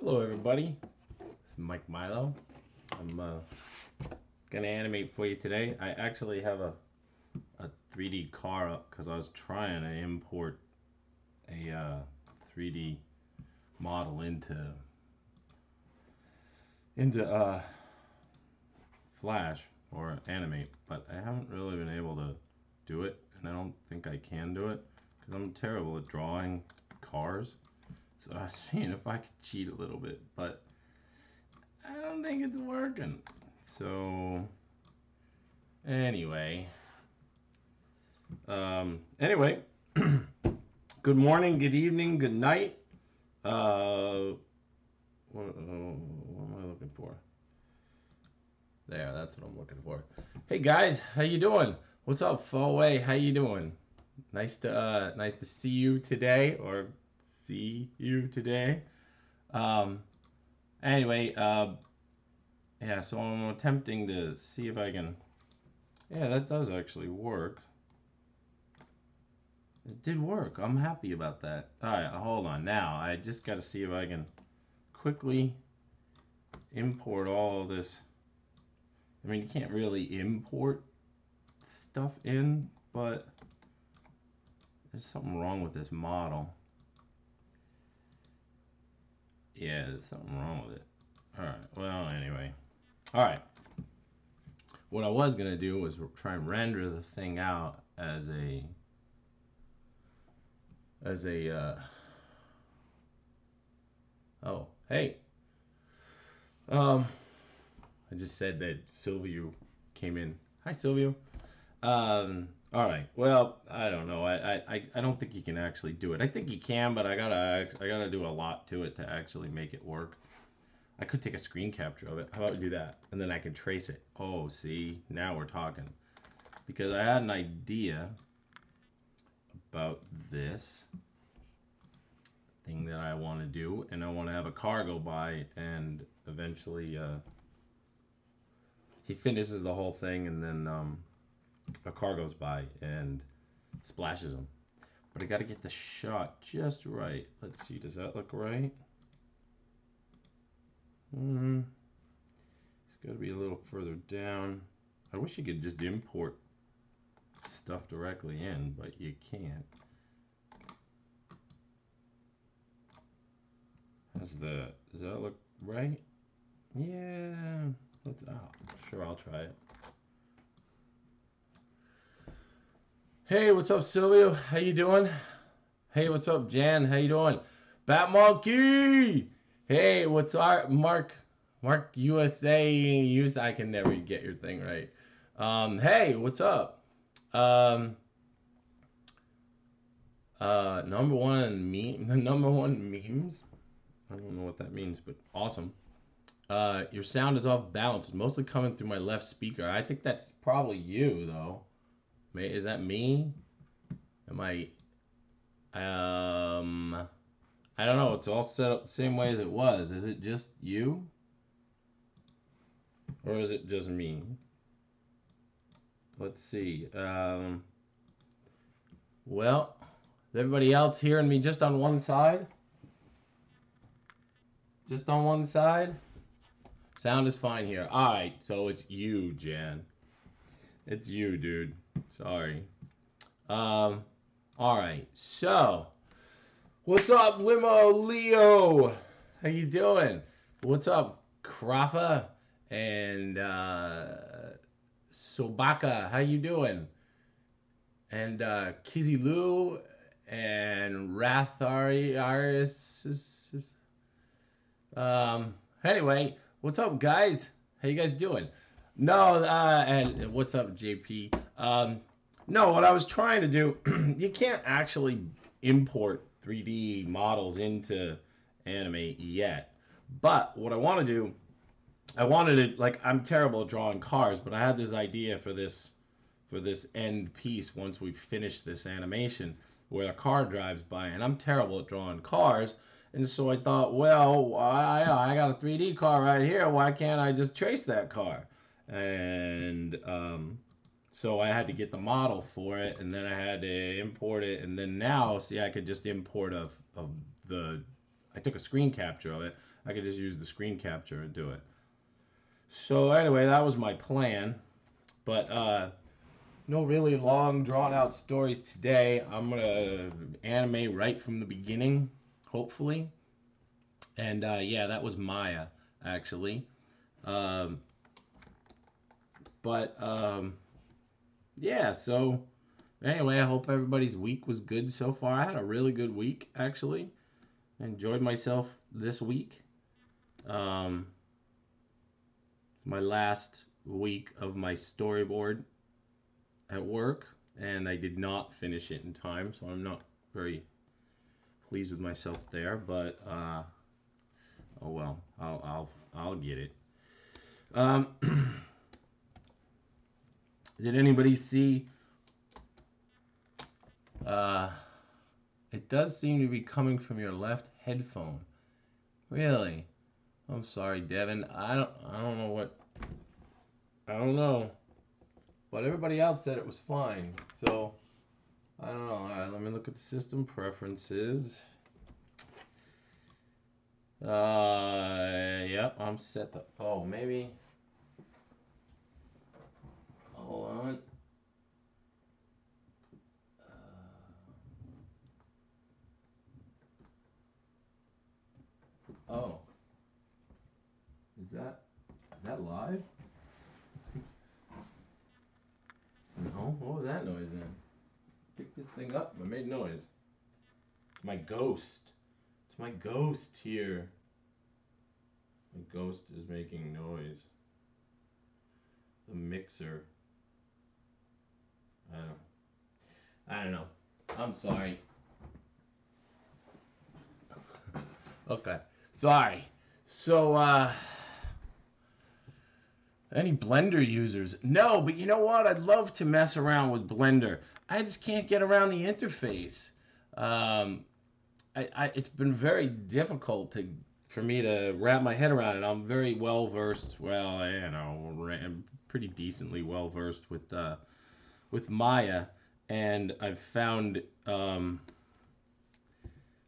Hello everybody, it's Mike Milo. I'm gonna animate for you today. I actually have a 3D car up because I was trying to import a 3D model into Flash or Animate, but I haven't really been able to do it, and I don't think I can do it because I'm terrible at drawing cars. So I was seeing if I could cheat a little bit, but I don't think it's working. So anyway, anyway, good morning, good evening, good night. What am I looking for? There, that's what I'm looking for. Hey guys, how you doing? What's up, Fallway? How you doing? Nice to see you today, or see you today. Um, anyway, yeah. So I'm attempting to see if I can. Yeah, that does actually work. It did work. I'm happy about that. All right, hold on. Now I just got to see if I can quickly import all of this. I mean, you can't really import stuff in, but there's something wrong with this model. Yeah, there's something wrong with it. All right. Well, anyway. All right. What I was gonna do was try and render the thing out as a. Oh, hey. Um, I just said that Silvio came in. Hi, Silvio. All right. Well, I don't know. I don't think you can actually do it. I think you can, but I gotta do a lot to it to actually make it work. I could take a screen capture of it. How about we do that? And then I can trace it. Oh, see, now we're talking. Because I had an idea about this thing that I want to do, and I want to have a car go by, and eventually he finishes the whole thing, and then a car goes by and splashes him. But I got to get the shot just right. Let's see, does that look right? It's got to be a little further down. I wish you could just import stuff directly in, but you can't. Does that look right? Yeah. Sure, I'll try it. Hey, what's up, Silvio? How you doing? Hey, what's up, Jan? How you doing? Bat Monkey! Hey, what's our Mark? Mark USA. I can never get your thing right. Hey, what's up? Number one meme. Number one memes. I don't know what that means, but awesome. Your sound is off balance. It's mostly coming through my left speaker. I think that's probably you, though. Is that me? Am I? I don't know. It's all set up the same way as it was. Is it just you? Or is it just me? Let's see. Well, is everybody else hearing me just on one side? Just on one side? Sound is fine here. All right, so it's you, Jan. It's you, dude. Sorry. All right. So, what's up, Limo Leo? How you doing? What's up, Krafa and Sobaka? How you doing? And Kizzy Lou and Rathariaris. Anyway, what's up, guys? How you guys doing? No, and what's up, JP? No, what I was trying to do, you can't actually import 3D models into Animate yet. But what I want to do, I wanted to, like, I'm terrible at drawing cars, but I had this idea for this end piece once we finish this animation where a car drives by, and I'm terrible at drawing cars. And so I thought, well, I got a 3D car right here. Why can't I just trace that car? And so I had to get the model for it, and then I had to import it, and then now, see, I could just import the I took a screen capture of it, I could just use the screen capture and do it. So anyway, that was my plan. But no really long drawn out stories today. I'm gonna animate right from the beginning, hopefully. And yeah, that was Maya actually. Um, but yeah, so anyway, I hope everybody's week was good so far. I had a really good week actually. I enjoyed myself this week. Um, it's my last week of my storyboard at work, and I did not finish it in time, so I'm not very pleased with myself there. But oh well, I'll get it. Um, did anybody see? Uh, it does seem to be coming from your left headphone. Really? I'm sorry, Devin. I don't know what. I don't know. But everybody else said it was fine. So I don't know. All right, let me look at the system preferences. Yep, I'm set. Oh, maybe. Hold on. Oh, is that live? No. What was that noise then? Pick this thing up. I made noise. It's my ghost. It's my ghost here. My ghost is making noise. The mixer. I don't. I don't know. I'm sorry. Okay. Sorry. So, any Blender users? No, but you know what? I'd love to mess around with Blender. I just can't get around the interface. Um, it's been very difficult for me to wrap my head around it. I'm very well versed. Well, I'm pretty decently well versed with Maya, and I've found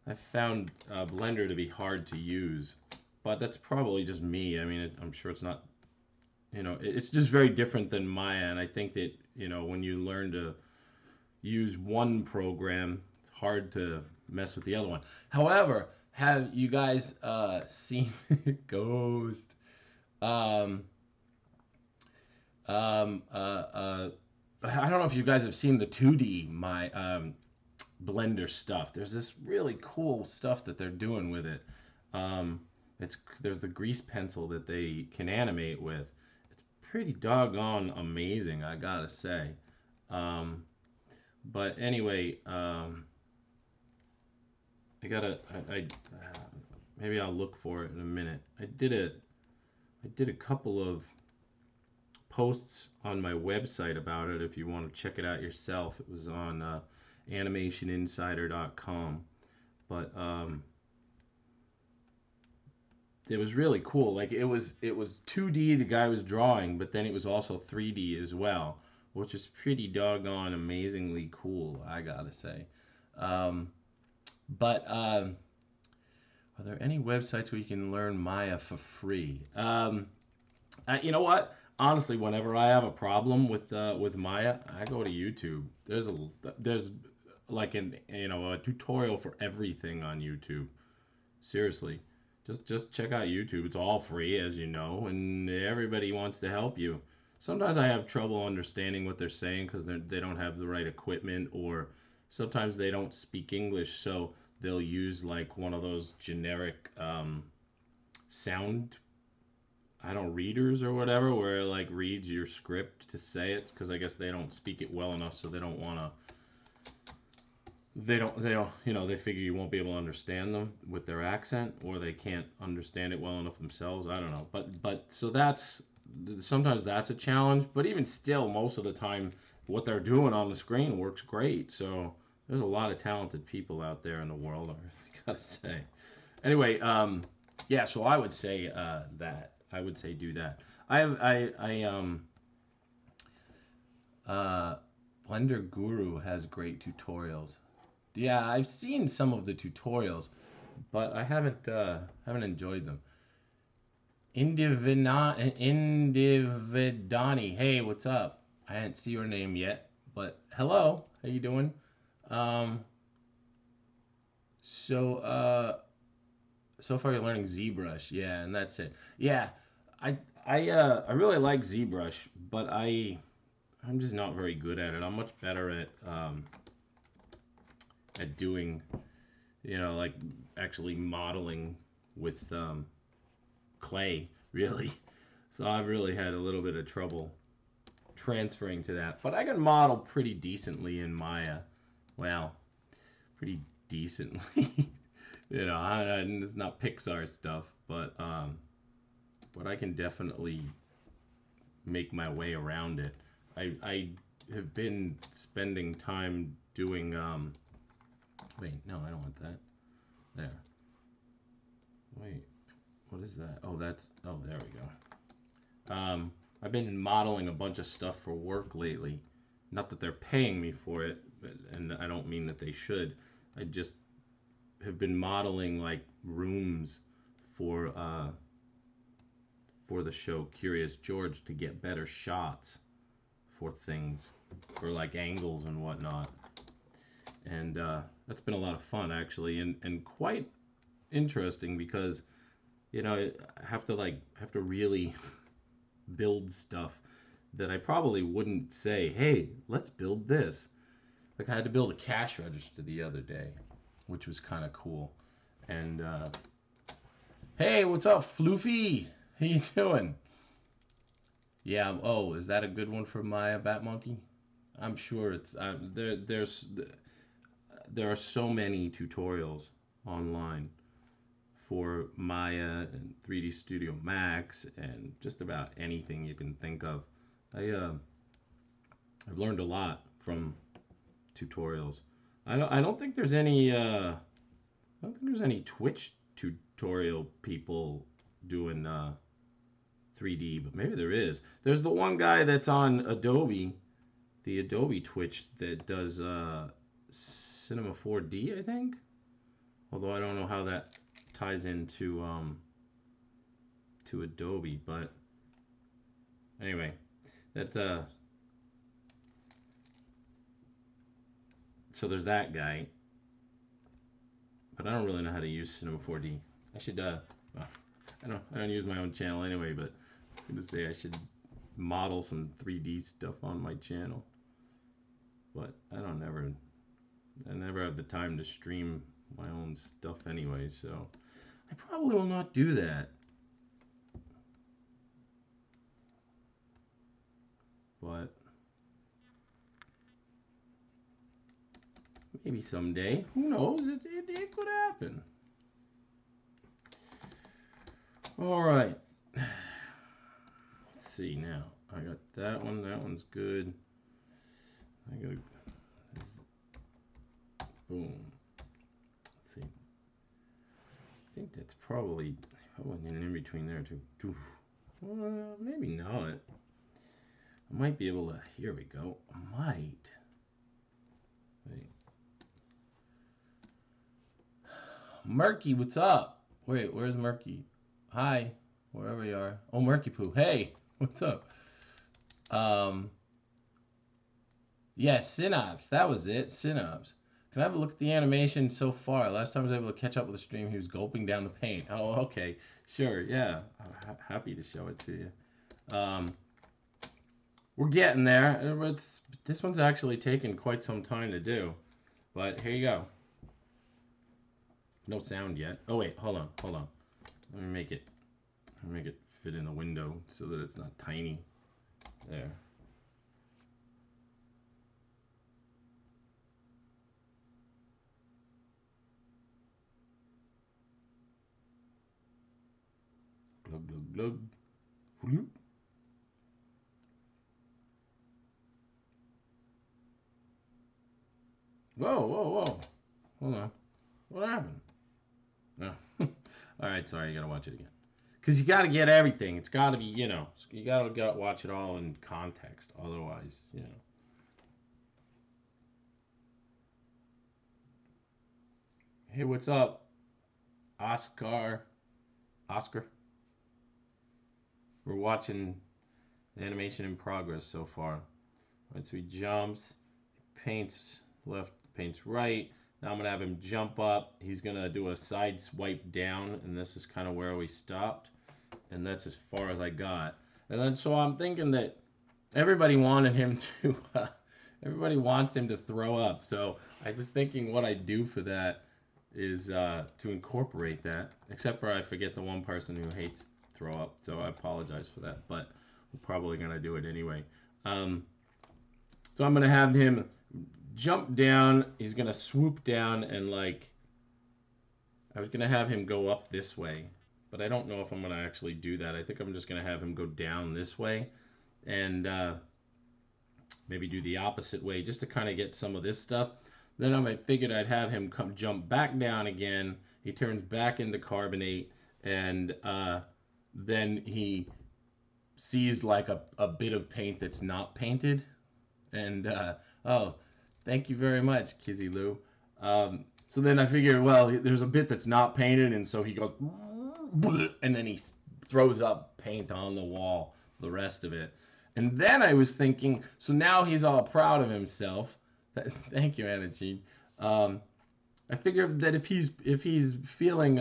Blender to be hard to use. But that's probably just me. I mean, I'm sure it's not. It's just very different than Maya, and I think that when you learn to use one program, it's hard to mess with the other one. However, have you guys seen Ghost? Um, um, uh, uh, I don't know if you guys have seen the 2D my Blender stuff. There's this really cool stuff that they're doing with it. Um, there's the grease pencil that they can animate with. It's pretty doggone amazing, I gotta say. Um, but anyway, maybe I'll look for it in a minute. I did a couple of posts on my website about it. If you want to check it out yourself, it was on animationinsider.com. But it was really cool. Like it was 2D the guy was drawing, but then it was also 3D as well, which is pretty doggone amazingly cool, I gotta say. Um, but are there any websites where you can learn Maya for free? You know what? Honestly, whenever I have a problem with Maya, I go to YouTube. There's like a tutorial for everything on YouTube. Seriously, just check out YouTube. It's all free, as you know, and everybody wants to help you. Sometimes I have trouble understanding what they're saying because they don't have the right equipment, or sometimes they don't speak English, so they'll use like one of those generic sound, I don't know, readers or whatever, where it like reads your script to say it, because I guess they don't speak it well enough, so they don't want to. They don't, they figure you won't be able to understand them with their accent, or they can't understand it well enough themselves. I don't know, but so sometimes that's a challenge. But even still, most of the time, what they're doing on the screen works great. So there's a lot of talented people out there in the world, I really gotta say. Anyway, yeah. So I would say that I would say do that. Uh, Blender Guru has great tutorials. Yeah, I've seen some of the tutorials, but I haven't enjoyed them. Individani. Hey, what's up? I didn't see your name yet, but hello. How you doing? Um, so so far you're learning ZBrush, yeah, and that's it. Yeah, I I really like ZBrush, but I'm just not very good at it. I'm much better at doing, like actually modeling with clay, really. So I've really had a little bit of trouble transferring to that. But I can model pretty decently in Maya. Well, pretty decently. It's not Pixar stuff, but I can definitely make my way around it. I have been spending time doing wait, no, I don't want that. There. Wait, what is that? Oh, there we go. I've been modeling a bunch of stuff for work lately. Not that they're paying me for it, and I don't mean that they should. I just have been modeling like rooms for uh, for the show Curious George to get better shots for things, for like angles and whatnot. And that's been a lot of fun actually, and quite interesting because I have to really build stuff that I probably wouldn't say, hey, let's build this. Like I had to build a cash register the other day, which was kind of cool. And hey, what's up, Floofy? How you doing? Yeah. Oh, is that a good one for Maya Bat Monkey? I'm sure it's there are so many tutorials online for Maya and 3D Studio Max and just about anything you can think of. I I've learned a lot from tutorials. I don't think there's any I don't think there's any Twitch tutorial people doing 3D, but maybe there is. There's the one guy that's on Adobe, the Adobe Twitch that does Cinema 4D, I think. Although I don't know how that ties into to Adobe, but anyway, that so there's that guy, but I don't really know how to use Cinema 4D. I should well, I don't use my own channel anyway, but I'm gonna say I should model some 3D stuff on my channel. But I never have the time to stream my own stuff anyway, so I probably will not do that. But maybe someday. Who knows? It could happen. All right. Let's see now. I got that one. That one's good. I got this. Boom. Let's see. I think that's probably in between there too. Maybe not. I might be able to. Here we go. I might. Wait. Murky, what's up? Wait, where's Murky? Hi, wherever you are. Oh, Murky Poo. Hey, what's up? Yeah, Synops. That was it. Synops. Can I have a look at the animation so far? Last time I was able to catch up with the stream, he was gulping down the paint. Oh, okay. Sure, yeah. I'm happy to show it to you. We're getting there. This one's actually taken quite some time to do. But here you go. No sound yet. Oh, wait. Hold on. Let me make it fit in the window so that it's not tiny. There. Glug, glug, glug. Whoop. Whoa. Hold on. What happened? No. All right, sorry. You got to watch it again. Because you got to get everything. It's got to be, you got to watch it all in context. Otherwise, Hey, what's up? Oscar. We're watching animation in progress so far. Right, so he jumps, paints left, paints right. Now I'm gonna have him jump up. He's gonna do a side swipe down, and this is kind of where we stopped, and that's as far as I got. And then so I'm thinking that everybody wanted him to, everybody wants him to throw up. So I was thinking what I do for that is to incorporate that. Except for I forget the one person who hates throw up, so I apologize for that. But we're probably gonna do it anyway. So I'm gonna have him jump down. He's gonna swoop down and like I was gonna have him go up this way, but I don't know if I'm gonna actually do that. I think I'm just gonna have him go down this way and maybe do the opposite way just to kind of get some of this stuff. Then I figured I'd have him come jump back down again. He turns back into carbonate, and then he sees like a bit of paint that's not painted. And oh, thank you very much, Kizzy Lou. So then I figured, well, there's a bit that's not painted, and so he goes, and then he throws up paint on the wall for the rest of it. And then I was thinking, so now he's all proud of himself. Thank you, Animating. I figured that if he's feeling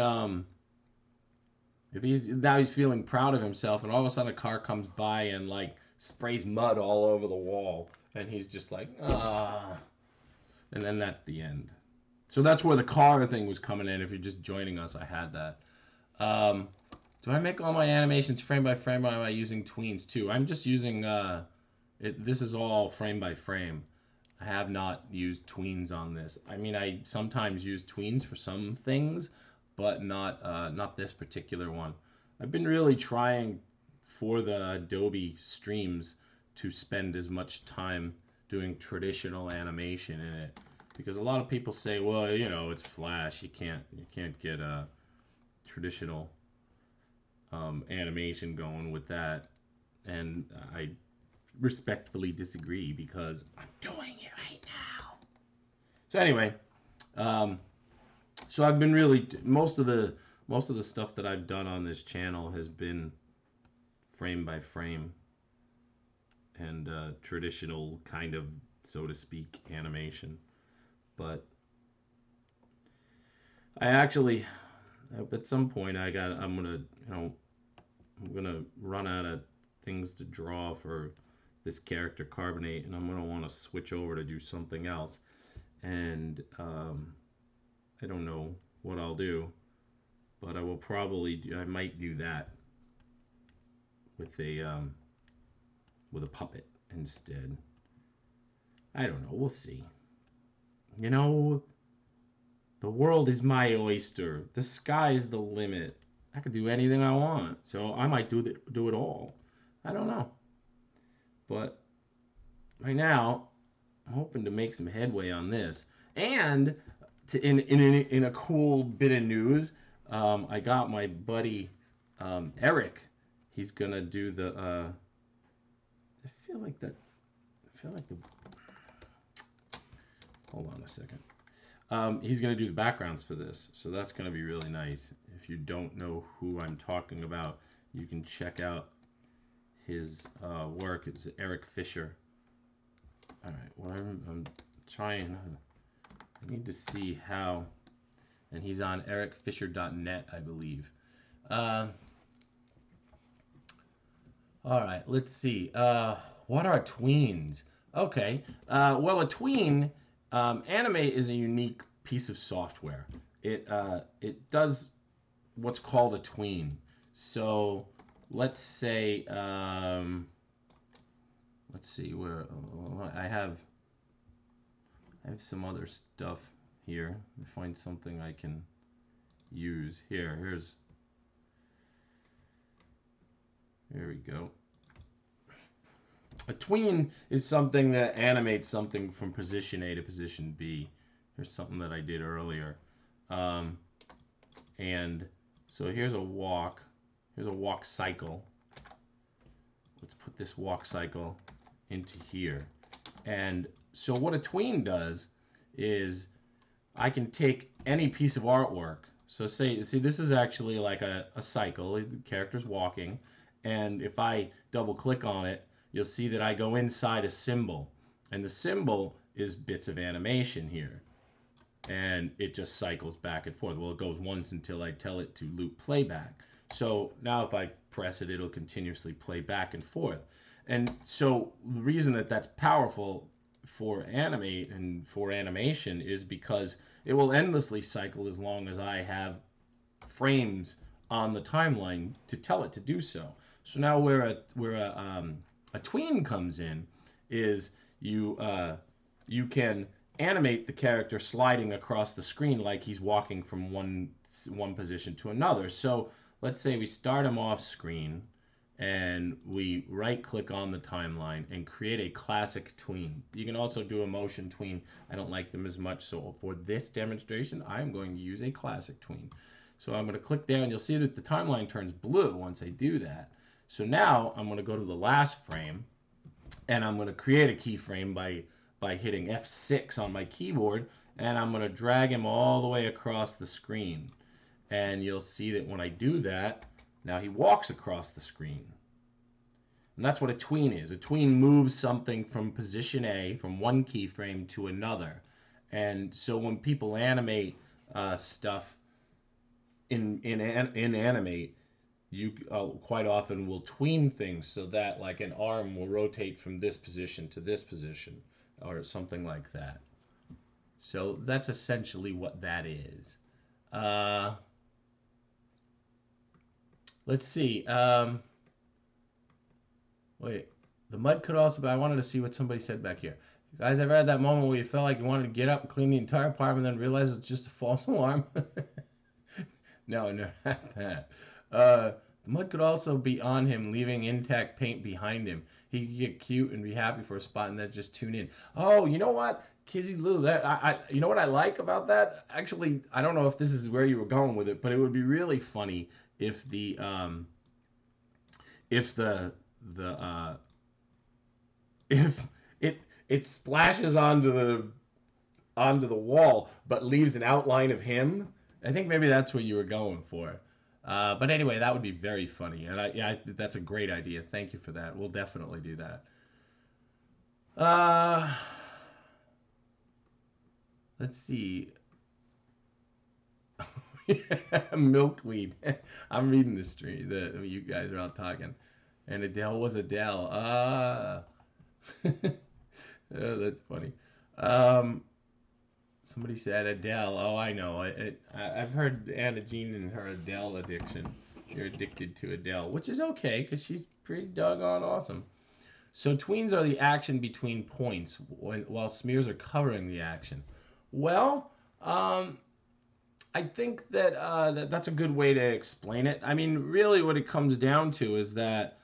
he's feeling proud of himself, and all of a sudden a car comes by and like sprays mud all over the wall, and he's just like, ah, and then that's the end. So that's where the car thing was coming in. If you're just joining us, I had that. Do I make all my animations frame by frame, or am I using tweens too? I'm just using, this is all frame by frame. I have not used tweens on this. I mean, I sometimes use tweens for some things, but not this particular one. I've been really trying for the Adobe streams to spend as much time doing traditional animation in it, because a lot of people say, well, you know, it's Flash, you can't get a traditional animation going with that, and I respectfully disagree because I'm doing it right now. So anyway, so I've been really most of the stuff that I've done on this channel has been frame by frame and traditional kind of, so to speak, animation. But I actually, at some point, I'm gonna run out of things to draw for this character Carbonate, and I'm gonna want to switch over to do something else. And I don't know what I'll do, but I will probably I might do that with a puppet instead. I don't know. We'll see. You know, the world is my oyster. The sky's the limit. I could do anything I want, so I might do it all. I don't know, but right now I'm hoping to make some headway on this. And in a cool bit of news, I got my buddy Eric. He's gonna do the. I feel like the. Hold on a second. He's going to do the backgrounds for this, so that's going to be really nice. If you don't know who I'm talking about, you can check out his work. It's Eric Fisher. All right, well, I'm trying. I need to see how, and he's on ericfisher.net, I believe. All right, let's see. What are tweens? Okay, well, a tween. Animate is a unique piece of software. It does what's called a tween. So let's say let's see where I have some other stuff here. Let me find something I can use. Here we go. A tween is something that animates something from position A to position B. Here's something that I did earlier. And so here's a walk. Here's a walk cycle. Let's put this walk cycle into here. And so what a tween does is I can take any piece of artwork. So see, this is actually like a cycle. The character's walking, and if I double click on it, you'll see that I go inside a symbol, and the symbol is bits of animation here, and it just cycles back and forth. Well, it goes once until I tell it to loop playback. So now if I press it, it'll continuously play back and forth. And so the reason that that's powerful for animate and for animation is because it will endlessly cycle as long as I have frames on the timeline to tell it to do so. So now where a tween comes in is you can animate the character sliding across the screen like he's walking from one position to another. So let's say we start him off screen and we right click on the timeline and create a classic tween. You can also do a motion tween. I don't like them as much, so for this demonstration I'm going to use a classic tween. So I'm going to click there and you'll see that the timeline turns blue once I do that. So now I'm going to go to the last frame and I'm going to create a keyframe by hitting F6 on my keyboard, and I'm going to drag him all the way across the screen. And you'll see that when I do that, now he walks across the screen. And that's what a tween is. A tween moves something from position A, from one keyframe to another. And so when people animate stuff in Animate, you quite often will tween things so that like an arm will rotate from this position to this position or something like that. So that's essentially what that is. Let's see. Wait, the mud could also be. I wanted to see what somebody said back here. You guys ever had that moment where you felt like you wanted to get up and clean the entire apartment and then realize it's just a false alarm? No, not that. The mud could also be on him, leaving intact paint behind him. He could get cute and be happy for a spot and then just tune in. Oh, you know what? Kizzy Lou, that you know what I like about that? Actually, I don't know if this is where you were going with it, but it would be really funny if the if it splashes onto the wall but leaves an outline of him. I think maybe that's what you were going for. But anyway, that would be very funny, and that's a great idea. Thank you for that. We'll definitely do that. Let's see. Milkweed. I'm reading the stream. You guys are all talking, and Adele was Adele. Oh, that's funny. Somebody said Adele. Oh, I know. I've heard Anna Jean and her Adele addiction. You're addicted to Adele, which is okay because she's pretty doggone awesome. So tweens are the action between points while smears are covering the action. Well, I think that that's a good way to explain it. I mean, really what it comes down to is that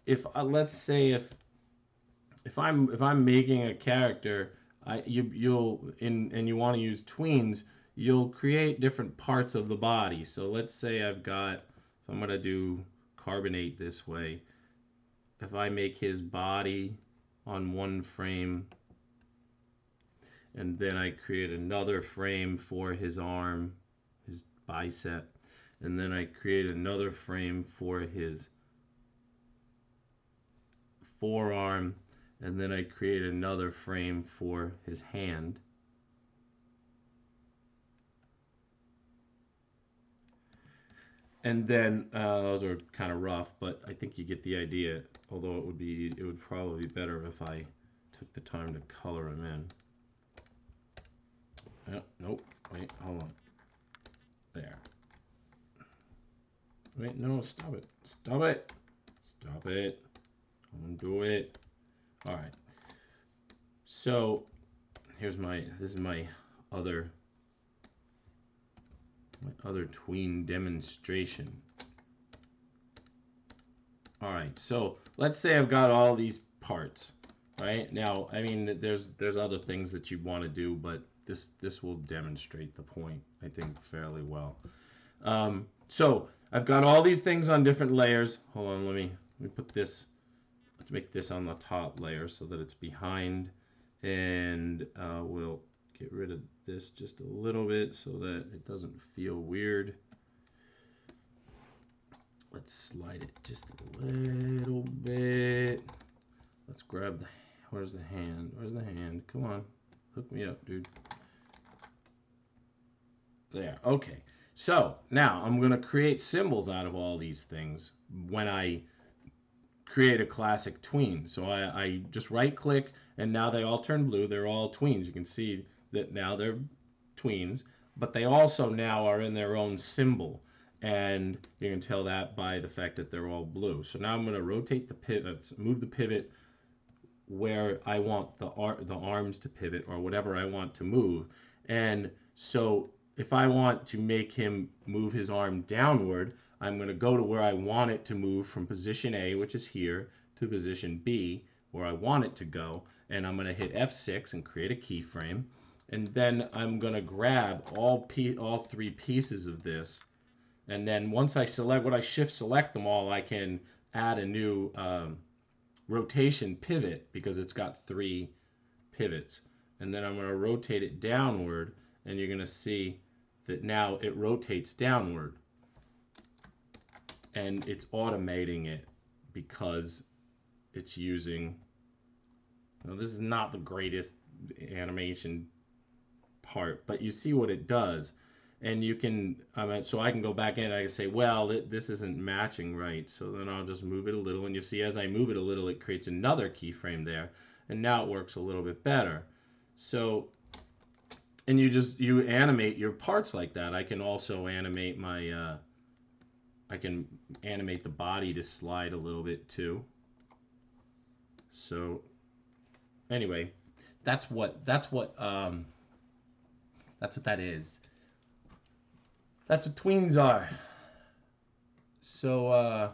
if let's say if I'm making a character, you'll and you want to use tweens, you'll create different parts of the body. So let's say if I'm gonna do carbonate this way, if I make his body on one frame, and then I create another frame for his arm, his bicep, and then I create another frame for his forearm, and then I create another frame for his hand. And then those are kind of rough, but I think you get the idea. Although it would probably be better if I took the time to color them in. Nope. Wait, hold on. There. Wait, no, stop it. Stop it. Stop it. Don't do it. All right. So this is my other tween demonstration. All right. So let's say I've got all these parts, right? Now, I mean, there's other things that you want to do, but this will demonstrate the point, I think, fairly well. So I've got all these things on different layers. Hold on, let me put this. Let's make this on the top layer so that it's behind, and we'll get rid of this just a little bit so that it doesn't feel weird. Let's slide it just a little bit. Let's grab the, where's the hand? Where's the hand? Come on, hook me up, dude. There, okay. So now I'm gonna create symbols out of all these things when I create a classic tween. So I just right click and now they all turn blue. They're all tweens. You can see that now they're tweens, but they also now are in their own symbol. And you can tell that by the fact that they're all blue. So now I'm going to rotate the pivot, move the pivot where I want the arms to pivot or whatever I want to move. And so if I want to make him move his arm downward, I'm going to go to where I want it to move from position A, which is here, to position B, where I want it to go. And I'm going to hit F6 and create a keyframe. And then I'm going to grab all three pieces of this. And then once I select, when I shift select them all, I can add a new rotation pivot because it's got 3 pivots. And then I'm going to rotate it downward, and you're going to see that now it rotates downward. And it's automating it because it's using, this is not the greatest animation part, but you see what it does. And you can, so I can go back in and I can say, well, this isn't matching right. So then I'll just move it a little. And you see as I move it a little, it creates another keyframe there. And now it works a little bit better. So, and you animate your parts like that. I can also animate my, I can animate the body to slide a little bit too. So anyway, that's what that is. That's what tweens are. So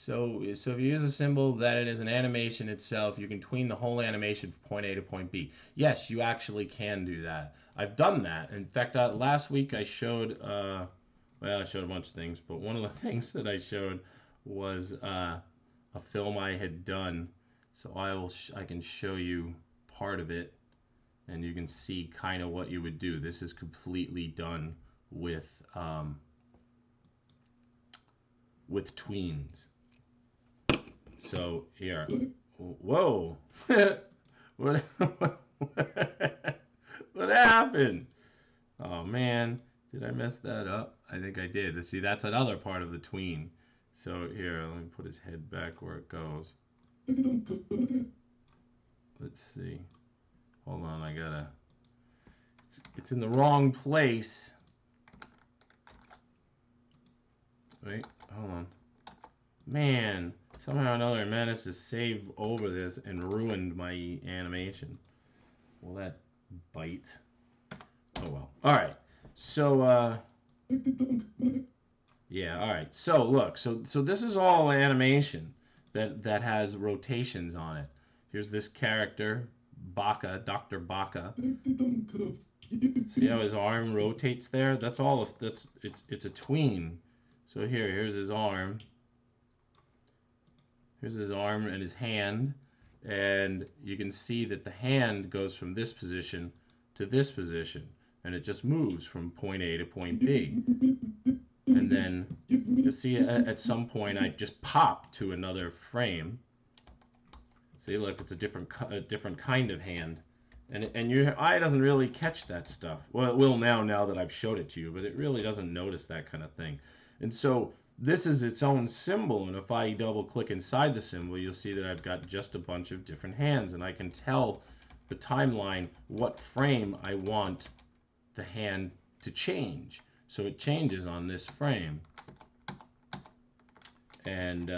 if you use a symbol that it is an animation itself, you can tween the whole animation from point A to point B. Yes, you actually can do that. I've done that. In fact, last week I showed, well, I showed a bunch of things, but one of the things that I showed was a film I had done. So I can show you part of it, and you can see kind of what you would do. This is completely done with tweens. So here, whoa, what happened? Oh man, did I mess that up? I think I did. See, that's another part of the tween. So here, let me put his head back where it goes. Let's see. Hold on, I gotta. It's in the wrong place. Wait, hold on. Man, somehow or another I managed to save over this and ruined my animation. Well, that bite. Oh well. Alright. So, yeah, alright. So, look. So this is all animation that has rotations on it. Here's this character, Baka, Dr. Baka. See how his arm rotates there? That's all. It's a tween. So here's his arm. Here's his arm and his hand, and you can see that the hand goes from this position to this position, and it just moves from point A to point B. And then you'll see at some point I just pop to another frame. See, look, it's a different kind of hand. And your eye doesn't really catch that stuff. Well, it will now that I've showed it to you, but it really doesn't notice that kind of thing. And so this is its own symbol, and if I double click inside the symbol, you'll see that I've got just a bunch of different hands, and I can tell the timeline what frame I want the hand to change. So it changes on this frame. And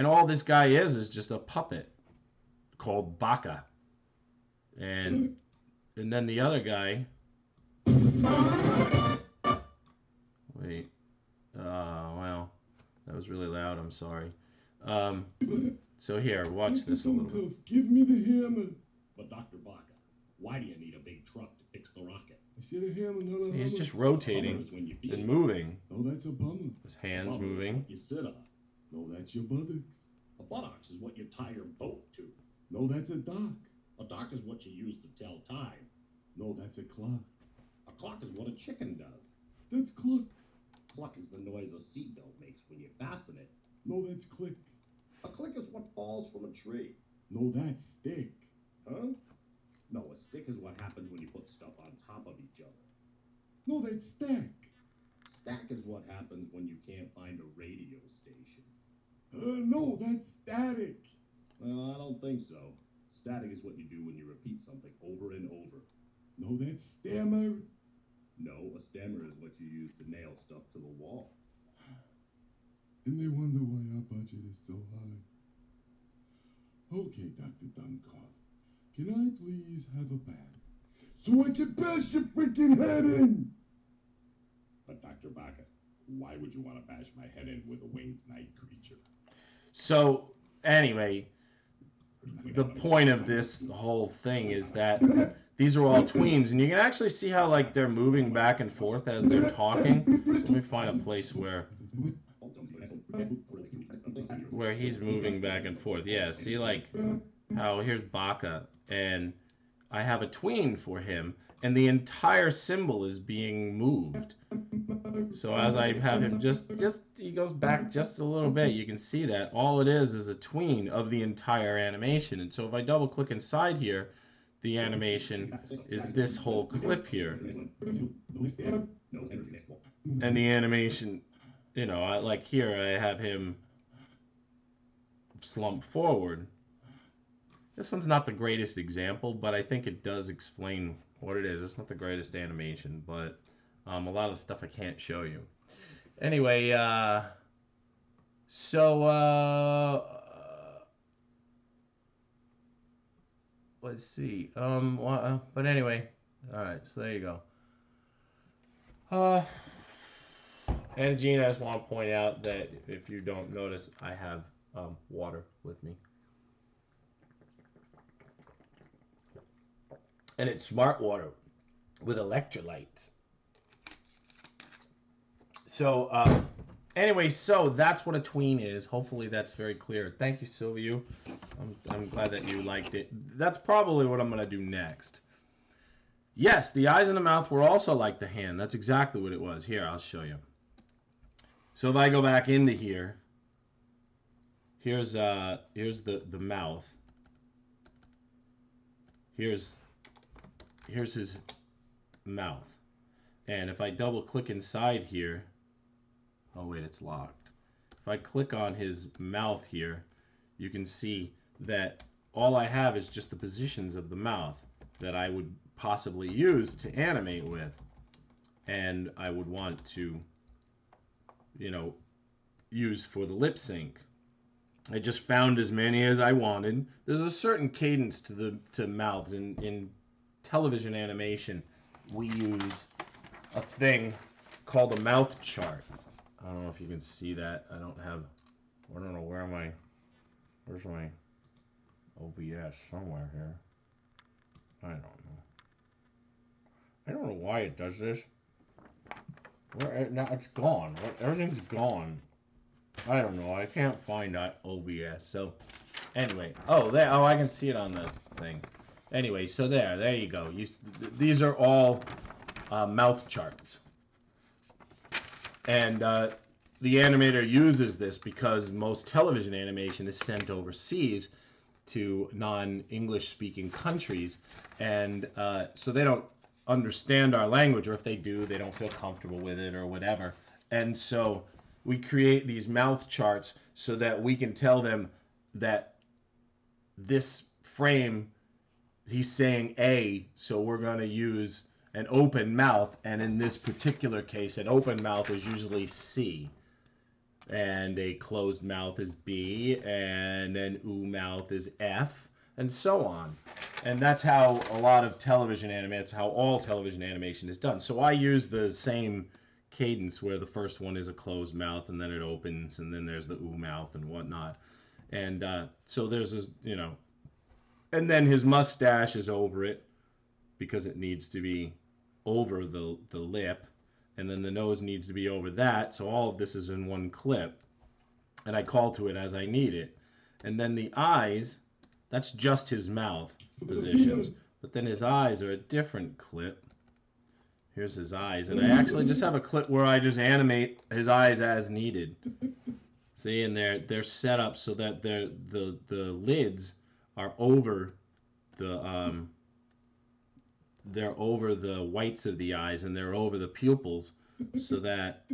all this guy is just a puppet called Baka. And then the other guy, wait, well, that was really loud, I'm sorry. So here, watch this a little. Give me the hammer. But Dr. Baka, why do you need a big truck to fix the rocket? I said a hammer, not a hammer. He's just rotating and moving. Oh, that's a bummer. His hands moving. You sit on. No, that's your buttocks. A buttocks is what you tie your boat to. No, that's a dock. A dock is what you use to tell time. No, that's a clock. A clock is what a chicken does. That's cluck. Cluck is the noise a seatbelt makes when you fasten it. No, that's click. A click is what falls from a tree. No, that's stick. Huh? No, a stick is what happens when you put stuff on top of each other. No, that's stack. Stack is what happens when you can't find a radio station. No, that's static. I don't think so. Static is what you do when you repeat something over and over. No, that's stammer. No, a stammer is what you use to nail stuff to the wall. And they wonder why our budget is so high. Okay, Dr. Duncroft, can I please have a bag so I can bash your freaking head in? But Dr. Baca, why would you want to bash my head in with a winged night creature? So, anyway, the point of this whole thing is that these are all tweens, and you can actually see how like they're moving back and forth as they're talking. So let me find a place where he's moving back and forth. Yeah, see like how here's Baca, and I have a tween for him, and the entire symbol is being moved. So as I have him just he goes back just a little bit, you can see that all it is a tween of the entire animation. And so if I double click inside here, the animation is this whole clip here. And the animation, you know, like here I have him slump forward. This one's not the greatest example, but I think it does explain what it is. It's not the greatest animation, but a lot of stuff I can't show you. Anyway, let's see. But anyway, all right. So there you go. And Gene, I just want to point out that if you don't notice, I have water with me, and it's smart water with electrolytes. So, anyway, so that's what a tween is. Hopefully that's very clear. Thank you, Sylvia. I'm glad that you liked it. That's probably what I'm going to do next. Yes, the eyes and the mouth were also like the hand. That's exactly what it was. Here, I'll show you. So if I go back into here, here's the mouth. Here's his mouth. And if I double click inside here, oh wait, it's locked. If I click on his mouth here, you can see that all I have is just the positions of the mouth that I would possibly use to animate with. And I would want to, you know, use for the lip sync. I just found as many as I wanted. There's a certain cadence to mouths. In television animation, we use a thing called a mouth chart. I don't know if you can see that. I don't know where's my OBS somewhere here. I don't know why it does this. Now it's gone. Everything's gone. I don't know. I can't find that OBS. So anyway, I can see it on the thing. Anyway, so there you go. These are all mouth charts. And the animator uses this because most television animation is sent overseas to non-English speaking countries, and so they don't understand our language, or if they do, they don't feel comfortable with it or whatever. And so we create these mouth charts so that we can tell them that this frame, he's saying A, so we're going to use an open mouth, and in this particular case, an open mouth is usually C, and a closed mouth is B, and an ooh mouth is F, and so on. And that's how a lot of television animation, that's how all television animation is done. So I use the same cadence where the first one is a closed mouth, and then it opens, and then there's the ooh mouth and whatnot. And so there's this, you know, and then his mustache is over it because it needs to be over the lip, and then the nose needs to be over that. So all of this is in one clip, and I call to it as I need it. And then the eyes That's just his mouth positions. But then his eyes are a different clip. Here's his eyes. And I actually just have a clip where I just animate his eyes as needed. See, and they're set up so that the lids are over the they're over the whites of the eyes, and they're over the pupils, so that,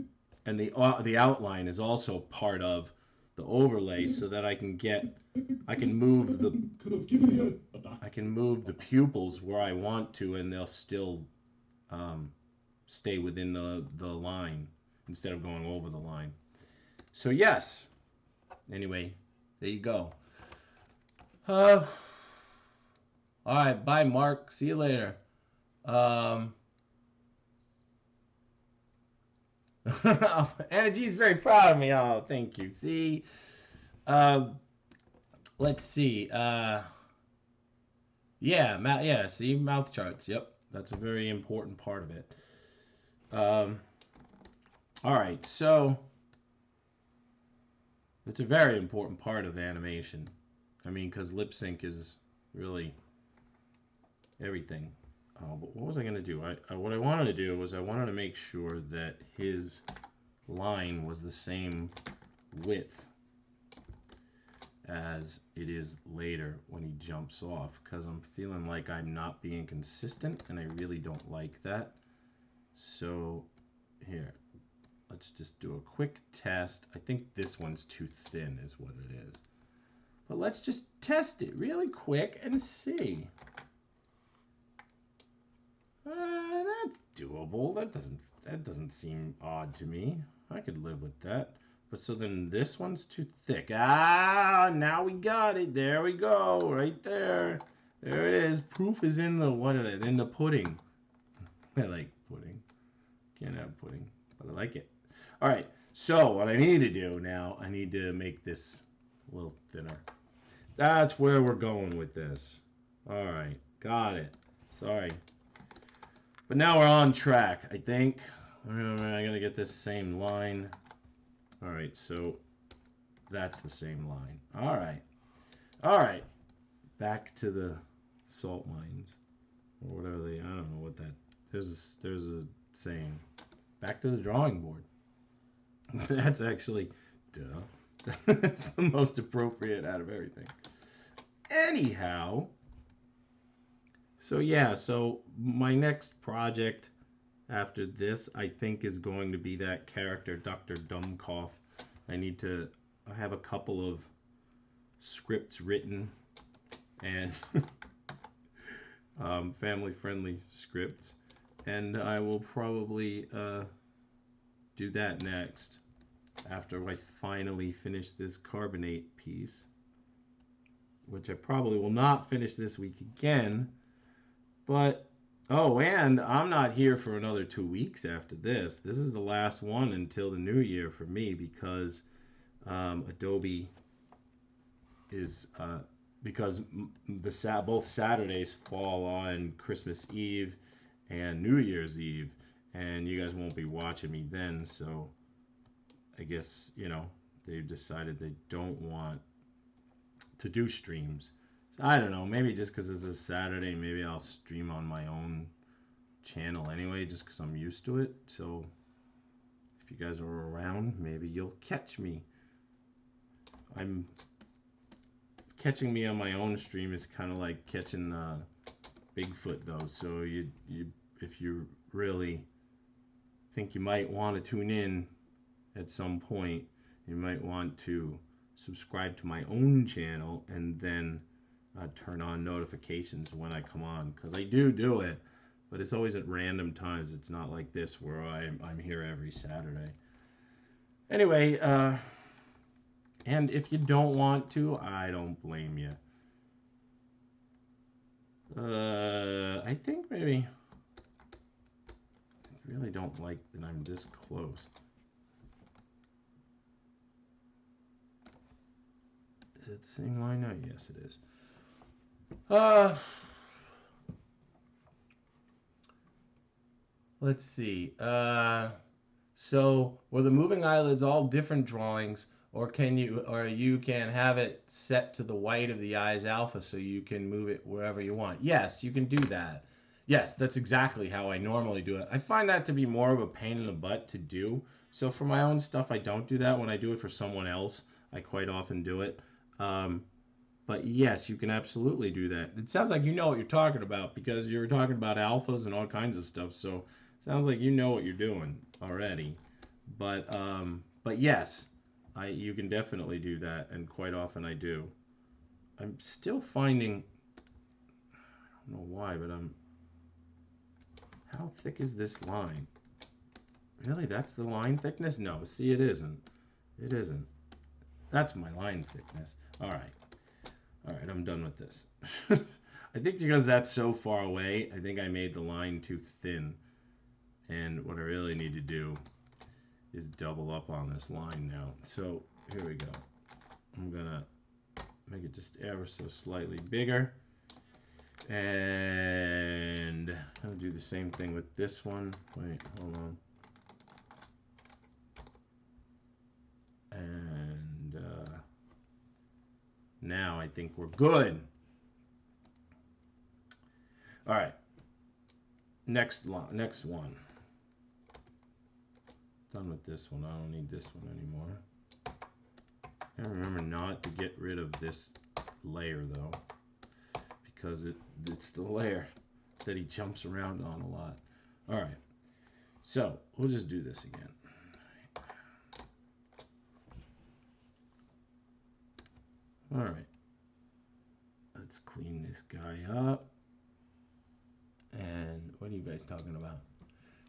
and the outline is also part of the overlay, so that I can move the pupils where I want to, and they'll still stay within the line instead of going over the line. So yes. Anyway, there you go. All right, bye, Mark. See you later. Anna G's very proud of me. Oh, thank you. See, let's see. Yeah. See, mouth charts. Yep, that's a very important part of it. All right, so it's a very important part of animation. I mean, because lip sync is really everything. Oh, but what was I going to do? What I wanted to do was I wanted to make sure that his line was the same width as it is later when he jumps off, because I'm feeling like I'm not being consistent, and I really don't like that. So here, let's just do a quick test. I think this one's too thin is what it is. But let's just test it really quick and see. That's doable. That doesn't seem odd to me. I could live with that. But so then this one's too thick. Ah, now we got it. There we go. Right there. There it is. Proof is in the, what is it? In the pudding. I like pudding. Can't have pudding, but I like it. All right. So what I need to do now, I need to make this a little thinner. That's where we're going with this. All right. Got it. Sorry. But now we're on track, I think. I'm going to get this same line. All right, so that's the same line. All right. All right. Back to the salt mines. Or whatever they, I don't know what that, there's a saying. Back to the drawing board. That's actually, duh. That's the most appropriate out of everything. Anyhow, so yeah, so my next project after this, I think, is going to be that character, Dr. Dumbcough. I have a couple of scripts written, and family-friendly scripts, and I will probably do that next after I finally finish this carbonate piece, which I probably will not finish this week again. But, oh, and I'm not here for another 2 weeks after this. This is the last one until the new year for me, because Adobe is, because both Saturdays fall on Christmas Eve and New Year's Eve, and you guys won't be watching me then, so I guess, they've decided they don't want to do streams. I don't know, maybe just because it's a Saturday, maybe I'll stream on my own channel anyway, just because I'm used to it. So if you guys are around, maybe you'll catch me. Catching me on my own stream is kind of like catching Bigfoot, though. So if you really think you might want to tune in at some point, you might want to subscribe to my own channel and then turn on notifications when I come on, because I do it, but it's always at random times. It's not like this where I'm here every Saturday. Anyway, and if you don't want to, I don't blame you. I think maybe I really don't like that I'm this close. Is it the same line now? Yes, it is. Let's see. So were the moving eyelids all different drawings, Or you can have it set to the white of the eye's alpha so you can move it wherever you want. Yes, you can do that. Yes, that's exactly how I normally do it. I find that to be more of a pain in the butt to do. So for my own stuff, I don't do that. When I do it for someone else, I quite often do it. But yes, you can absolutely do that. It sounds like you know what you're talking about because you're talking about alphas and all kinds of stuff. So it sounds like you know what you're doing already. But yes, you can definitely do that, and quite often I do. I'm still finding, I don't know why, but how thick is this line? Really, that's the line thickness? No, see, it isn't. It isn't. That's my line thickness. All right. All right, I'm done with this. I think because that's so far away, I think I made the line too thin. And what I really need to do is double up on this line now. So here we go. I'm gonna make it just ever so slightly bigger. And I'll do the same thing with this one. Wait, hold on. And now I think we're good. All right. Next one. Done with this one. I don't need this one anymore. I remember not to get rid of this layer though, because it's the layer that he jumps around on a lot. All right. So we'll just do this again. All right. Let's clean this guy up. And what are you guys talking about?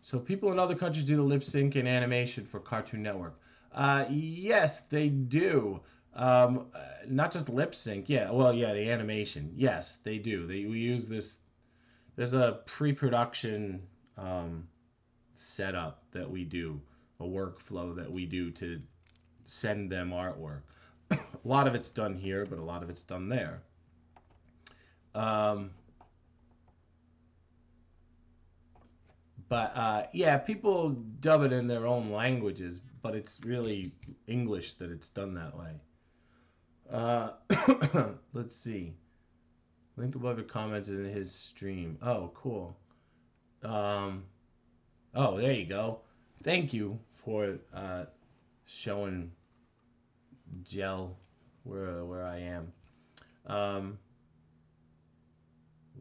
So people in other countries do the lip sync and animation for Cartoon Network. Yes, they do. Not just lip sync. Yeah, well, yeah, the animation. Yes, they do. We use this. There's a pre-production setup that we do, a workflow that we do to send them artwork. A lot of it's done here, but a lot of it's done there. But yeah, people dub it in their own languages, but it's really English that it's done that way. Let's see. Link above your comments in his stream. Oh, cool. Um, oh, there you go. Thank you for showing Gel where I am.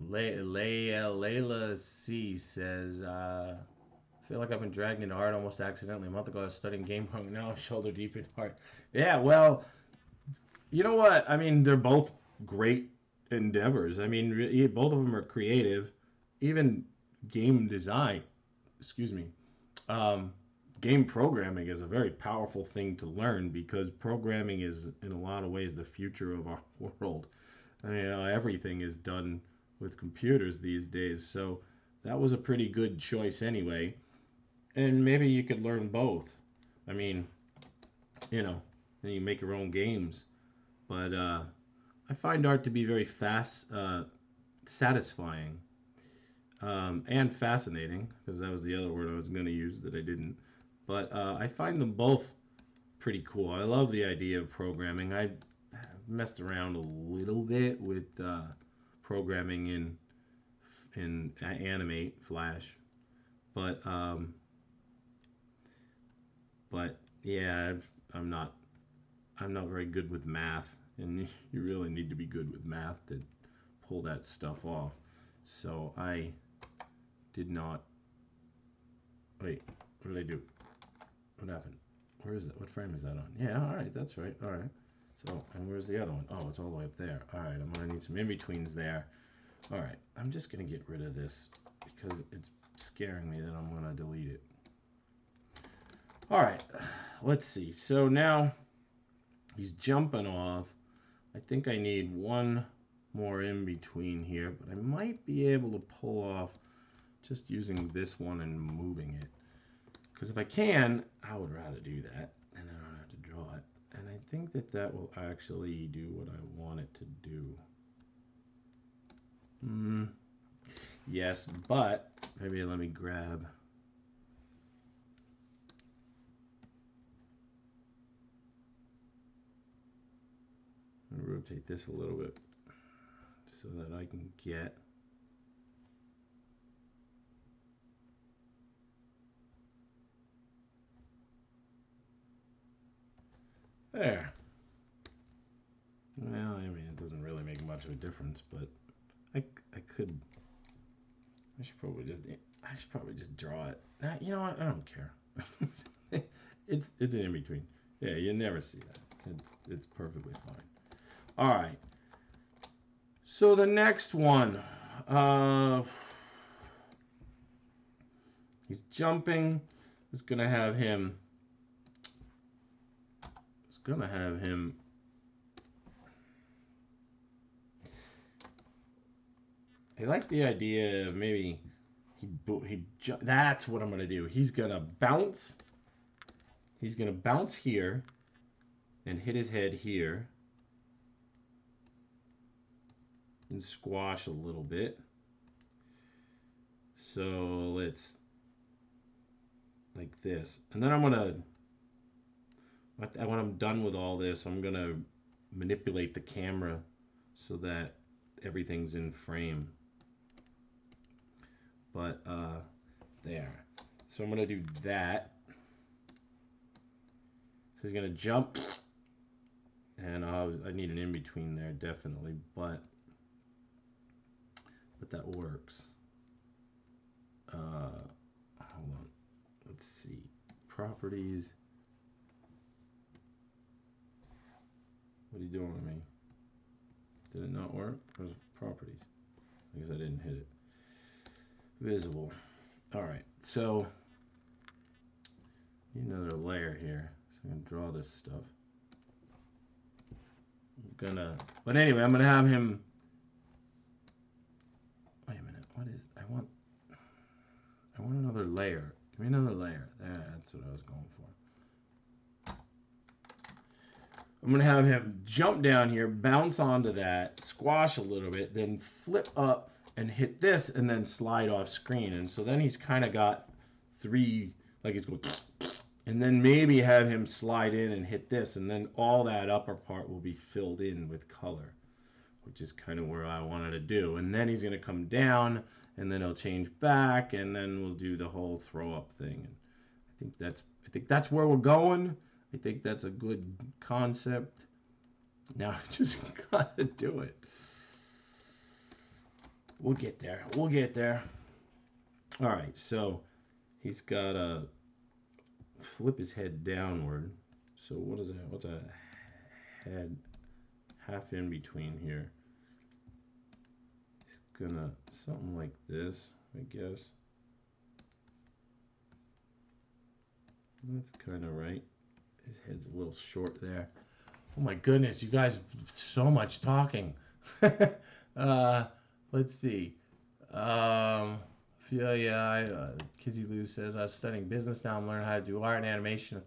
Layla C says, I feel like I've been dragged into art almost accidentally. A month ago I was studying game punk. Now I'm shoulder deep in art. Yeah, well, you know what? I mean, they're both great endeavors. I mean, both of them are creative. Even game design, excuse me, game programming is a very powerful thing to learn because programming is, in a lot of ways, the future of our world. I mean, everything is done with computers these days, so that was a pretty good choice anyway. And maybe you could learn both. I mean, then you make your own games. But I find art to be very satisfying, and fascinating, because that was the other word I was going to use that I didn't. But I find them both pretty cool. I love the idea of programming. I messed around a little bit with programming in Animate Flash, but yeah, I'm not very good with math, and you really need to be good with math to pull that stuff off. So I did not. Wait, what did I do? What happened? Where is that? What frame is that on? Yeah, all right, that's right. All right. So, and where's the other one? Oh, it's all the way up there. All right, I'm gonna need some in-betweens there. All right, I'm just gonna get rid of this because it's scaring me that I'm gonna delete it. All right, let's see. So now he's jumping off. I think I need one more in between here, but I might be able to pull off just using this one and moving it. Because if I can, I would rather do that, and I don't have to draw it. And I think that will actually do what I want it to do. Yes, but maybe let me grab. rotate this a little bit so that I can get there. Well, I mean, it doesn't really make much of a difference, but I could. I should probably just draw it. You know what? I don't care. it's an in between. Yeah, you never see that. It's perfectly fine. All right. So the next one, he's jumping. It's gonna have him. It's gonna have him. I like the idea of maybe that's what I'm gonna do. He's gonna bounce. He's gonna bounce here and hit his head here and squash a little bit. So let's like this, and then I'm gonna. When I'm done with all this, I'm gonna manipulate the camera so that everything's in frame. But there. So I'm gonna do that. So he's gonna jump, and I need an in between there definitely, but that works. Hold on. Let's see. Properties. What are you doing with me? Did it not work? Or was it properties? I guess I didn't hit it. Visible. Alright, so another layer here. So I'm gonna draw this stuff. But anyway, I'm gonna have him. Wait a minute, what is I want another layer. Give me another layer. There, that's what I was going for. I'm gonna have him jump down here, bounce onto that, squash a little bit, then flip up and hit this, and then slide off screen. And so then he's kind of got three, like he's going, and then maybe have him slide in and hit this, and then all that upper part will be filled in with color, which is kind of where I wanted to do. And then he's gonna come down, and then he'll change back, and then we'll do the whole throw up thing. And I think that's where we're going. I think that's a good concept. Now I just gotta do it. We'll get there. We'll get there. All right, so he's got to flip his head downward. So what is that? What's a head half in between here? He's gonna something like this, I guess. That's kind of right. His head's a little short there. Oh my goodness, you guys, so much talking. Let's see. Kizzy Lou says, I was studying business, now I'm learning how to do art and animation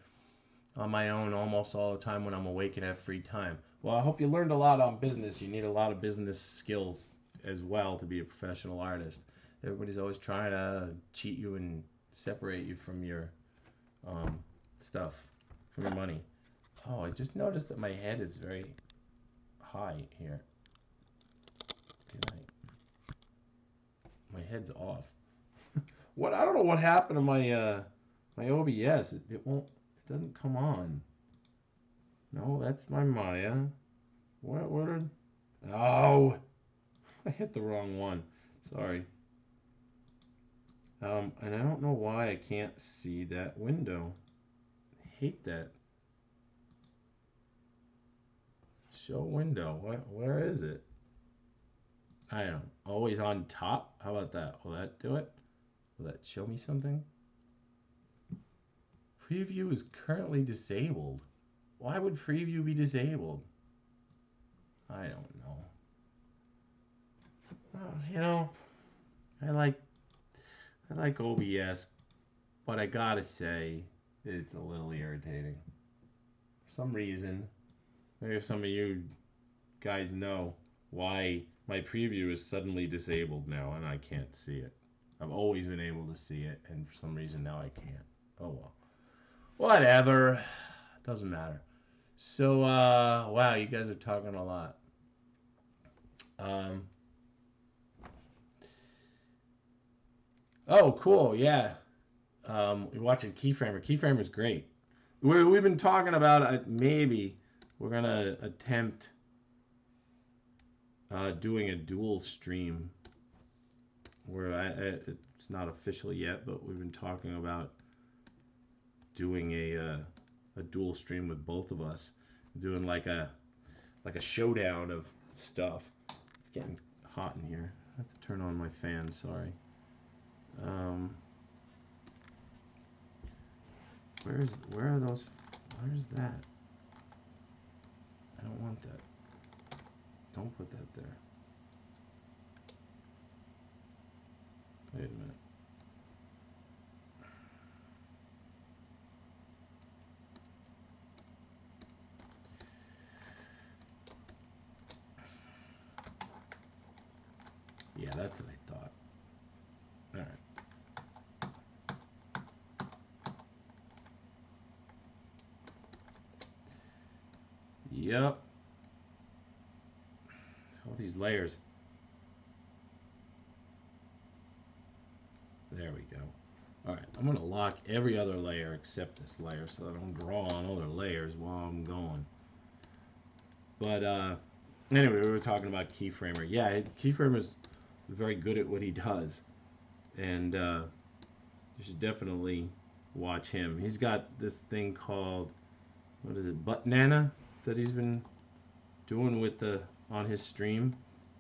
on my own almost all the time when I'm awake and have free time. Well, I hope you learned a lot on business. You need a lot of business skills as well to be a professional artist. Everybody's always trying to cheat you and separate you from your stuff, from your money. Oh, I just noticed that my head is very high here. Good night. My head's off. What? I don't know what happened to my my OBS. It doesn't come on. No, that's my Maya. What are? Oh, I hit the wrong one. Sorry. And I don't know why I can't see that window. I hate that. Show window. Where is it? I don't know. Always on top? How about that? Will that do it? Will that show me something? Preview is currently disabled. Why would preview be disabled? I don't know. Well, you know, I like OBS, but I gotta say it's a little irritating. For some reason, maybe if some of you guys know why my preview is suddenly disabled now and I can't see it. I've always been able to see it, and for some reason now I can't. Oh well. Whatever. Doesn't matter. So, wow, you guys are talking a lot. Um, oh, cool. Yeah. We're watching Keyframer. Keyframer's great. We've been talking about maybe we're going to attempt doing a dual stream where it's not official yet, but we've been talking about doing a dual stream with both of us, doing like a showdown of stuff. It's getting hot in here. I have to turn on my fan. Sorry. Where are those? Where's that? I don't want that. Don't put that there. Wait a minute. Yeah, that's what I thought. All right. Yep. All these layers. There we go. All right, I'm gonna lock every other layer except this layer so I don't draw on other layers while I'm going. But anyway, we were talking about Keyframer. Yeah, Keyframer's very good at what he does, and you should definitely watch him. He's got this thing called, what is it, Buttnana, that he's been doing with the on his stream,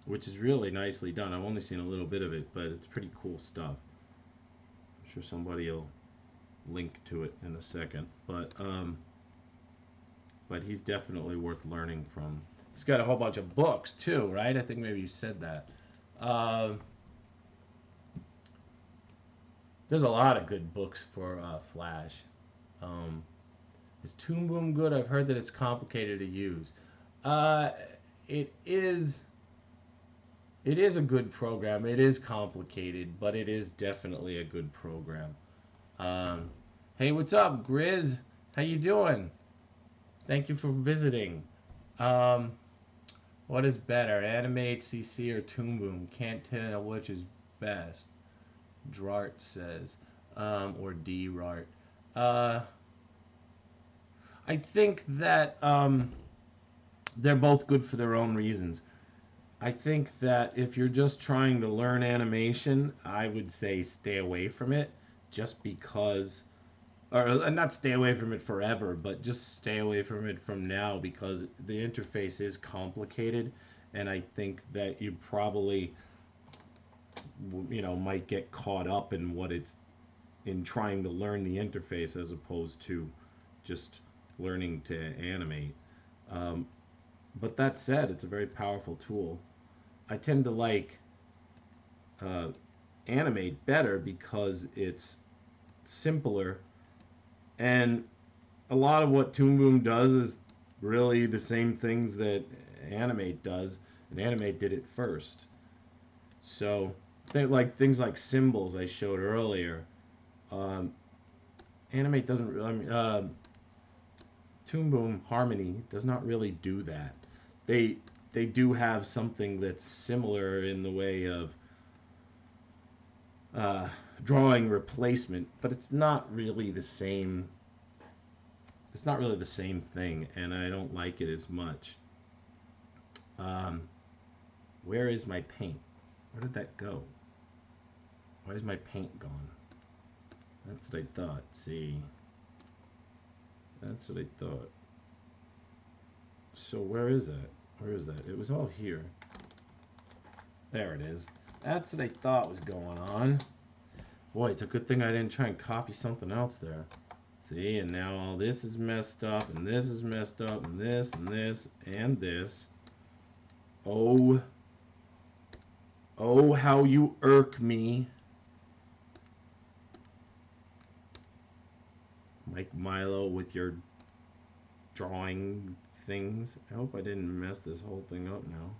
which is really nicely done. I've only seen a little bit of it, but it's pretty cool stuff. I'm sure somebody will link to it in a second, but he's definitely worth learning from. He's got a whole bunch of books too, right? I think maybe you said that. There's a lot of good books for Flash. Um, is Toon Boom good? I've heard that it's complicated to use. Uh, it is. It is a good program. It is complicated, but it is definitely a good program. Um, hey, what's up, Grizz? How you doing? Thank you for visiting. Um, what is better, Animate CC or Toon Boom? Can't tell which is best. Drart says, or D Rart. Uh, I think that they're both good for their own reasons. I think that if you're just trying to learn animation, I would say stay away from it just because, or not stay away from it forever, but just stay away from it from now because the interface is complicated, and I think that you probably, might get caught up in what it's in trying to learn the interface as opposed to just learning to animate. Um, but that said, it's a very powerful tool. I tend to like uh, animate better because it's simpler, and a lot of what Toon Boom does is really the same things that Animate does, and Animate did it first. So, like things like symbols I showed earlier, um, Animate doesn't really. I mean, Toon Boom Harmony does not really do that. They they do have something that's similar in the way of uh, drawing replacement, but it's not really the same. It's not really the same thing, and I don't like it as much. Um, where is my paint? Where did that go? Why is my paint gone? That's what I thought. See, that's what I thought. So where is that? Where is that? It was all here. There it is. That's what I thought was going on. Boy, it's a good thing I didn't try and copy something else there. See, and now all this is messed up, and this is messed up, and this, and this, and this. Oh. Oh, how you irk me. Like Milo with your drawing things. I hope I didn't mess this whole thing up now.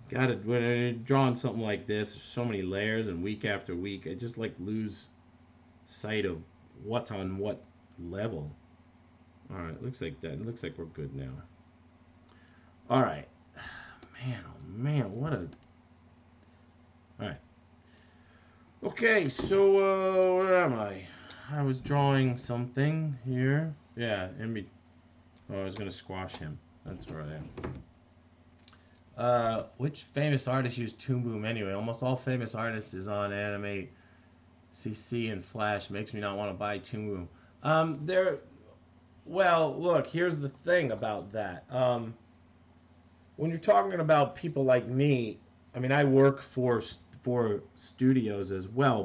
Got it. When I'm drawing something like this, there's so many layers, and week after week, I just like lose sight of what's on what level. All right, looks like that. It looks like we're good now. All right. Man, oh man, what a... Alright. Okay, so, where am I? I was drawing something here. Yeah, oh, I was gonna squash him. That's where I am. Which famous artist used Toon Boom anyway? Almost all famous artists is on Animate, CC, and Flash. Makes me not want to buy Toon Boom. Well, look, here's the thing about that. When you're talking about people like me, I mean, I work for studios as well,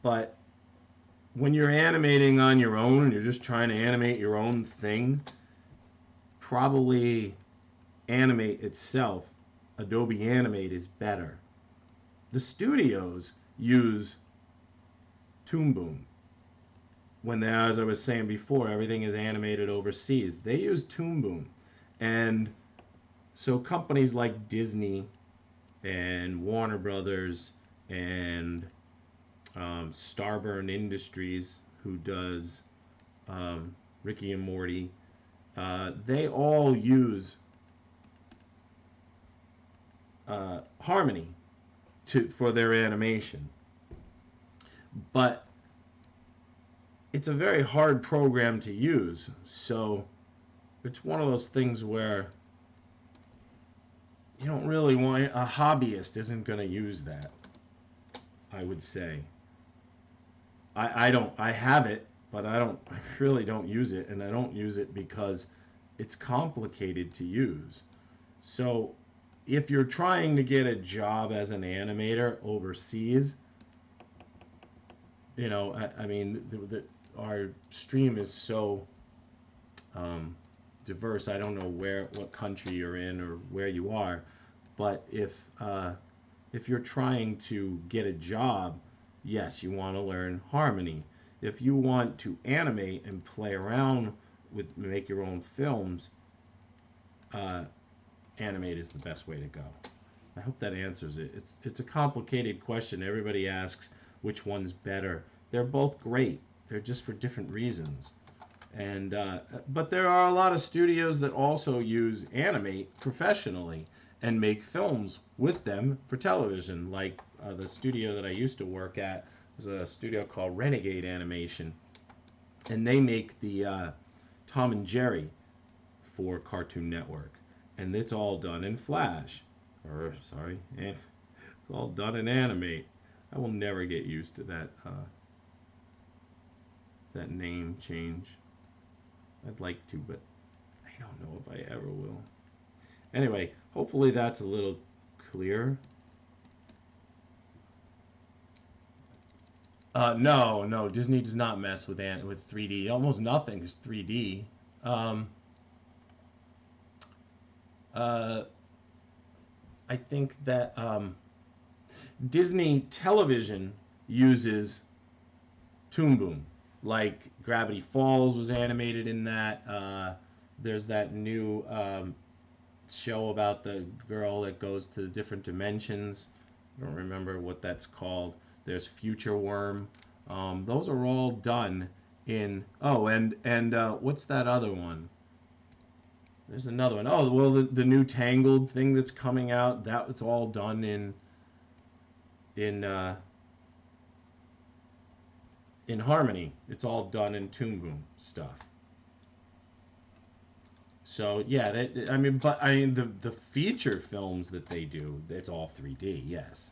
but when you're animating on your own, you're just trying to animate your own thing, probably Animate itself, Adobe Animate, is better. The studios use Toon Boom. As I was saying before, everything is animated overseas. They use Toon Boom. And so companies like Disney and Warner Brothers and Starburn Industries, who does Ricky and Morty, they all use Harmony for their animation. But it's a very hard program to use, so it's one of those things where you don't really want... A hobbyist isn't going to use that, I would say. I have it, but I really don't use it, and I don't use it because it's complicated to use. So if you're trying to get a job as an animator overseas, you know, I mean, our stream is so diverse. I don't know what country you're in or where you are, but if you're trying to get a job, yes, you want to learn Harmony. If you want to animate and play around with, make your own films, Animate is the best way to go. I hope that answers it. It's a complicated question. Everybody asks which one's better. They're both great. They're just for different reasons. And but there are a lot of studios that also use Animate professionally and make films with them for television. Like the studio that I used to work at was a studio called Renegade Animation, and they make the Tom and Jerry for Cartoon Network, and it's all done in Flash. It's all done in Animate. I will never get used to that that name change. I'd like to, but I don't know if I ever will. Anyway, hopefully that's a little clear. No, Disney does not mess with 3D. Almost nothing is 3D. I think that Disney Television uses Toon Boom. Like Gravity Falls was animated in that. There's that new show about the girl that goes to different dimensions. I don't remember what that's called. There's Future Worm. Those are all done in... Oh, and what's that other one? There's another one. Oh, well, the new Tangled thing that's coming out, it's all done in Harmony. It's all done in Toon Boom stuff. So yeah, the feature films that they do, it's all 3D, yes.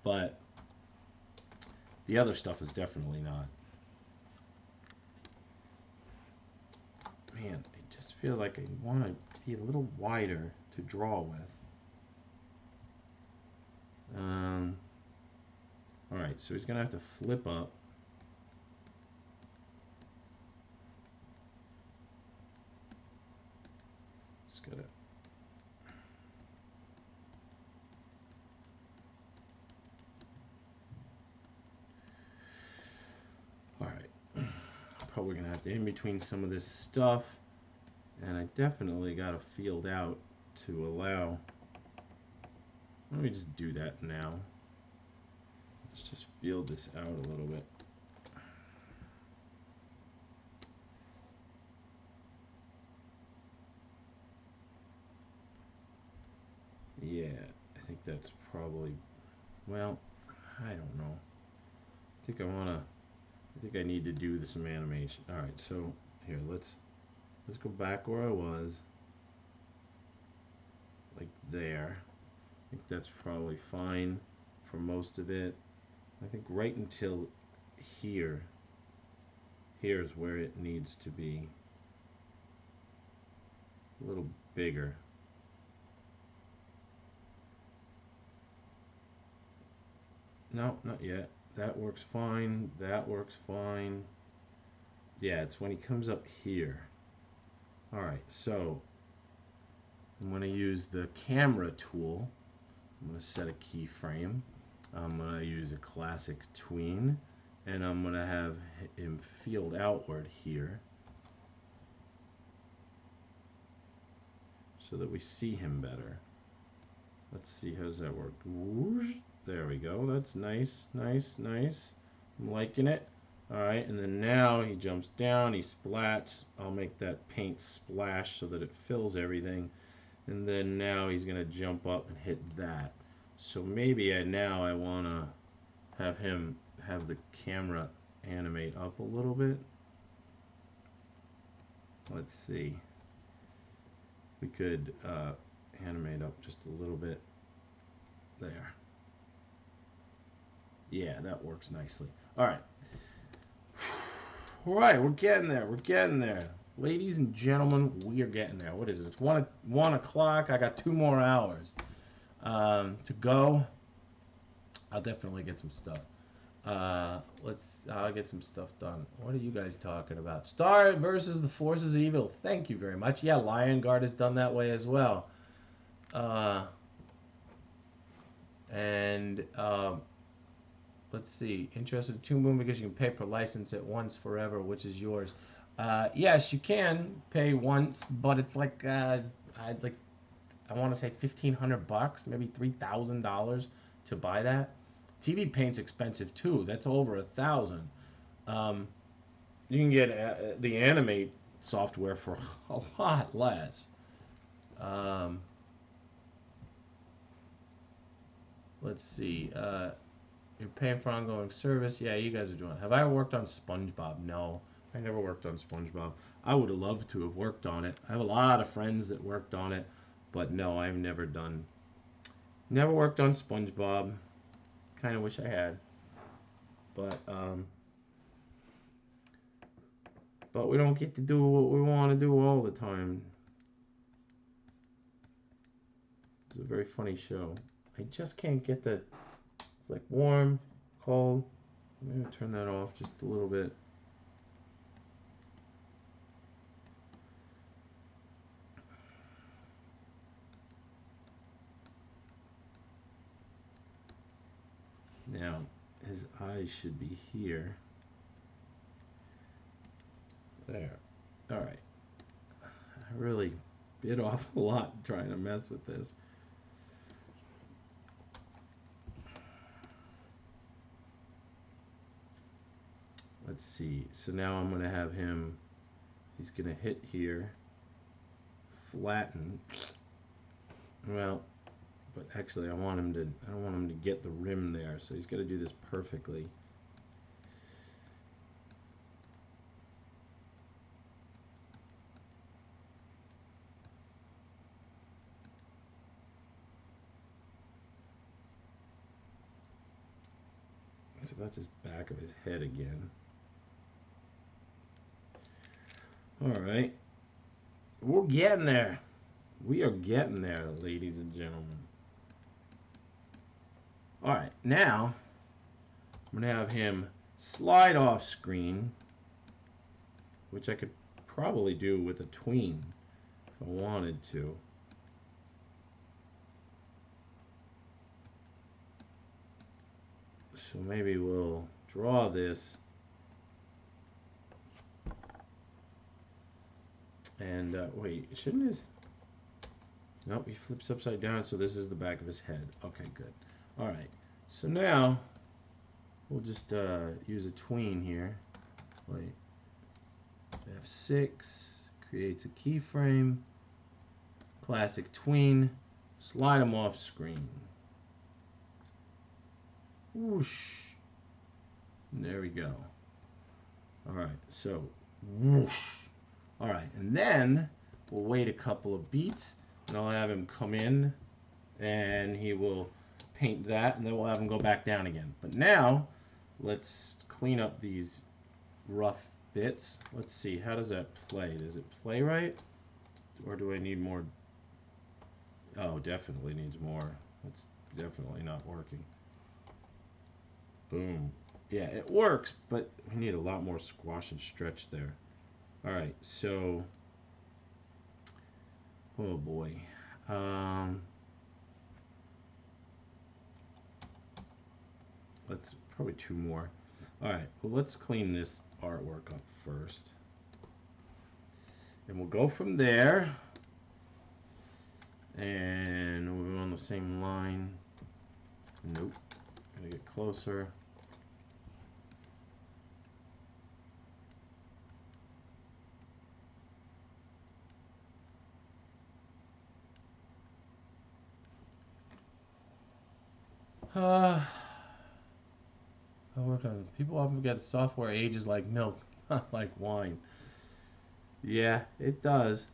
But the other stuff is definitely not. Man, I just feel like I want to be a little wider to draw with. All right, so he's gonna have to flip up. Just gotta. All right, probably gonna have to in between some of this stuff, and I definitely got to field out to allow. Let me just do that now. Let's just field this out a little bit. Yeah, I think that's probably, well, I don't know. I think I need to do some animation. All right, so here, let's go back where I was, like there. I think that's probably fine for most of it. I think right until here, here's where it needs to be a little bigger. No, not yet. That works fine. That works fine. Yeah, it's when he comes up here. All right, so I'm going to use the camera tool. I'm going to set a keyframe. I'm going to use a classic tween, and I'm going to have him field outward here so that we see him better. Let's see, how does that work? Whoosh. There we go. That's nice, nice, nice. I'm liking it. All right, and then now he jumps down, he splats. I'll make that paint splash so that it fills everything. And then now he's going to jump up and hit that. So maybe now I want to have him have the camera animate up a little bit. Let's see. We could animate up just a little bit there. Yeah, that works nicely. All right. All right, we're getting there. We're getting there. Ladies and gentlemen, we are getting there. What is it? It's 1 o'clock. I got 2 more hours to go. I'll definitely get some stuff. I'll get some stuff done. What are you guys talking about? Star versus the Forces of Evil. Thank you very much. Yeah, Lion Guard is done that way as well. And let's see. Interested in Toon Boom because you can pay per license at once forever, which is yours. Yes, you can pay once, but it's like I want to say $1,500, maybe $3,000 to buy that. TV paint's expensive too. That's over $1,000. You can get the Animate software for a lot less. Let's see. You're paying for ongoing service. Yeah, you guys are doing it. Have I worked on SpongeBob? No, I never worked on SpongeBob. I would have loved to have worked on it. I have a lot of friends that worked on it, but no, I've never worked on SpongeBob. Kind of wish I had, but we don't get to do what we want to do all the time. It's a very funny show. I just can't get the. It's like warm, cold. I'm gonna turn that off just a little bit. Now, his eyes should be here. There. All right. I really bit off a lot trying to mess with this. Let's see. So now I'm going to have him, he's going to hit here, flatten. Well, but actually I don't want him to get the rim there, so he's got to do this perfectly. So that's his back of his head again. All right. We're getting there. We are getting there, ladies and gentlemen. All right, now I'm going to have him slide off screen, which I could probably do with a tween if I wanted to. So maybe we'll draw this. And wait, shouldn't his... Nope, he flips upside down, so this is the back of his head. Okay, good. All right, so now we'll just use a tween here. Wait, F6 creates a keyframe. Classic tween. Slide them off screen. Whoosh. And there we go. All right, so whoosh. All right, and then we'll wait a couple of beats, and I'll have him come in, and he will paint that, and then we'll have him go back down again. But now, let's clean up these rough bits. Let's see, how does that play? Does it play right? Or do I need more? Oh, definitely needs more. It's definitely not working. Boom. Yeah, it works, but we need a lot more squash and stretch there. All right, so, oh boy. Let's probably two more. All right, well, let's clean this artwork up first. And we'll go from there. And we're on the same line. Nope. Gotta get closer. I worked on it. People often forget software ages like milk, not like wine. Yeah, it does.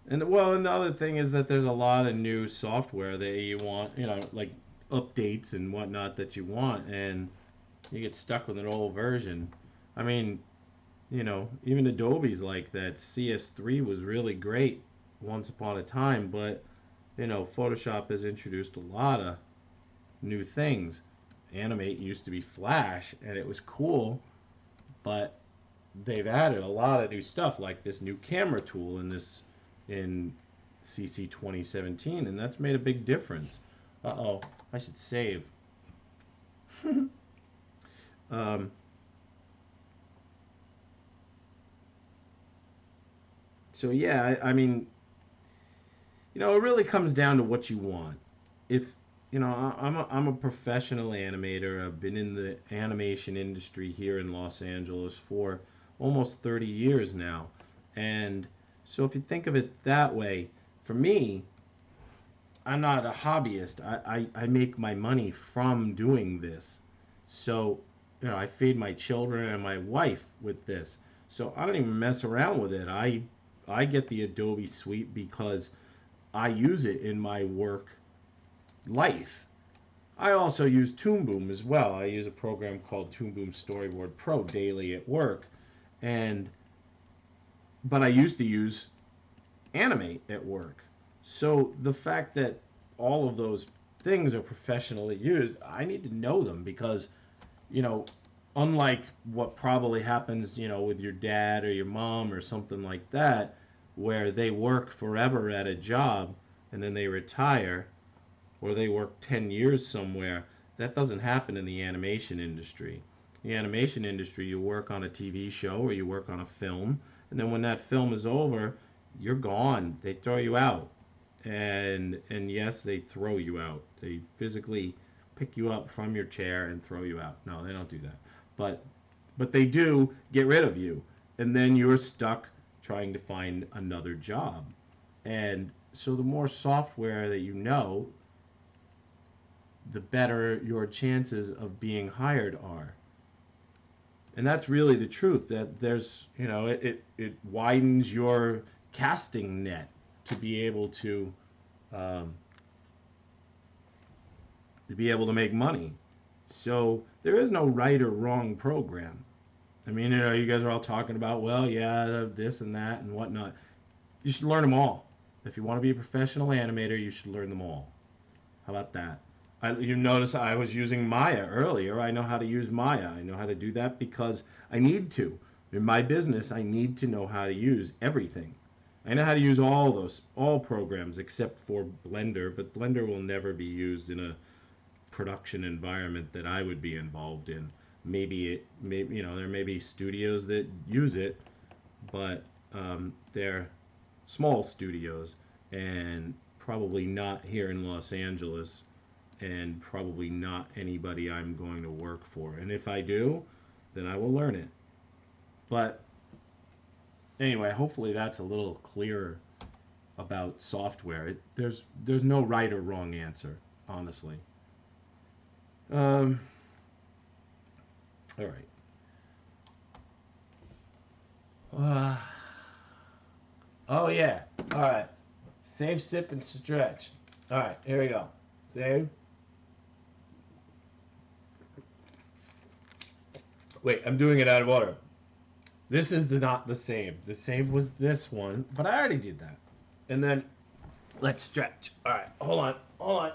And well, and the other thing is that there's a lot of new software that you want, like updates and whatnot that you want, and you get stuck with an old version. I mean, even Adobe's like that. CS3 was really great once upon a time, but Photoshop has introduced a lot of new things. Animate used to be Flash, and it was cool, but they've added a lot of new stuff, like this new camera tool in CC 2017, and that's made a big difference. Uh-oh, I should save. um, so yeah, I mean, it really comes down to what you want. If I'm a professional animator. I've been in the animation industry here in Los Angeles for almost 30 years now. And so if you think of it that way, for me, I'm not a hobbyist. I make my money from doing this. So, I feed my children and my wife with this. So I don't even mess around with it. I get the Adobe suite because I use it in my work life. I also use Toon Boom as well. I use a program called Toon Boom Storyboard Pro daily at work, and but I used to use Animate at work. So the fact that all of those things are professionally used, I need to know them because, you know, unlike what probably happens, with your dad or your mom or something like that, where they work forever at a job and then they retire, or they work 10 years somewhere. That doesn't happen in the animation industry. The animation industry, you work on a TV show or you work on a film, and then when that film is over, you're gone. They throw you out. And yes, they throw you out. They physically pick you up from your chair and throw you out. No, they don't do that. But they do get rid of you. And then you're stuck trying to find another job. And so the more software that you know, the better your chances of being hired are. And that's really the truth, that there's, it widens your casting net to be able um, to make money. So there is no right or wrong program. I mean, you guys are all talking about, well, yeah, this and that and whatnot. You should learn them all. If you want to be a professional animator, you should learn them all. How about that? You notice I was using Maya earlier. I know how to use Maya. I know how to do that because I need to. In my business, I need to know how to use everything. I know how to use all programs except for Blender, but Blender will never be used in a production environment that I would be involved in. Maybe there may be studios that use it, but they're small studios and probably not here in Los Angeles, and probably not anybody I'm going to work for. And if I do, then I will learn it. But anyway, hopefully that's a little clearer about software. There's no right or wrong answer, honestly. Um, all right. Uh, oh yeah. All right. Save, sip, and stretch. All right. Here we go. Save. Wait, I'm doing it out of order. This is not the save. The save was this one, but I already did that. And then let's stretch. All right. Hold on. Hold on.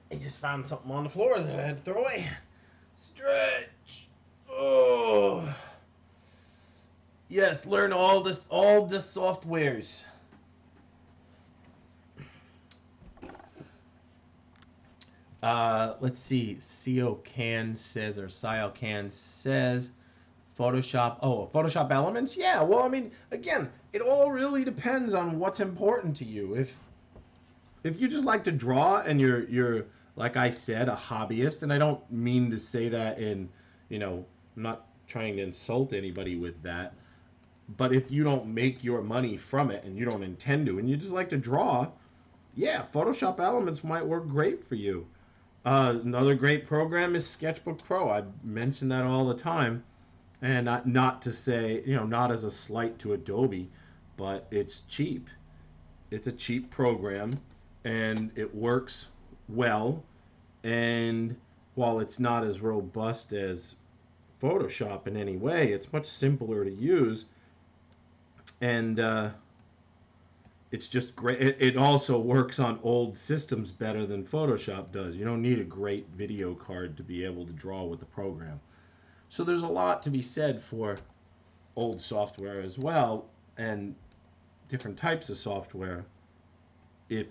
I just found something on the floor that I had to throw away. Stretch. Oh. Yes, learn all the softwares. Let's see. CO Can says, or Sio Can says, Photoshop. Oh, Photoshop Elements. Yeah. Well, I mean, again, it all really depends on what's important to you. If you just like to draw and you're like I said, a hobbyist, and I don't mean to say that in, I'm not trying to insult anybody with that. But if you don't make your money from it and you don't intend to, and you just like to draw, yeah, Photoshop Elements might work great for you. Another great program is Sketchbook Pro. I mention that all the time, and not to say, not as a slight to Adobe, but it's cheap. It's a cheap program, and it works well. And while it's not as robust as Photoshop in any way, it's much simpler to use, and it's just great. It also works on old systems better than Photoshop does. You don't need a great video card to be able to draw with the program. So there's a lot to be said for old software as well, and different types of software. If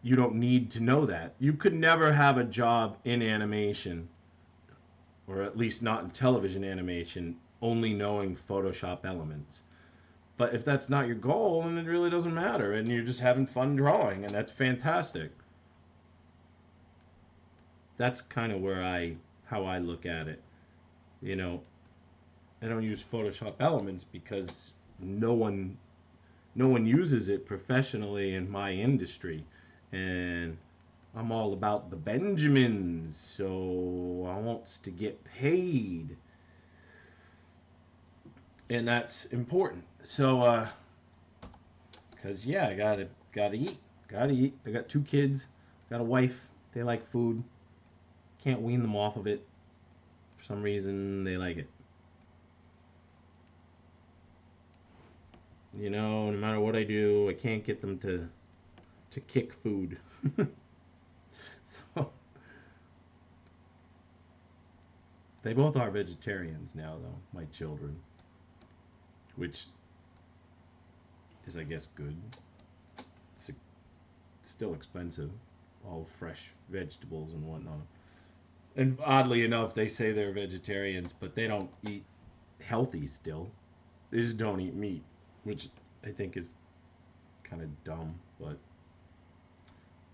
you don't need to know that, you could never have a job in animation, or at least not in television animation, only knowing Photoshop Elements. But if that's not your goal, then it really doesn't matter, and you're just having fun drawing, and that's fantastic. That's kind of how I look at it. You know, I don't use Photoshop Elements because no one uses it professionally in my industry, and I'm all about the Benjamins, so I wants to get paid, and that's important. So, cause yeah, I gotta eat, gotta eat. I got two kids, got a wife. They like food. Can't wean them off of it. For some reason, they like it. No matter what I do, I can't get them to kick food. So they both are vegetarians now, though. My children, which is, I guess, good. It's still expensive, all fresh vegetables and whatnot. And oddly enough, they say they're vegetarians, but they don't eat healthy still. They just don't eat meat, which I think is kind of dumb, but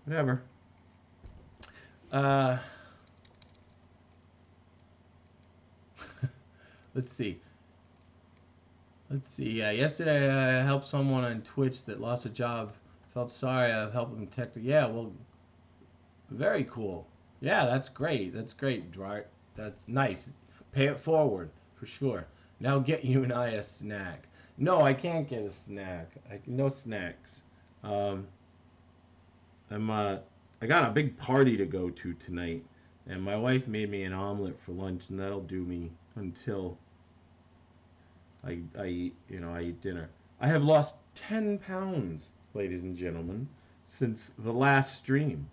whatever. Uh, let's see. Let's see. Yeah, yesterday I helped someone on Twitch that lost a job. Felt sorry. I've helped them technically. Yeah, well, very cool. Yeah, that's great. That's great, Dart. That's nice. Pay it forward for sure. Now get you and I a snack. No, I can't get a snack. No snacks. Um, I got a big party to go to tonight, and my wife made me an omelet for lunch, and that'll do me until I eat dinner. I have lost 10 pounds, ladies and gentlemen, since the last stream.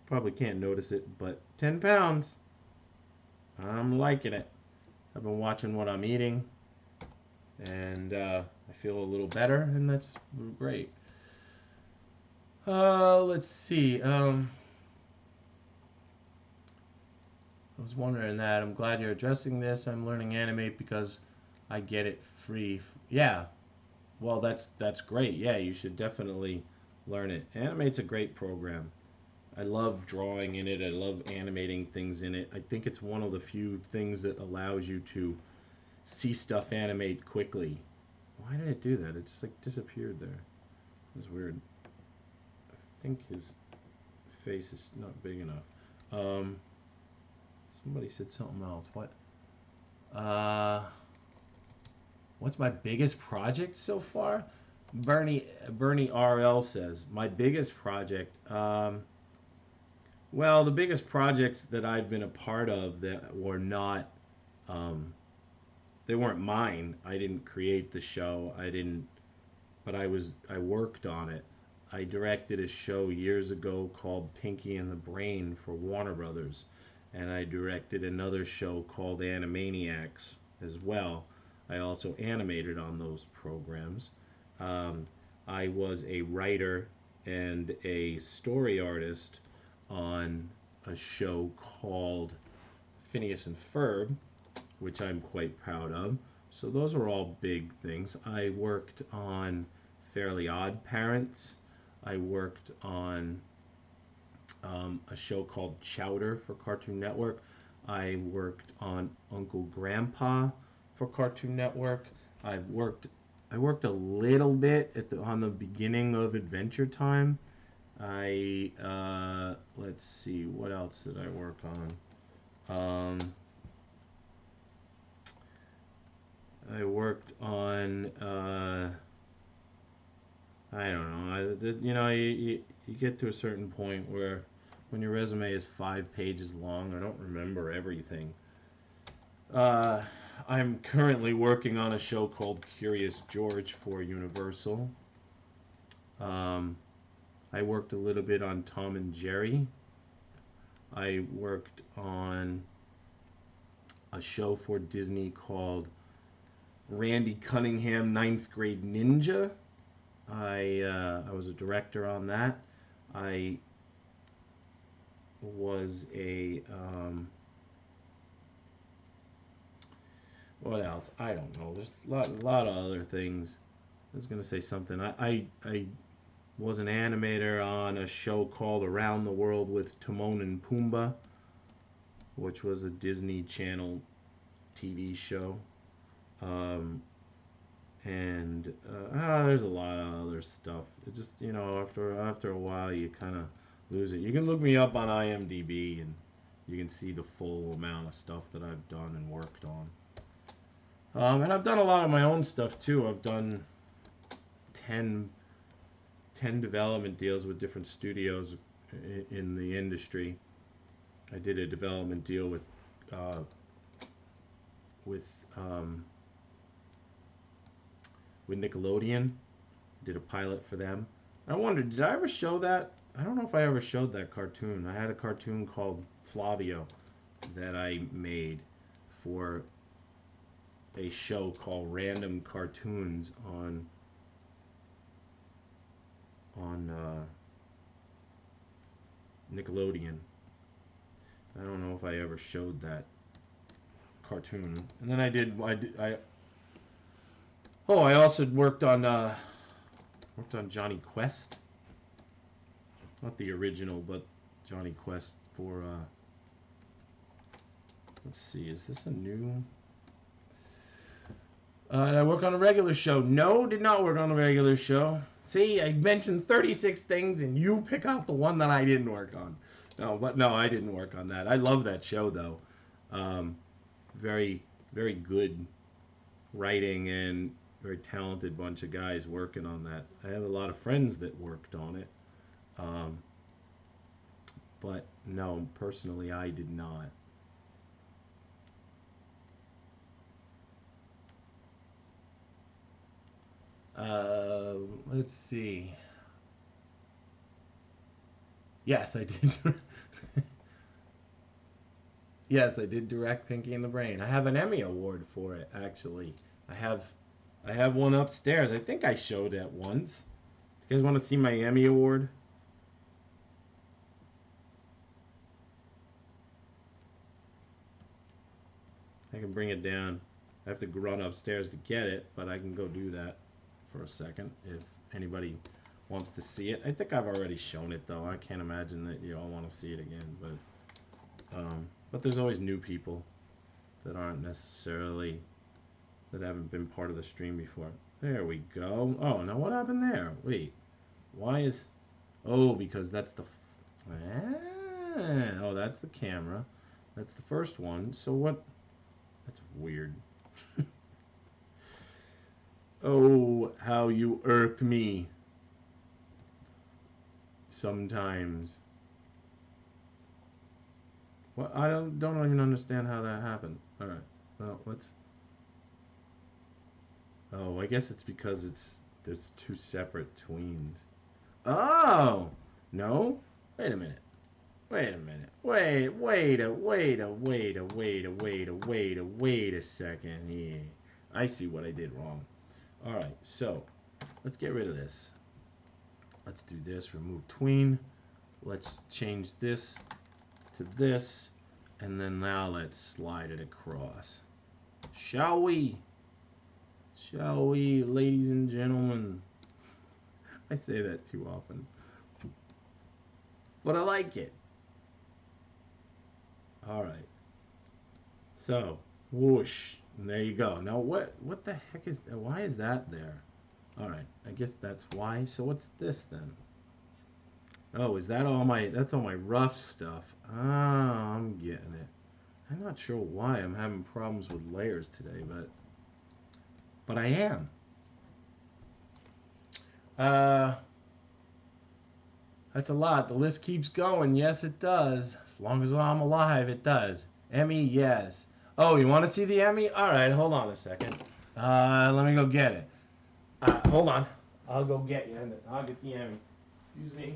Probably can't notice it, but 10 pounds. I'm liking it. I've been watching what I'm eating, and I feel a little better, and that's great. Let's see. I was wondering that. I'm glad you're addressing this. I'm learning Animate because I get it free. Yeah. Well, that's great. Yeah, you should definitely learn it. Animate's a great program. I love drawing in it. I love animating things in it. I think it's one of the few things that allows you to see stuff animate quickly. Why did it do that? It just like disappeared there. It was weird. I think his face is not big enough. Somebody said something else. What? What's my biggest project so far? Bernie RL says my biggest project. Well, the biggest projects that I've been a part of that were not, um, they weren't mine. I didn't create the show. I didn't, but I worked on it. I directed a show years ago called Pinky and the Brain for Warner Brothers, and I directed another show called Animaniacs as well. I also animated on those programs. Um, I was a writer and a story artist on a show called Phineas and Ferb, which I'm quite proud of. So those are all big things. I worked on Fairly Odd Parents. I worked on a show called Chowder for Cartoon Network. I worked on Uncle Grandpa for Cartoon Network. I've worked I worked a little bit on the beginning of Adventure Time. I let's see, what else did I work on? I worked on I don't know. You get to a certain point where when your resume is 5 pages long, I don't remember everything. Uh, I'm currently working on a show called Curious George for Universal. Um, I worked a little bit on Tom and Jerry. I worked on a show for Disney called Randy Cunningham Ninth Grade Ninja. I was a director on that. I was a what else? I don't know. There's a lot of other things. I was gonna say something. I was an animator on a show called Around the World with Timon and Pumbaa, which was a Disney Channel TV show. Um, and there's a lot of other stuff. It just after a while you kind of lose it. You can look me up on IMDb and you can see the full amount of stuff that I've done and worked on. And I've done a lot of my own stuff too. I've done 10, 10 development deals with different studios in the industry. I did a development deal uh, with um, with Nickelodeon. Did a pilot for them. I wondered, did I ever show that? I don't know if I ever showed that cartoon. I had a cartoon called Flavio that I made for a show called Random Cartoons on Nickelodeon. I don't know if I ever showed that cartoon. And then I also worked on Johnny Quest. Not the original, but Johnny Quest for let's see, is this a new? Did I work on a regular show? No, did not work on a regular show. See, I mentioned 36 things and you pick out the one that I didn't work on. No, I didn't work on that. I love that show though. Um, very, very good writing and very talented bunch of guys working on that. I have a lot of friends that worked on it. Um, but no, personally, I did not. Let's see. Yes, I did. Yes, I did direct Pinky and the Brain. I have an Emmy award for it, actually. I have, I have one upstairs. I think I showed it once. You guys want to see my Emmy award? I can bring it down. I have to run upstairs to get it, but I can go do that for a second if anybody wants to see it. I think I've already shown it though. I can't imagine that you all want to see it again, but there's always new people that aren't necessarily that haven't been part of the stream before. There we go. Oh, now what happened there? Wait, why is? Oh, because that's the. Oh, that's the camera. That's the first one. So what? That's weird. Oh, how you irk me. Sometimes. What? I don't even understand how that happened. All right. Well, let's. Oh, I guess it's because there's two separate tweens. Oh no! Wait a minute. Wait a minute. Wait a second here. I see what I did wrong. All right. So let's get rid of this. Let's do this. Remove tween. Let's change this to this, and then now let's slide it across. Shall we? Shall we, ladies and gentlemen? I say that too often, but I like it. All right. So, whoosh, and there you go. Now, what the heck is that? Why is that there? All right. I guess that's why. So what's this then? Oh, is that all my? That's all my rough stuff. Ah, I'm getting it. I'm not sure why I'm having problems with layers today, but I am. That's a lot. The list keeps going. Yes, it does. As long as I'm alive, it does. Emmy, yes. Oh, you want to see the Emmy? All right, hold on a second. Let me go get it. Hold on. I'll go get you, and I'll get the Emmy. Excuse me.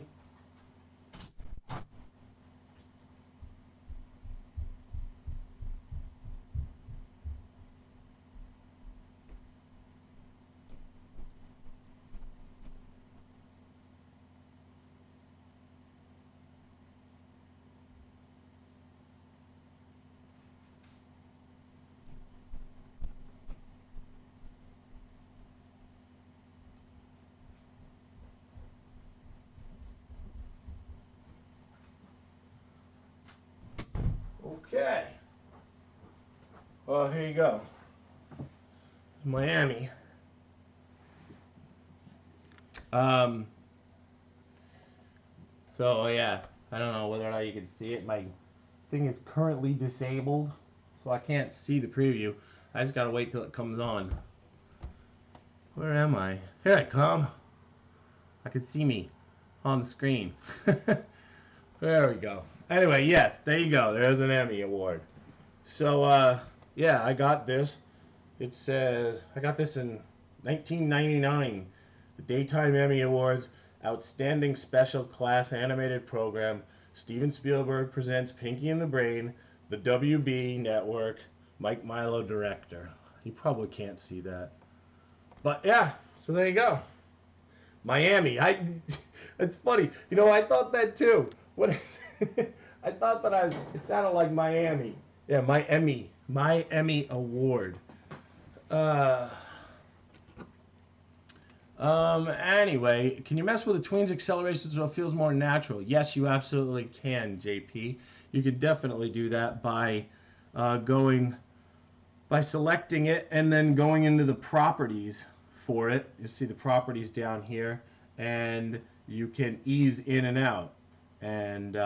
Okay. Well, here you go. Miami. Um. So yeah, I don't know whether or not you can see it. My thing is currently disabled, so I can't see the preview. I just gotta wait till it comes on. Where am I? Here I come. I can see me on the screen. There we go. Anyway, yes, there you go. There's an Emmy award. So yeah, I got this. It says I got this in 1999. The Daytime Emmy Awards, Outstanding Special Class Animated Program. Steven Spielberg presents Pinky and the Brain. The WB Network. Mike Milo director. You probably can't see that. But yeah, so there you go. Miami. It's funny. You know, I thought that too. What is I thought that it sounded like Miami. Yeah, my Emmy award. Uh Anyway, can you mess with the tween's acceleration so it feels more natural? Yes, you absolutely can, JP. You could definitely do that by selecting it and then going into the properties for it. You see the properties down here, and you can ease in and out and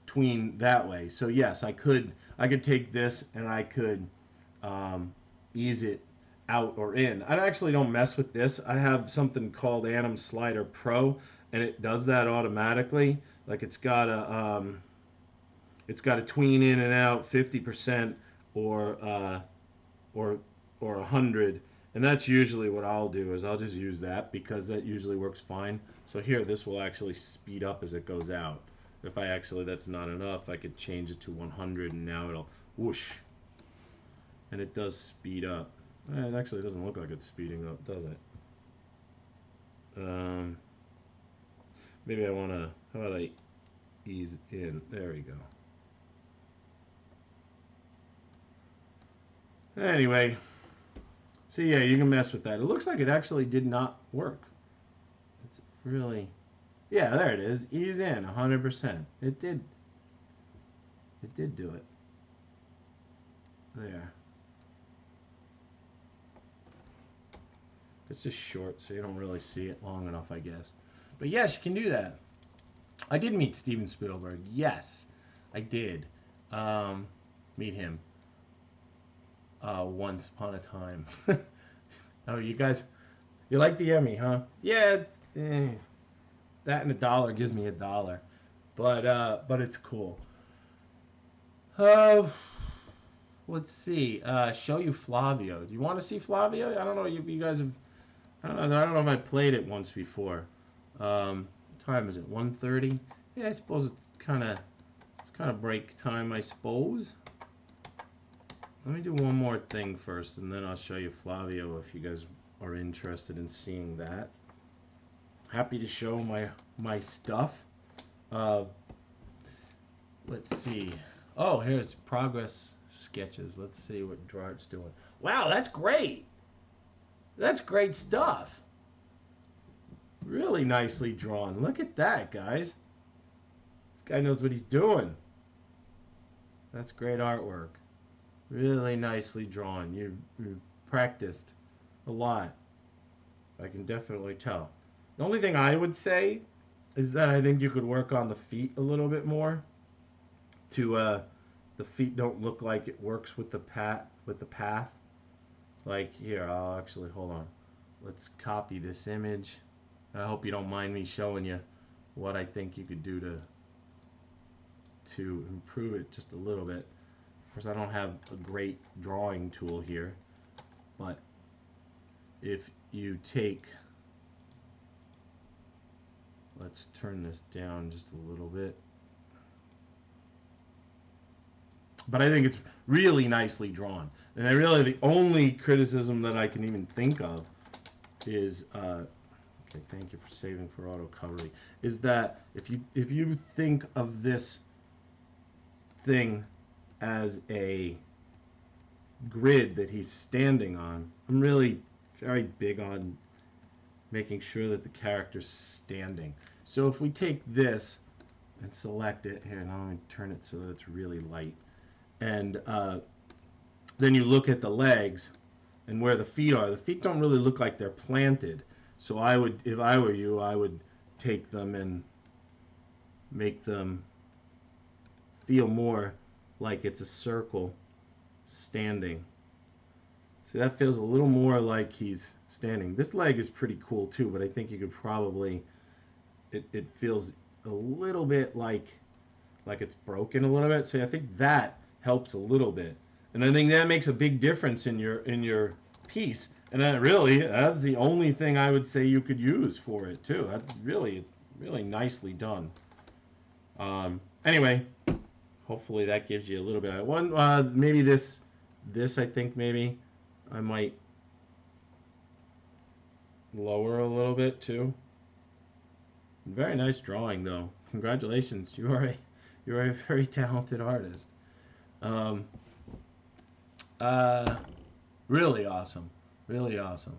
tween that way. So yes, I could take this and I could ease it out or in. I actually don't mess with this. I have something called Anim Slider Pro, and it does that automatically. Like it's got a tween in and out 50% or 100, and that's usually what I'll do. Is I'll just use that because that usually works fine. So here, this will actually speed up as it goes out. If that's not enough, I could change it to 100, and now it'll whoosh, and it does speed up. It actually doesn't look like it's speeding up, does it? Maybe I want to. How about I ease in? There we go. Anyway, so yeah, you can mess with that. It looks like it actually did not work. really. Yeah, there it is. Ease in 100%. It did. It did do it. There. It's just short, so you don't really see it long enough, I guess. But yes, you can do that. I did meet Steven Spielberg. Yes, I did meet him once upon a time. Oh, you guys, you like the Emmy, huh? Yeah, that and $1 gives me $1, but it's cool. Uh, let's see. Show you Flavio. Do you want to see Flavio? I don't know. You guys have. I don't know if I played it once before. What time is it? 1:30. Yeah, I suppose it's kind of break time. I suppose. Let me do one more thing first, and then I'll show you Flavio if you guys are interested in seeing that. Happy to show my stuff. Uh, let's see. Oh, here's progress sketches. Let's see what Gerard's doing. Wow, that's great. That's great stuff. Really nicely drawn. Look at that, guys. This guy knows what he's doing. That's great artwork. Really nicely drawn. You've practiced a lot. I can definitely tell. The only thing I would say is that I think you could work on the feet a little bit more. The feet don't look like it works with the path. Like here, I'll actually hold on. Let's copy this image. I hope you don't mind me showing you what I think you could do to improve it just a little bit. Of course, I don't have a great drawing tool here, but if you take, let's turn this down just a little bit. But I think it's really nicely drawn. And the only criticism that I can even think of is, okay, thank you for saving for auto covering, is that if you think of this thing as a grid that he's standing on, I'm really very big on making sure that the character's standing. So if we take this and select it, here, now let me turn it so that it's really light. And then you look at the legs and where the feet are. The feet don't really look like they're planted. So I would, if I were you, I would take them and make them feel more like it's a circle standing. See, that feels a little more like he's standing. This leg is pretty cool too, but I think you could probably, it feels a little bit like it's broken a little bit. So I think that helps a little bit. And I think that makes a big difference in your piece. And that's the only thing I would say you could use for it too. That's really nicely done. Anyway, hopefully that gives you a little bit of one. Maybe this I think maybe I might lower a little bit too. Very nice drawing though. Congratulations, you're a very talented artist. Um, really awesome, really awesome.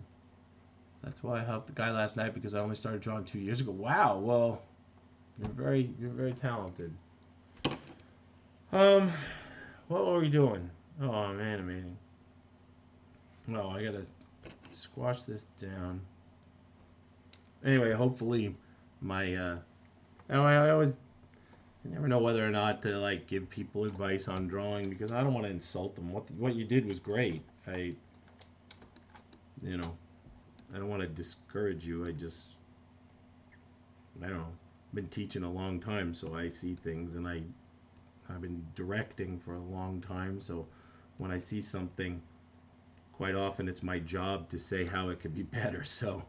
That's why I helped the guy last night, because I only started drawing 2 years ago. Wow, well, you're very talented. Um, what were we doing? Oh, I'm animating. Oh, I gotta squash this down. Anyway, hopefully my I always, I never know whether or not to like give people advice on drawing, because I don't want to insult them. What you did was great. You know, I don't want to discourage you. I don't know. I've been teaching a long time, so I see things, and I've been directing for a long time, so when I see something, quite often it's my job to say how it could be better. So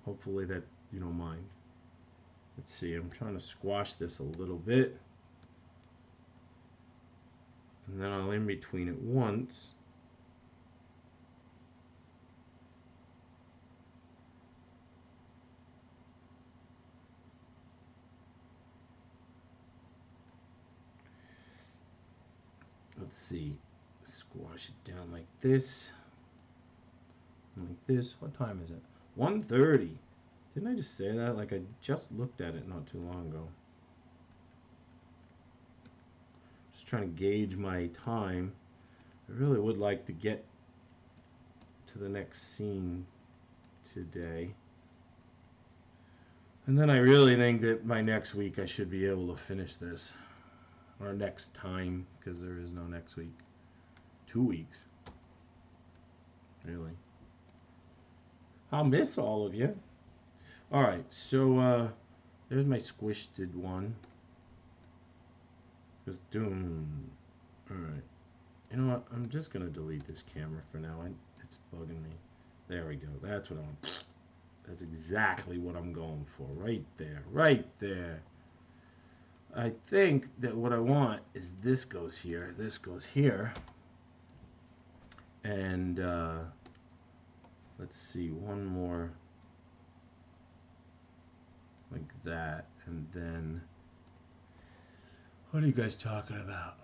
hopefully that you don't mind. Let's see, I'm trying to squash this a little bit. And then I'll in between it once. Let's see, squash it down like this. Like this. What time is it? 1:30. Didn't I just say that? Like I just looked at it not too long ago. Just trying to gauge my time. I really would like to get to the next scene today. And then I really think that by next week I should be able to finish this. Or next time, because there is no next week. 2 weeks. Really. I'll miss all of you. Alright, so there's my squished one. Just doom. Alright. You know what? I'm just going to delete this camera for now. It's bugging me. There we go. That's what I want. That's exactly what I'm going for. Right there. Right there. I think that what I want is this goes here. This goes here. And let's see. One more. Like that. And then... What are you guys talking about?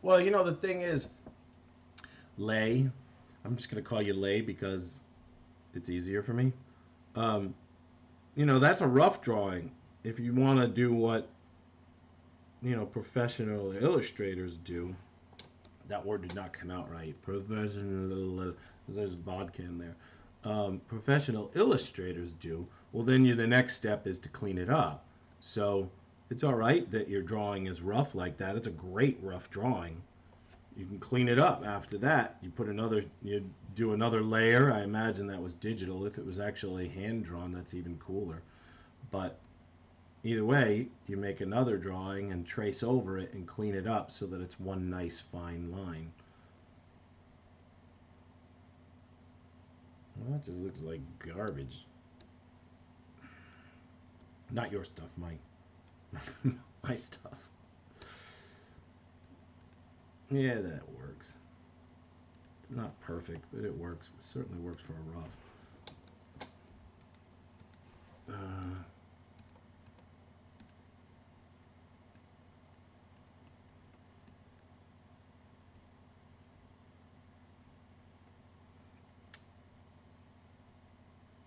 Well, you know, the thing is, Lay, I'm just going to call you Lay because it's easier for me. You know, that's a rough drawing. If you want to do what, you know, professional illustrators do, that word did not come out right. Professional, there's vodka in there. Professional illustrators do, well, then the next step is to clean it up. So it's all right that your drawing is rough like that. It's a great rough drawing. You can clean it up after that. You do another layer. I imagine that was digital. If it was actually hand drawn, that's even cooler. But either way, you make another drawing and trace over it and clean it up so that it's one nice fine line. Well, that just looks like garbage. Not your stuff, Mike. My stuff. Yeah, that works. It's not perfect, but it works. It certainly works for a rough.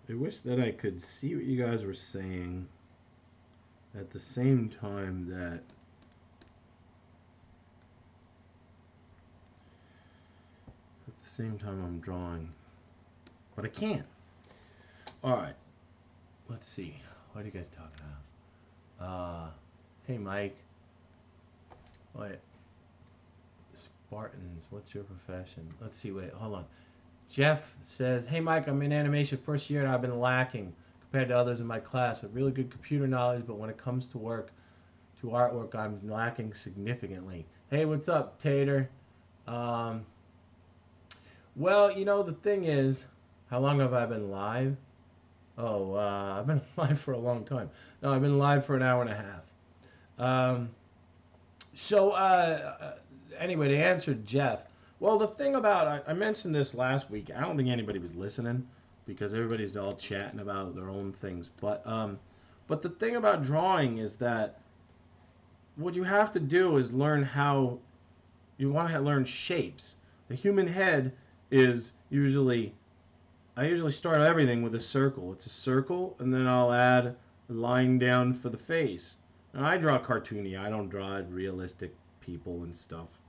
I wish that I could see what you guys were saying at the same time that I'm drawing, but I can't. All right, let's see. What are you guys talking about? Hey Mike. Wait. Spartans, what's your profession? Let's see. Wait, hold on. Jeff says, hey Mike, I'm in animation first year and I've been lacking compared to others in my class with really good computer knowledge, but when it comes to artwork, I'm lacking significantly. Hey, what's up, Tater? Well, you know, the thing is, how long have I been live? Oh, I've been live for a long time. No, I've been live for an hour and a half. Anyway, to answer Jeff, well, the thing about, I mentioned this last week. I don't think anybody was listening because everybody's all chatting about their own things. But the thing about drawing is that what you have to do is learn how, you want to learn shapes. The human head is I usually start everything with a circle. It's a circle, and then I'll add a line down for the face. Now, I draw cartoony. I don't draw realistic people and stuff.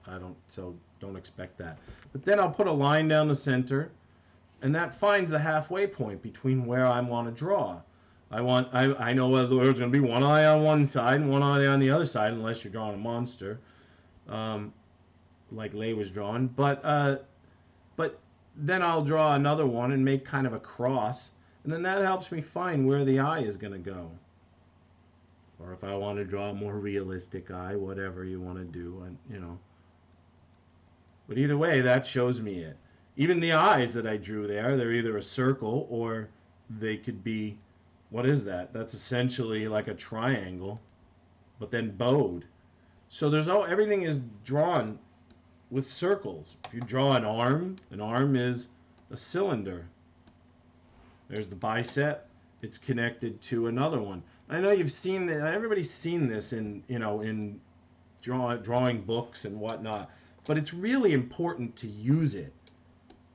So don't expect that. But then I'll put a line down the center, and that finds the halfway point between where I want to draw. I know whether there's going to be one eye on one side and one eye on the other side, unless you're drawing a monster, like Lay was drawing. But then I'll draw another one and make kind of a cross, and then that helps me find where the eye is going to go. Or if I want to draw a more realistic eye, whatever you want to do, you know. But either way, that shows me it. Even the eyes that I drew there, they're either a circle or they could be, what is that? That's essentially like a triangle, but then bowed. So everything is drawn with circles. If you draw an arm is a cylinder. There's the bicep. it's connected to another one. I know you've seen that. Everybody's seen this in in drawing books and whatnot. But it's really important to use it.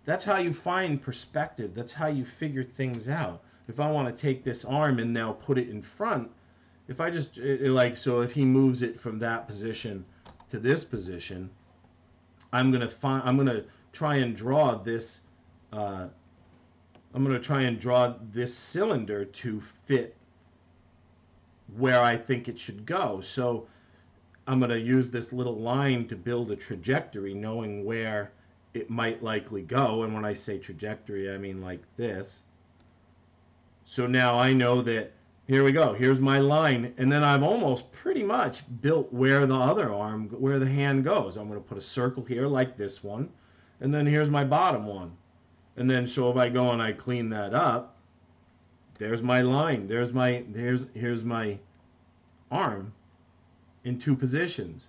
That's how you find perspective. That's how you figure things out. If I want to take this arm and now put it in front, if I just like, so if he moves it from that position to this position, I'm gonna try and draw this. I'm gonna try and draw this cylinder to fit where I think it should go. So I'm going to use this little line to build a trajectory, knowing where it might likely go. And when I say trajectory, I mean like this. So now I know that, here we go, here's my line. And then I've almost pretty much built where the other arm, where the hand goes. I'm going to put a circle here like this one. And then here's my bottom one. And then so if I go and I clean that up, there's my line. Here's my arm in two positions.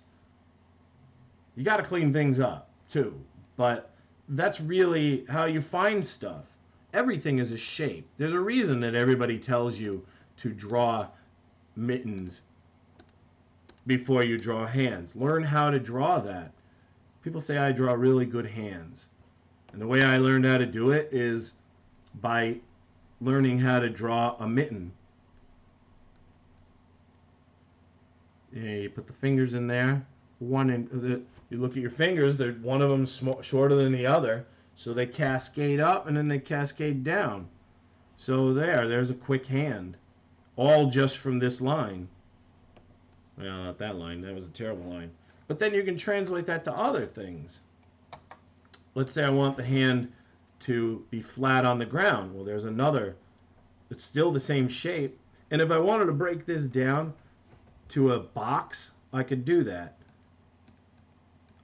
You got to clean things up too, but that's really how you find stuff. Everything is a shape. There's a reason that everybody tells you to draw mittens before you draw hands. Learn how to draw that. People say I draw really good hands. And the way I learned how to do it is by learning how to draw a mitten. You put the fingers in there. You look at your fingers. One of them shorter than the other, so they cascade up and then they cascade down. So there's a quick hand, all just from this line. Well, not that line. That was a terrible line. But then you can translate that to other things. Let's say I want the hand to be flat on the ground. Well, there's another. It's still the same shape. And if I wanted to break this down to a box, I could do that.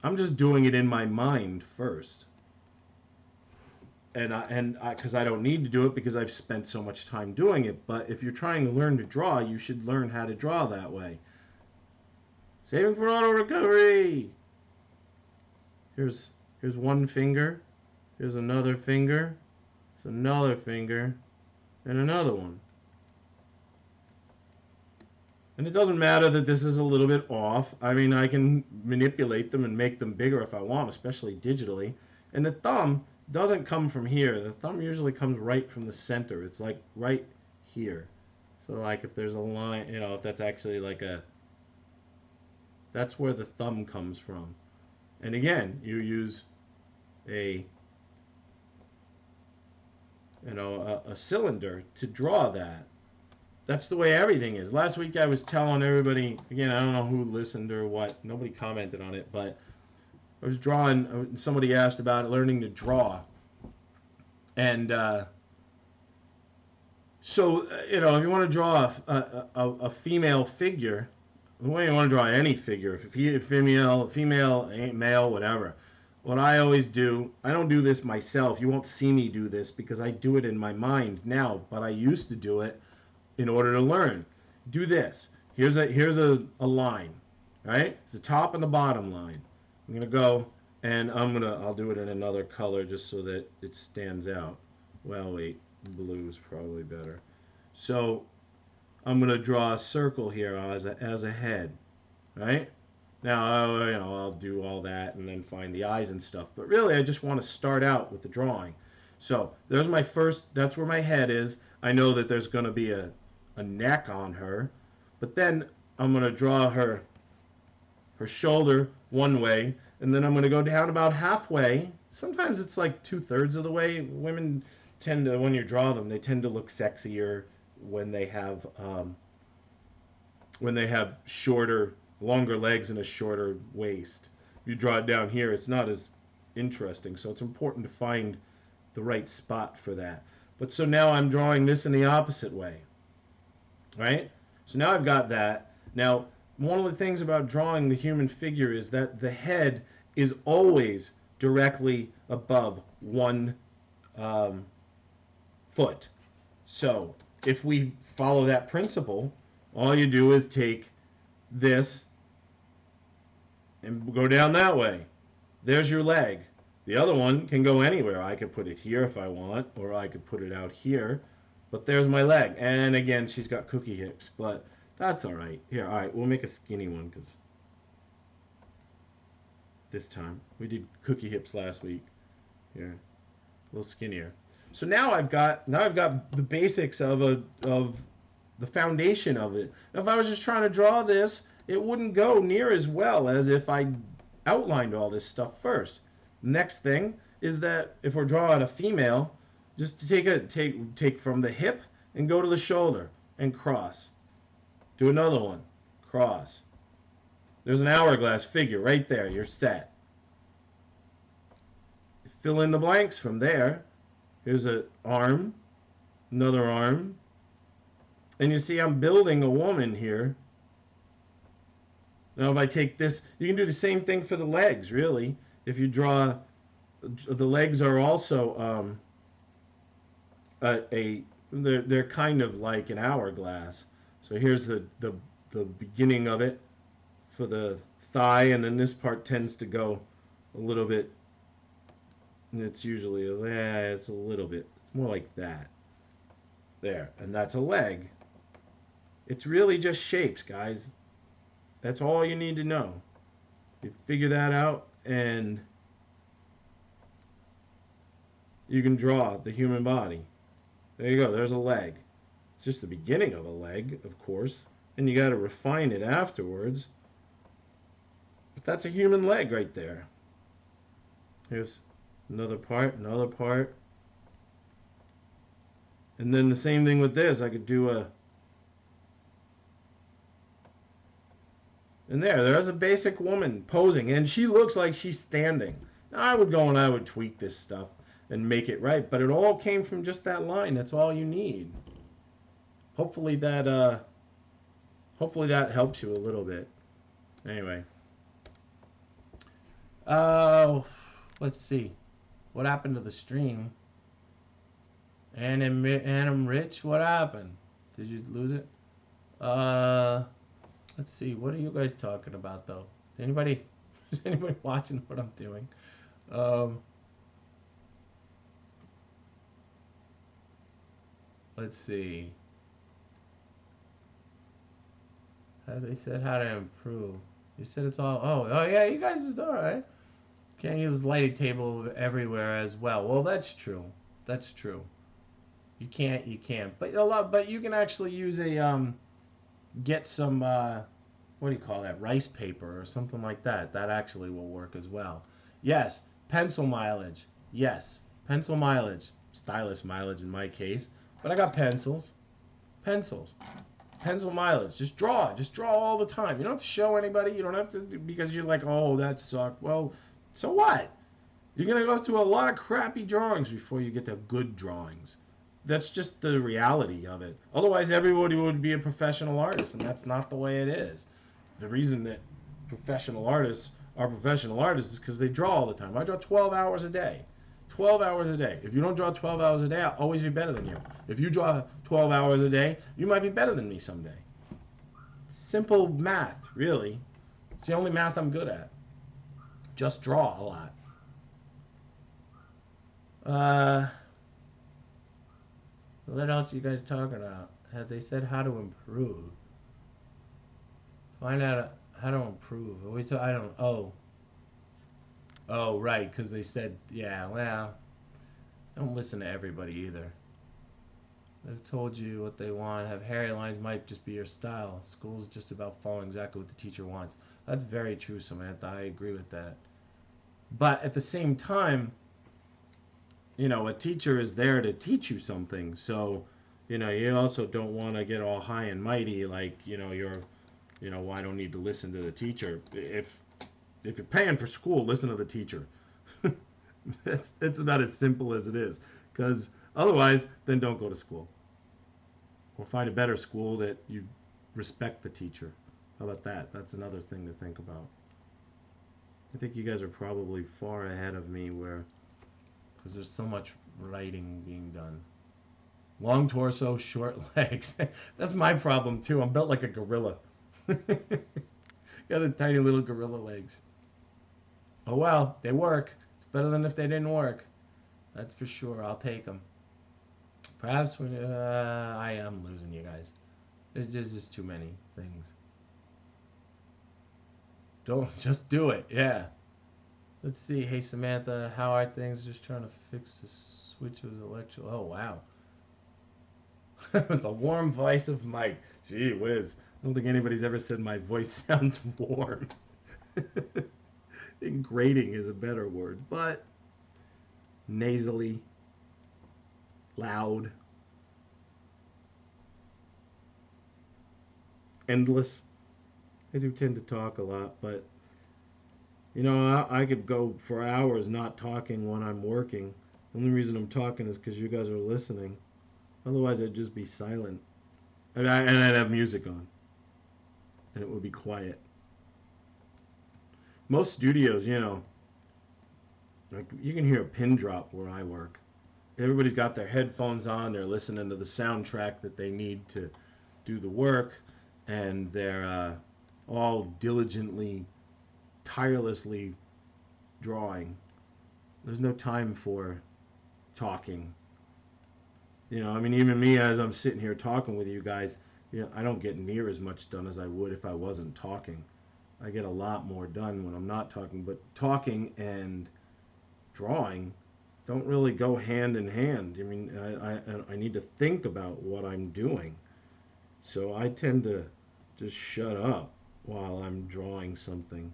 I'm just doing it in my mind first. And because I don't need to do it because I've spent so much time doing it. But if you're trying to learn to draw, you should learn how to draw that way. Saving for auto recovery. Here's one finger. Here's another finger. Here's another finger. And another one. And it doesn't matter that this is a little bit off. I mean, I can manipulate them and make them bigger if I want, especially digitally. And the thumb doesn't come from here. The thumb usually comes right from the center. It's like right here. So like if there's a line, if that's actually like that's where the thumb comes from. And again, you use a cylinder to draw that. That's the way everything is. Last week I was telling everybody, again, I don't know who listened or what, nobody commented on it, but I was drawing, somebody asked about learning to draw. And so, if you want to draw a female figure, the way you want to draw any figure, female, male, whatever, what I always do, I don't do this myself. You won't see me do this because I do it in my mind now, but I used to do it in order to learn. Do this. Here's a line, right? It's the top and the bottom line. I'm gonna go and I'll do it in another color just so that it stands out. Well, wait, blue is probably better. So I'm gonna draw a circle here as a head, right? Now I'll do all that and then find the eyes and stuff. But really, I just want to start out with the drawing. So there's my first. That's where my head is. I know that there's gonna be a neck on her, but then I'm going to draw her shoulder one way, and then I'm going to go down about halfway. Sometimes it's like 2/3 of the way. Women tend to, when you draw them, they tend to look sexier when they have shorter, longer legs and a shorter waist. If you draw it down here, it's not as interesting, so it's important to find the right spot for that. But so now I'm drawing this in the opposite way. Right? So now I've got that. Now, one of the things about drawing the human figure is that the head is always directly above one foot. So if we follow that principle, all you do is take this and go down that way. There's your leg. The other one can go anywhere. I could put it here if I want, or I could put it out here. But there's my leg. And again, she's got cookie hips, but that's all right. Here, all right, we'll make a skinny one because this time we did cookie hips last week. Here, a little skinnier. So now I've got the basics of the foundation of it. Now, if I was just trying to draw this, it wouldn't go near as well as if I outlined all this stuff first. Next thing is that if we're drawing a female, just to take from the hip and go to the shoulder and cross. Do another one, cross. There's an hourglass figure right there. You're set. Fill in the blanks from there. Here's an arm, another arm. And you see I'm building a woman here. Now if I take this, you can do the same thing for the legs, really. If you draw, the legs are also they're kind of like an hourglass. So here's the beginning of it for the thigh, and then this part tends to go a little bit. And it's usually it's a little bit. It's more like that. There, and that's a leg. It's really just shapes, guys. That's all you need to know. You figure that out, and you can draw the human body. There you go. There's a leg. It's just the beginning of a leg, of course, and you got to refine it afterwards. But that's a human leg right there. Here's another part, another part. And then the same thing with this. I could do a... And there's a basic woman posing, and she looks like she's standing. Now, I would go and I would tweak this stuff and make it right, but it all came from just that line. That's all you need. Hopefully that helps you a little bit. Anyway. Let's see. What happened to the stream? Anim Rich, what happened? Did you lose it? Let's see. What are you guys talking about, though? Is anybody watching what I'm doing? Let's see. They said how to improve. You said it's all... Oh, yeah, you guys are all right. Can't use lighting table everywhere as well. Well, that's true. That's true. You can't. But you can actually use a get some what do you call that? Rice paper or something like that. That actually will work as well. Yes, pencil mileage. Yes, pencil mileage. Stylus mileage in my case. But I got pencils. Pencils. Pencil mileage. Just draw. Just draw all the time. You don't have to show anybody. You don't have to, because you're like, oh, that sucked. Well, so what? You're going to go through a lot of crappy drawings before you get to good drawings. That's just the reality of it. Otherwise, everybody would be a professional artist, and that's not the way it is. The reason that professional artists are professional artists is because they draw all the time. I draw 12 hours a day. 12 hours a day. If you don't draw 12 hours a day, I'll always be better than you. If you draw 12 hours a day, you might be better than me someday. Simple math, really. It's the only math I'm good at. Just draw a lot. What else are you guys talking about? Have they said how to improve? Find out how to improve. I don't... Oh, right, because they said... Yeah, well... Don't listen to everybody either. They've told you what they want. Have hairy lines might just be your style. School's just about following exactly what the teacher wants. That's very true, Samantha. I agree with that. But at the same time... You know, a teacher is there to teach you something. So, you know, you also don't want to get all high and mighty like, well, I don't need to listen to the teacher. If you're paying for school, listen to the teacher. It's about as simple as it is. Because otherwise, then don't go to school. Or find a better school that you respect the teacher. How about that? That's another thing to think about. I think you guys are probably far ahead of me because there's so much writing being done. Long torso, short legs. That's my problem too. I'm built like a gorilla. Got the tiny little gorilla legs. Oh well, they work. It's better than if they didn't work. That's for sure. I'll take them. Perhaps when I am losing you guys. There's just too many things. Don't just do it. Yeah. Let's see. Hey Samantha, how are things? Just trying to fix the switch of the electrical. Oh wow. The warm voice of Mike. Gee whiz. I don't think anybody's ever said my voice sounds warm. I think grating is a better word, but nasally, loud, endless. I do tend to talk a lot, but you know, I could go for hours not talking when I'm working. The only reason I'm talking is because you guys are listening. Otherwise, I'd just be silent. And I'd have music on. And it would be quiet. Most studios, you know, like you can hear a pin drop where I work. Everybody's got their headphones on. They're listening to the soundtrack that they need to do the work. And they're all diligently, tirelessly drawing. There's no time for talking. You know, I mean, even me as I'm sitting here talking with you guys, you know, I don't get near as much done as I would if I wasn't talking. I get a lot more done when I'm not talking, but talking and drawing don't really go hand in hand. I mean, I need to think about what I'm doing. So I tend to just shut up while I'm drawing something.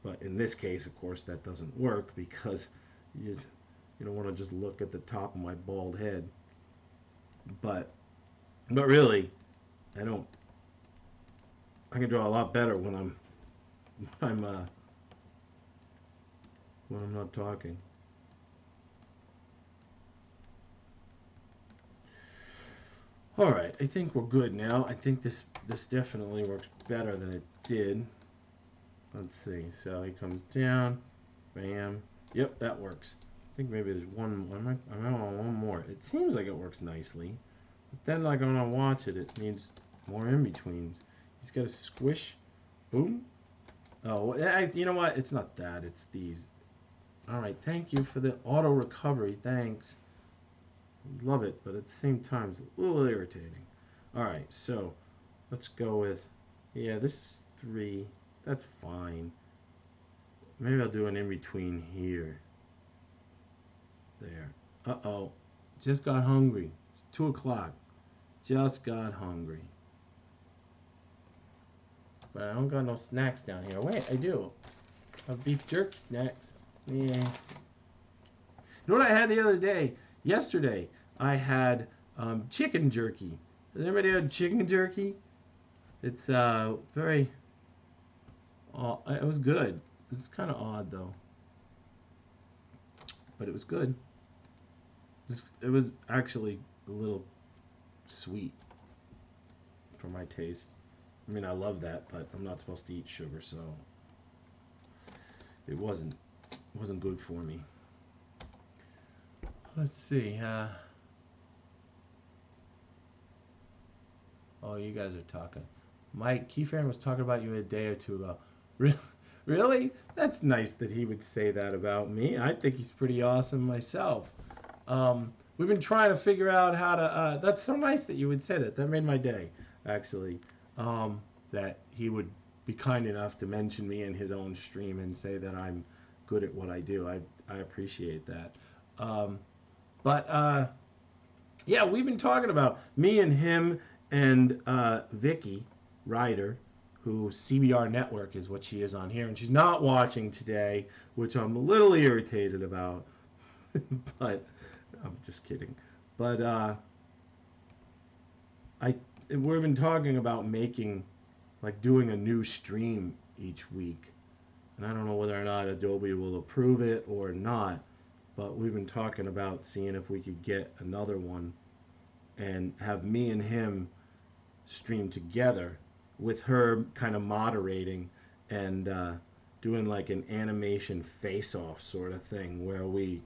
But in this case, of course, that doesn't work because you, you don't want to just look at the top of my bald head. But really, I don't. I can draw a lot better when I'm when I'm not talking. All right, I think we're good now. I think this definitely works better than it did. Let's see. So he comes down, bam. Yep, that works. I think maybe there's one. I'm on one more. It seems like it works nicely, but then like when I watch it, it needs more in betweens. He's got a squish, boom. Oh, you know what? It's not that. It's these. All right, thank you for the auto recovery. Thanks. Love it, but at the same time, it's a little irritating. All right, so let's go with, yeah, this is 3. That's fine. Maybe I'll do an in between here. There. Uh-oh. Just got hungry. It's 2 o'clock. Just got hungry. But I don't got no snacks down here. Wait, I do. A beef jerky snacks. Yeah. You know what I had the other day? Yesterday, I had chicken jerky. Has anybody had chicken jerky? It's very. It was good. It's kind of odd though, but it was good. It was actually a little sweet for my taste. I mean, I love that, but I'm not supposed to eat sugar, so it wasn't good for me. Let's see. Oh, you guys are talking. Mike Keyfran was talking about you a day or two ago. Really? Really? That's nice that he would say that about me. I think he's pretty awesome myself. We've been trying to figure out how to. That's so nice that you would say that. That made my day, actually. That he would be kind enough to mention me in his own stream and say that I'm good at what I do. I appreciate that. But yeah, we've been talking about me and him and Vicky Ryder, who CBR Network is what she is on here, and she's not watching today, which I'm a little irritated about. But I'm just kidding. But we've been talking about doing a new stream each week, and I don't know whether or not Adobe will approve it or not. But we've been talking about seeing if we could get another one and have me and him stream together with her kind of moderating and doing like an animation face-off sort of thing where we,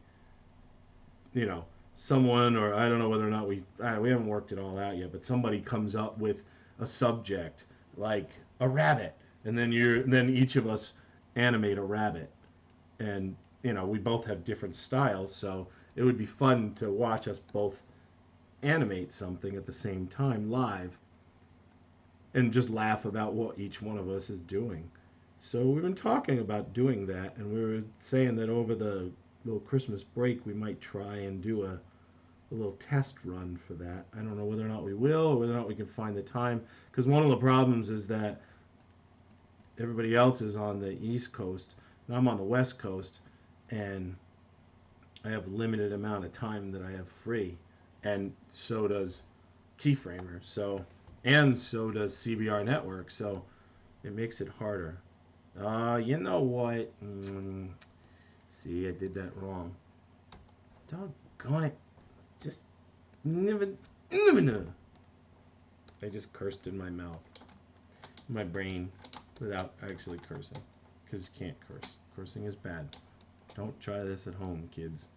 you know, someone, or I don't know whether or not we haven't worked it all out yet, but somebody comes up with a subject like a rabbit, and then each of us animate a rabbit, and you know we both have different styles, so it would be fun to watch us both animate something at the same time live and just laugh about what each one of us is doing. So we've been talking about doing that, and we were saying that over the little Christmas break we might try and do a little test run for that. I don't know whether or not we will, or whether or not we can find the time, because one of the problems is that everybody else is on the East Coast, and I'm on the West Coast, and I have a limited amount of time that I have free, and so does Keyframer, and so does CBR Network, so it makes it harder. You know what? See, I did that wrong. Doggone it. Just never. I just cursed in my mouth. My brain without actually cursing. Because you can't curse. Cursing is bad. Don't try this at home, kids.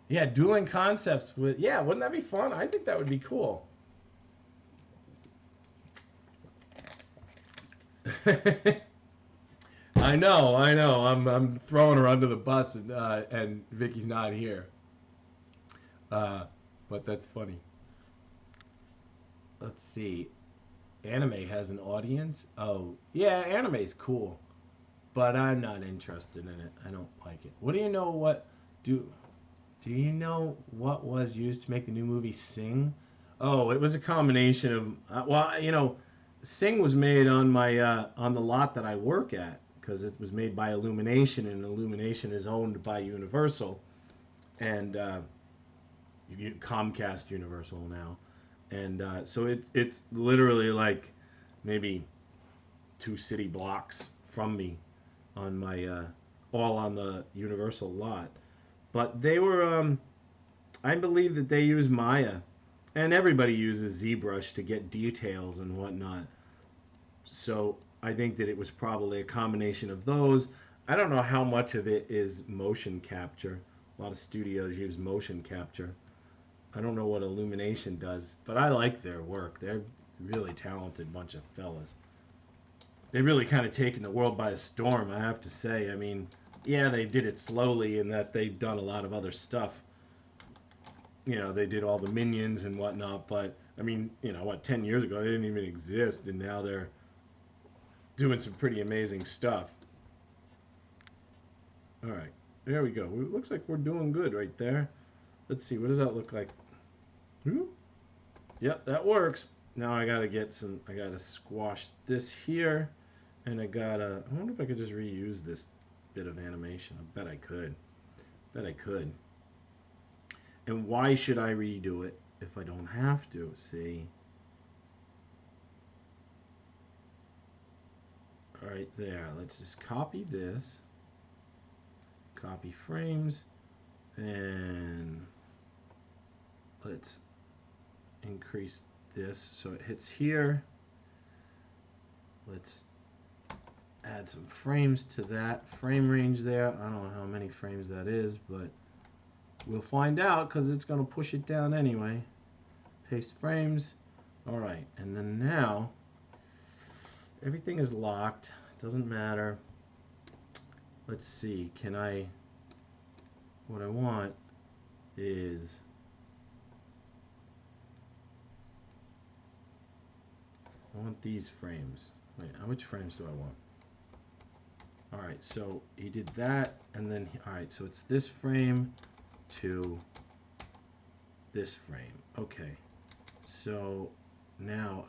Yeah, dueling concepts with, yeah, wouldn't that be fun? I think that would be cool. I know. I'm throwing her under the bus, and Vicky's not here. But that's funny. Let's see. Anime has an audience. Oh, yeah, anime's cool, but I'm not interested in it. I don't like it. What do you know? What do Do you know what was used to make the new movie Sing? Oh, it was a combination of Sing was made on my on the lot that I work at because it was made by Illumination, and Illumination is owned by Universal, and Comcast Universal now, and so it's literally like maybe 2 city blocks from me on my all on the Universal lot. But they were, I believe that they use Maya, and everybody uses ZBrush to get details and whatnot. So I think that it was probably a combination of those. I don't know how much of it is motion capture. A lot of studios use motion capture. I don't know what Illumination does, but I like their work. They're a really talented bunch of fellas. They really kind of taken the world by storm, I have to say. I mean, yeah, they did it slowly in that they've done a lot of other stuff. They did all the Minions and whatnot, but I mean, 10 years ago they didn't even exist, and now they're doing some pretty amazing stuff. All right, there we go. It looks like we're doing good right there. Let's see, what does that look like? Yep, that works. Now I gotta squash this here, and I wonder if I could just reuse this bit of animation. I bet I could. And why should I redo it if I don't have to? See? Alright, there. Let's just copy this. Copy frames. And let's increase this so it hits here. Let's add some frames to that frame range there. I don't know how many frames that is, but we'll find out because it's going to push it down anyway. Paste frames. Alright, and then now everything is locked. Doesn't matter. Let's see. What I want is I want these frames. Wait, which frames do I want? Alright, so he did that, and then, alright, so it's this frame to this frame. Okay, so now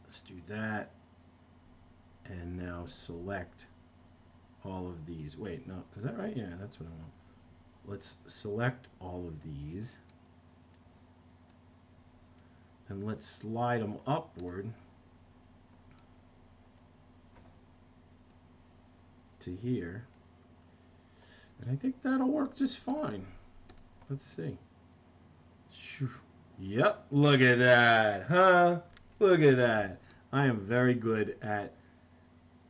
let's do that, and now select all of these. Wait, no, is that right? Yeah, that's what I want. Let's select all of these, and let's slide them upward to here, and I think that'll work just fine. Let's see. Yep, look at that, huh? Look at that. I am very good at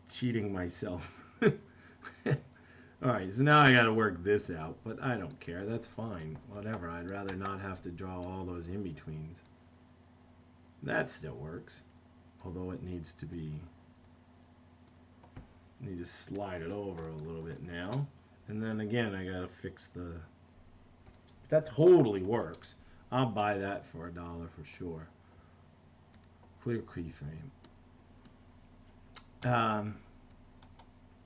cheating myself. Alright, so now I gotta work this out, but I don't care. That's fine. Whatever. I'd rather not have to draw all those in-betweens. That still works. although it needs to be, need to slide it over a little bit now. And then again, I gotta fix the, that totally works. I'll buy that for $1 for sure. Clear keyframe.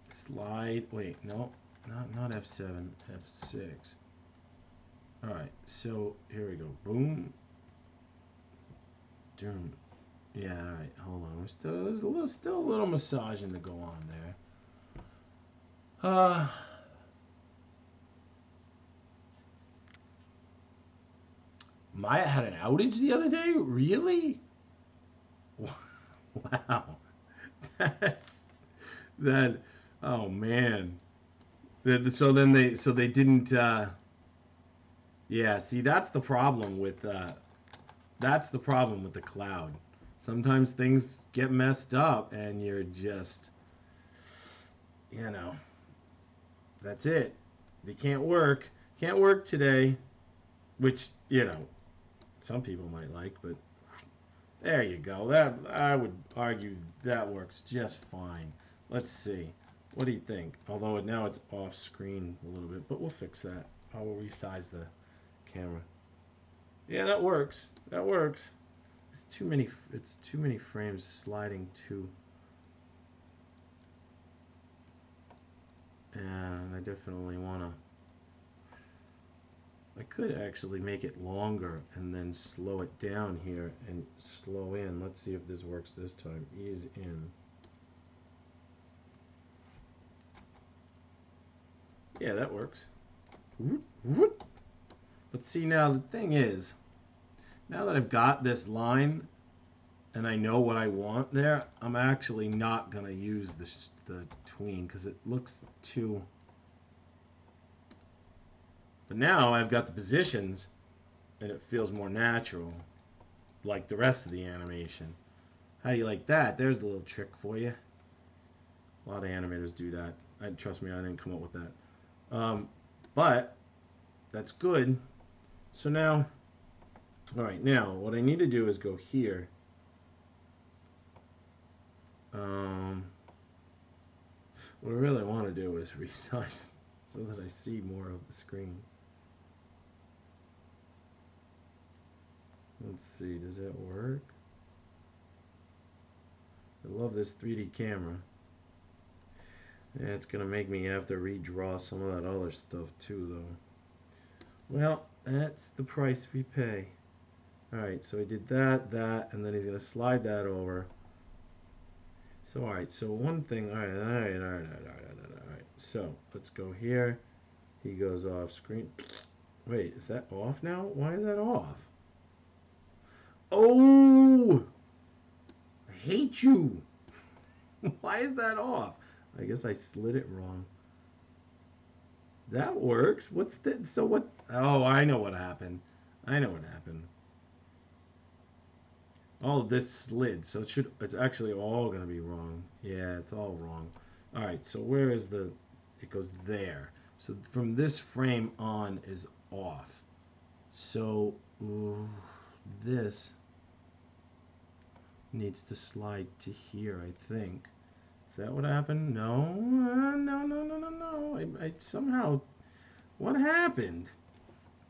Slide, wait, no, not F7, F6. All right, so here we go, boom. Doom. Yeah, all right, hold on. There's still a little massaging to go on there. Maya had an outage the other day? Really? Wow. That's that. Oh man. So they didn't. Yeah. See, that's the problem with the cloud. Sometimes things get messed up, and you're just, you know, that's it. They can't work. Can't work today, which, you know, some people might like, but there you go. That, I would argue that works just fine. Let's see. What do you think? Although now it's off screen a little bit, but we'll fix that. I will resize the camera. Yeah, that works. That works. It's too many frames sliding too. And I definitely want to, I could actually make it longer and then slow it down here and slow in. Let's see if this works this time. Ease in. Yeah, that works. But see, now the thing is, now that I've got this line and I know what I want there, I'm actually not going to use the tween because it looks too... But now I've got the positions and it feels more natural, like the rest of the animation. How do you like that? There's the little trick for you. A lot of animators do that. Trust me, I didn't come up with that. But that's good. So now, all right, now what I need to do is go here. What I really want to do is resize so that I see more of the screen. Let's see, does that work? I love this 3D camera. Yeah, it's gonna make me have to redraw some of that other stuff too, though. Well, that's the price we pay. Alright, so he did that, and then he's gonna slide that over. So, alright, so one thing, alright. So, let's go here. He goes off screen. Wait, is that off now? Why is that off? Oh! I hate you! Why is that off? I guess I slid it wrong. That works. What's the... So what... Oh, I know what happened. I know what happened. All of this slid, so it should... It's actually all going to be wrong. Yeah, it's all wrong. Alright, so where is the... It goes there. So from this frame on is off. So... this needs to slide to here, I think. Is that what happened? No. No. I somehow... What happened?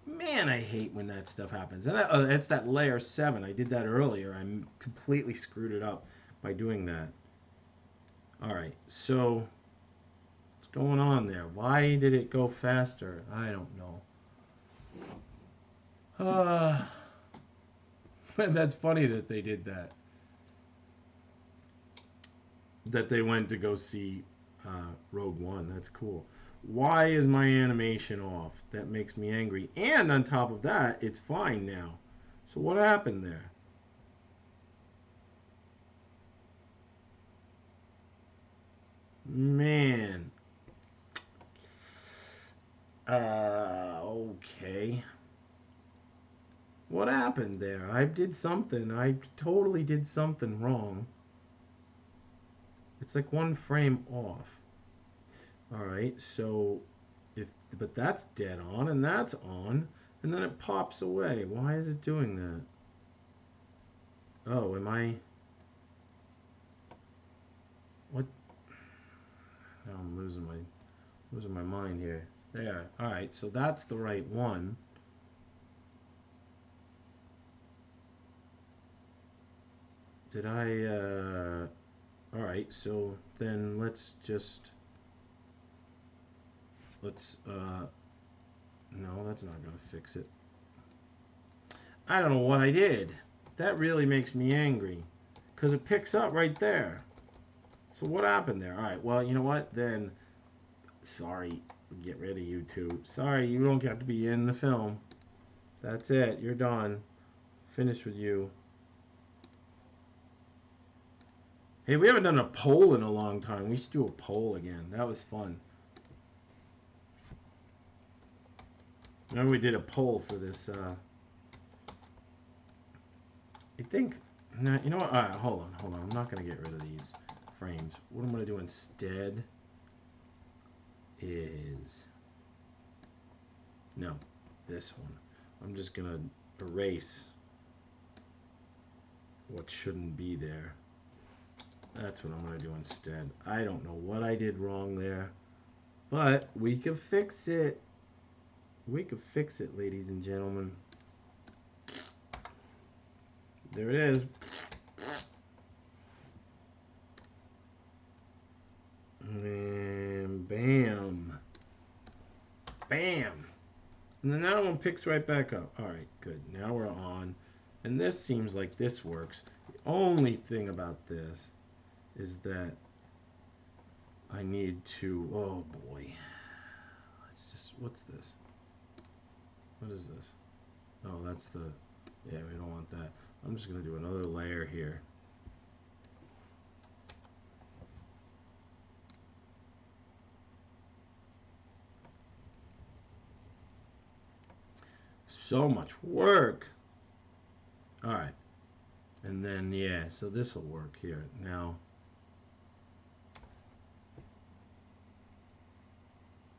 Man, I hate when that stuff happens. And it's that layer 7. I did that earlier. I completely screwed it up by doing that. Alright, so... What's going on there? Why did it go faster? I don't know. That's funny that they did that. That they went to go see Rogue One. That's cool. Why is my animation off? That makes me angry. And on top of that, it's fine now. So what happened there? Man. Okay. What happened there? I did something. I totally did something wrong. It's like one frame off. Alright, so but that's dead on and that's on, and then it pops away. Why is it doing that? Oh, am I... What? Now I'm losing my mind here. There. All right. So that's the right one. Did I? All right. So then let's. No, that's not gonna fix it. I don't know what I did. That really makes me angry, because it picks up right there. So what happened there? All right. Well, you know what? Then, sorry. Get rid of you two. Sorry, you don't get to be in the film. That's it. You're done. Finished with you. Hey, we haven't done a poll in a long time. We should do a poll again. That was fun. Remember we did a poll for this. I think. Nah, you know what? All right, hold on. I'm not gonna get rid of these frames. What I'm gonna do instead is no, this one. I'm just gonna erase what shouldn't be there. That's what I'm gonna do instead. I don't know what I did wrong there, but we can fix it. We can fix it, ladies and gentlemen. There it is. And bam. Bam. And then that one picks right back up. All right, good. Now we're on. And this seems like this works. The only thing about this is that I need to, oh boy. Let's just, what's this? What is this? Oh, that's the, yeah, we don't want that. I'm just going to do another layer here. So much work. All right. And then, yeah, so this will work here. Now,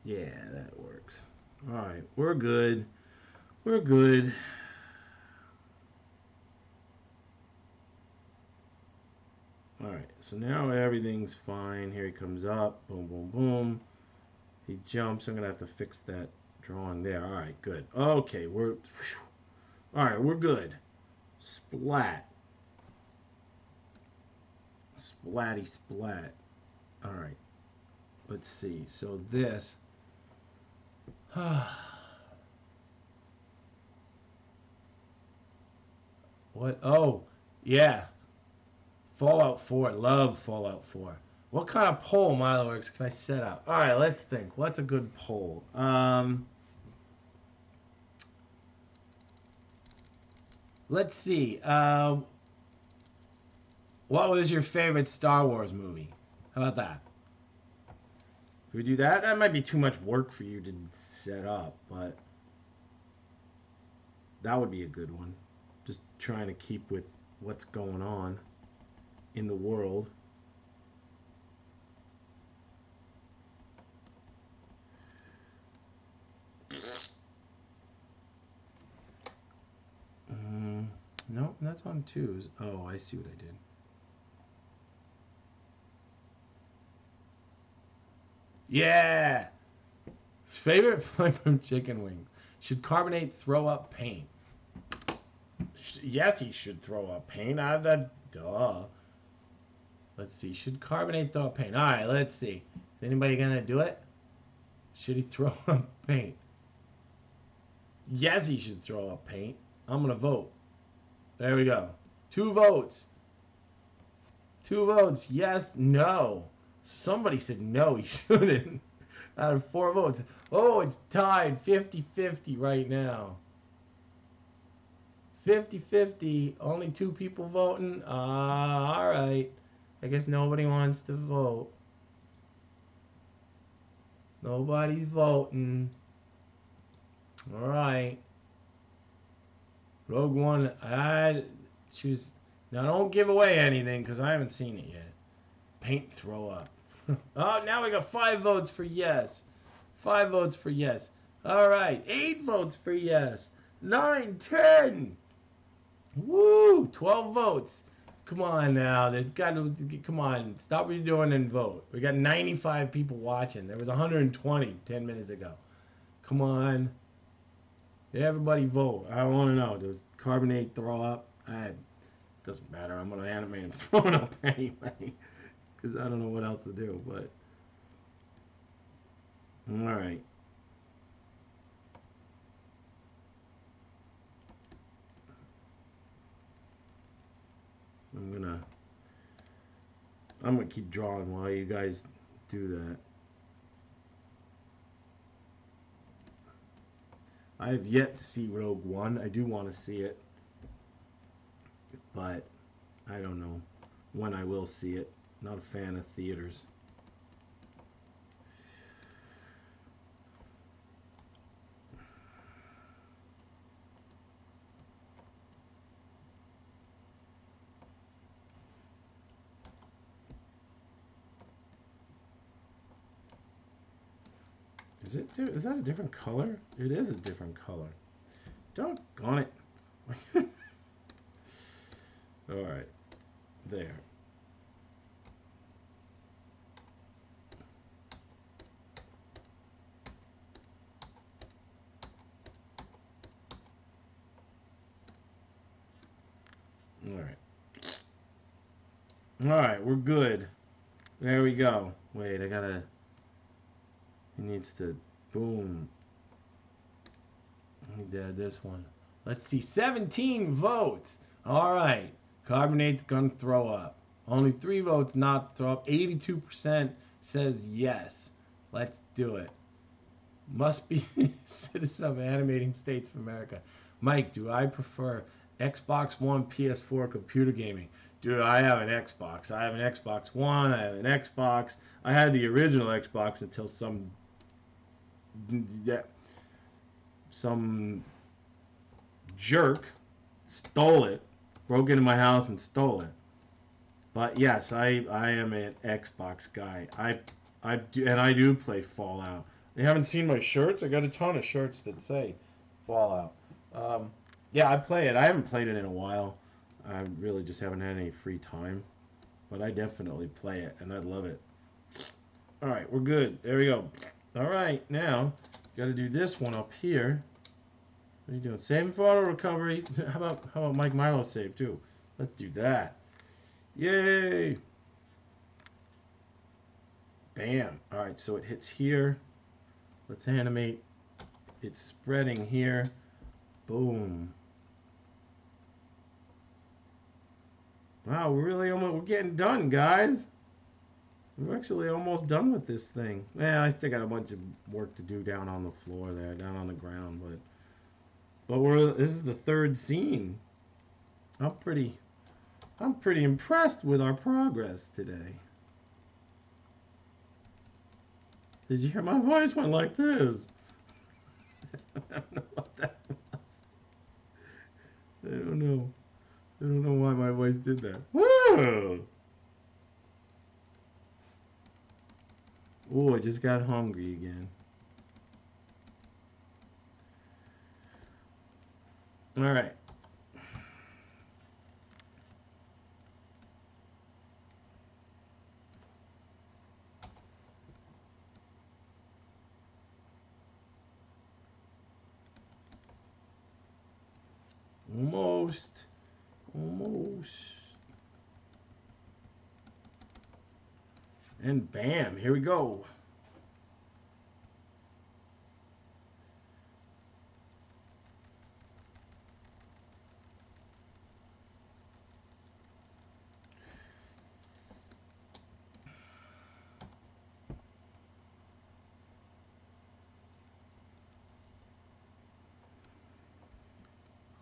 yeah, that works. All right, we're good. We're good. All right, so now everything's fine. Here he comes up. Boom, boom, boom. He jumps. I'm going to have to fix that drawing there. All right, good. Okay, we're... All right, we're good. Splat. Splatty splat. All right. Let's see. So this... What? Oh, yeah. Fallout 4. Love Fallout 4. What kind of poll, Milo Works, can I set up? All right, let's think. What's a good poll? Let's see. What was your favorite Star Wars movie? How about that? If we do that, that might be too much work for you to set up, but that would be a good one. Just trying to keep with what's going on in the world. No, that's on twos. Oh, I see what I did. Yeah! Favorite flavor from chicken wings. Should carbonate throw up paint? Yes, he should throw up paint. I have that. Duh. Let's see. Should carbonate throw up paint? All right, let's see. Is anybody going to do it? Should he throw up paint? Yes, he should throw up paint. I'm going to vote. There we go. 2 votes. 2 votes. Yes, no. Somebody said no, he shouldn't. Out of 4 votes. Oh, it's tied 50-50 right now. 50-50. Only 2 people voting. All right. I guess nobody wants to vote. Nobody's voting. All right. Rogue One. I choose. Now, don't give away anything because I haven't seen it yet. Paint throw up. Oh, now we got 5 votes for yes. 5 votes for yes. All right. 8 votes for yes. 9, 10. Woo! 12 votes. Come on now. There's got to come on. Stop what you're doing and vote. We got 95 people watching. There was 120 10 minutes ago. Come on. Everybody vote. I want to know. Does Carbonate throw up? Doesn't matter. I'm gonna animate him throwing up anyway, because I don't know what else to do. But all right. I'm gonna keep drawing while you guys do that. I have yet to see Rogue One. I do want to see it, but I don't know when I will see it. Not a fan of theaters. Is that a different color? It is a different color. Doggone it. All right. There. All right. All right, we're good. There we go. Wait, I gotta... He needs to... Boom. I need to add this one. Let's see. 17 votes. All right. Carbonate's gonna throw up. Only 3 votes not throw up. 82% says yes. Let's do it. Must be citizen of Animating States of America. Mike, do I prefer Xbox One, PS4, computer gaming? Dude, I have an Xbox. I have an Xbox One. I have an Xbox. I had the original Xbox until some jerk stole it, broke into my house and stole it. But yes, I am an Xbox guy. I do play Fallout. You haven't seen my shirts? I got a ton of shirts that say Fallout. Yeah, I play it. I haven't played it in a while. I really just haven't had any free time. But I definitely play it, and I love it. All right, we're good. There we go. All right, now, got to do this one up here. What are you doing? Saving for auto recovery. How about Mike Milo save, too? Let's do that. Yay! Bam. All right, so it hits here. Let's animate. It's spreading here. Boom. Wow, we're getting done, guys. We're actually almost done with this thing. Yeah, I still got a bunch of work to do down on the floor there, down on the ground, but this is the 3rd scene. I'm pretty impressed with our progress today. Did you hear my voice went like this? I don't know what that was. I don't know. I don't know why my voice did that. Woo! Oh, I just got hungry again. All right. Almost. And bam, here we go.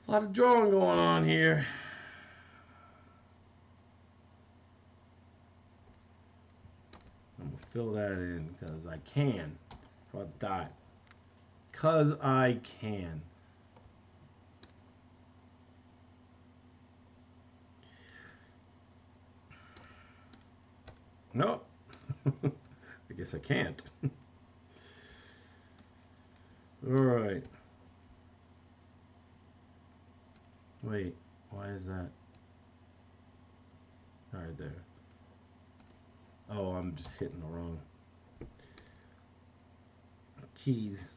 A lot of drawing going on here. I'm going to fill that in because I can. How about that? Because I can. No. I guess I can't. All right. Wait, why is that? right there. Oh, I'm just hitting the wrong keys.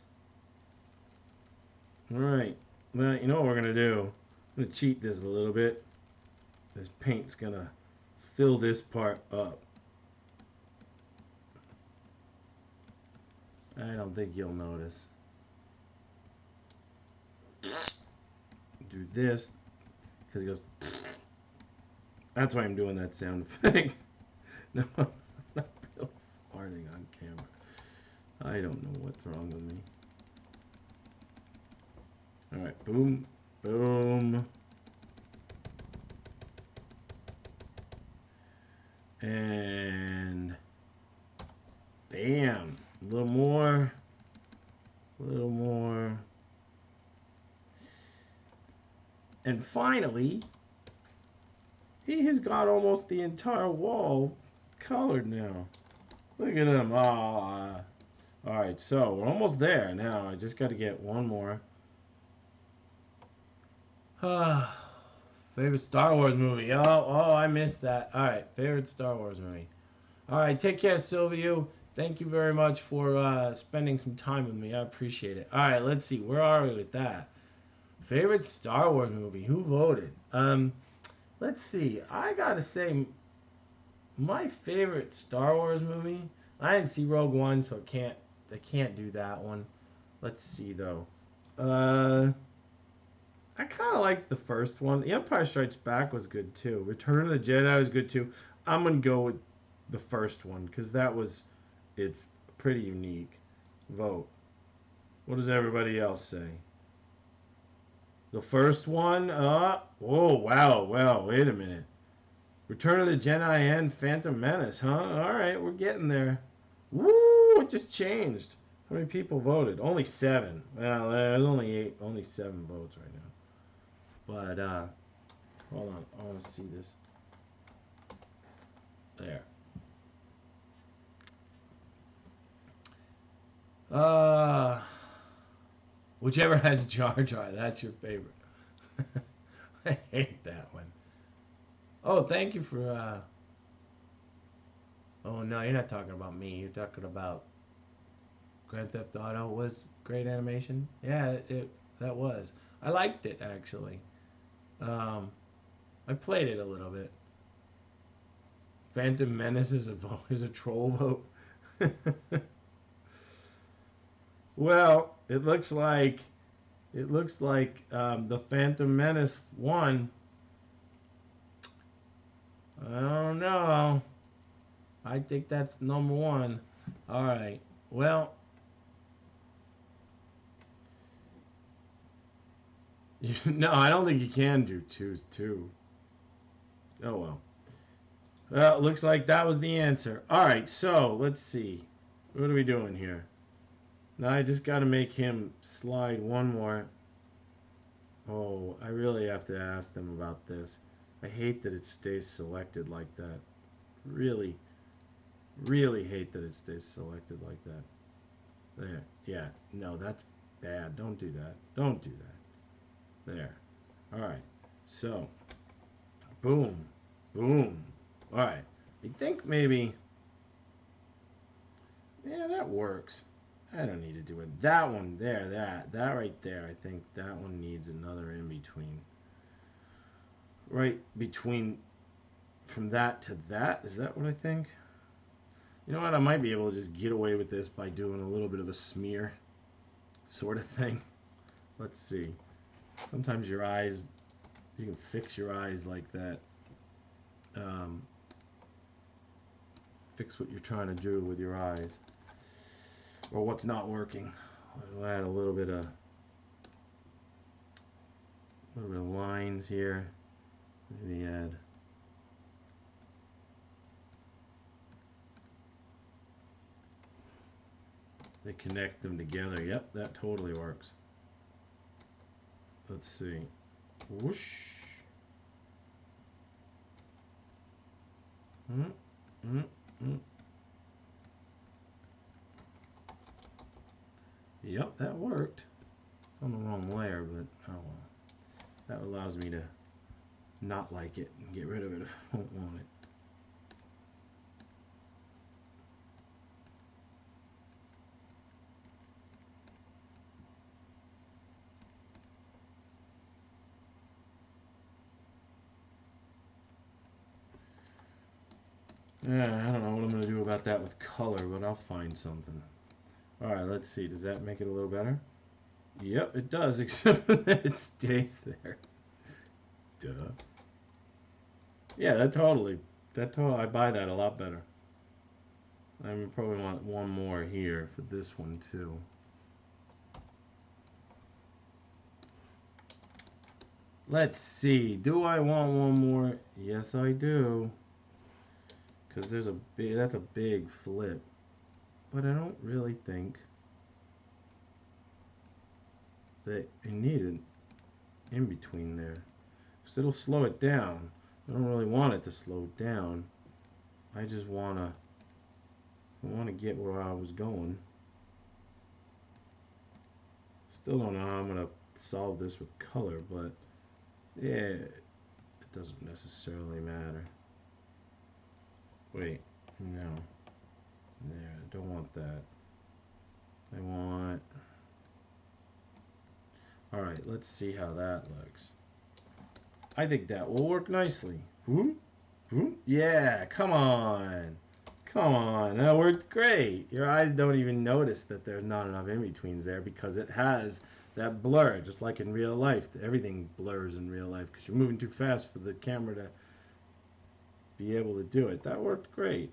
Alright. Well, you know what we're going to do? I'm going to cheat this a little bit. This paint's going to fill this part up. I don't think you'll notice. Do this because he goes. That's why I'm doing that sound effect. No, I'm not really farting on camera. I don't know what's wrong with me. Alright, boom, boom. And bam. A little more. A little more. And finally, he has got almost the entire wall colored now. Look at him. Oh, alright, so we're almost there now. I just got to get one more. Favorite Star Wars movie. Oh, I missed that. Alright, favorite Star Wars movie. Alright, take care, Silvio. Thank you very much for spending some time with me. I appreciate it. Alright, let's see. Where are we with that? Favorite Star Wars movie. Who voted? Let's see. I gotta say, my favorite Star Wars movie. I didn't see Rogue One, so I can't do that one. Let's see though. I kind of liked the first one. The Empire Strikes Back was good too. Return of the Jedi was good too. I'm gonna go with the first one because it's pretty unique. Vote. What does everybody else say? The first one? Whoa, wow, wait a minute. Return of the Jedi and Phantom Menace, huh? Alright, we're getting there. Woo, it just changed. How many people voted? Only 7. Well, there's only 7 votes right now. But, hold on, I want to see this. There. Whichever has Jar Jar, that's your favorite. I hate that one. Oh, thank you for, oh, no, you're not talking about me. You're talking about Grand Theft Auto was great animation. Yeah, that was. I liked it, actually. I played it a little bit. Phantom Menace is a troll vote. Well, it looks like the Phantom Menace won. I don't know. I think that's number 1. All right. Well, no, I don't think you can do 2's 2. Oh well. Well, it looks like that was the answer. All right, so let's see. What are we doing here? Now I just got to make him slide one more. Oh, I really have to ask them about this. I hate that it stays selected like that. Really, really hate that it stays selected like that. There. Yeah. No, that's bad. Don't do that. Don't do that. There. All right. So, boom. Boom. All right. I think maybe... Yeah, that works. I don't need to do it. That one there, that right there, I think that one needs another in between. Right between from that to that, is that what I think? You know what, I might be able to just get away with this by doing a little bit of a smear sort of thing. Let's see. Sometimes your eyes, you can fix your eyes like that. Fix what you're trying to do with your eyes. Or what's not working. I'll add a little bit of lines here. Maybe add they connect them together. Yep, that totally works. Let's see. Whoosh. Yep, that worked. It's on the wrong layer, but oh well. That allows me to not like it and get rid of it if I don't want it. Yeah, I don't know what I'm going to do about that with color, but I'll find something. Alright, let's see. Does that make it a little better? Yep, it does, except that it stays there. Duh. Yeah, I buy that a lot better. I probably want one more here for this one, too. Let's see. Do I want one more? Yes, I do. Because that's a big flip. But I don't really think that I need it in between there. Because it'll slow it down. I don't really want it to slow it down. I just want to get where I was going. Still don't know how I'm going to solve this with color, but yeah, it doesn't necessarily matter. Wait, no. There, I don't want that. I want... Alright, let's see how that looks. I think that will work nicely. Whoop, whoop. Yeah, come on. Come on, that worked great. Your eyes don't even notice that there's not enough in-betweens there because it has that blur, just like in real life. Everything blurs in real life because you're moving too fast for the camera to be able to do it. That worked great.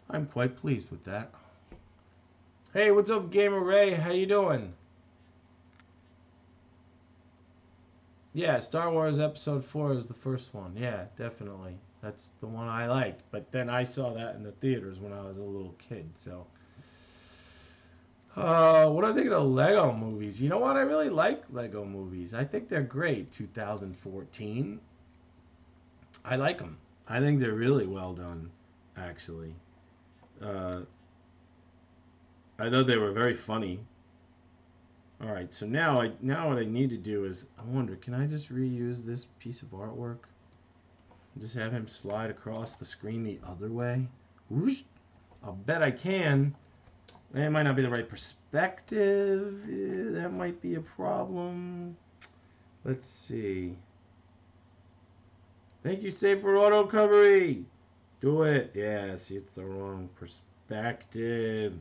I'm quite pleased with that. Hey, what's up, Gamer Ray? How you doing? Yeah, Star Wars Episode 4 is the first one. Yeah, definitely. That's the one I liked. But then I saw that in the theaters when I was a little kid, so... what do I think of the Lego movies? You know what? I really like Lego movies. I think they're great. 2014. I like them. I think they're really well done, actually. Uh, I thought they were very funny. All right, so now what I need to do is I wonder, can I just reuse this piece of artwork? Just have him slide across the screen the other way? Whoosh! I'll bet I can. It might not be the right perspective. That might be a problem. Let's see. Thank you, Save for Auto Recovery. Do it. Yeah, see, it's the wrong perspective.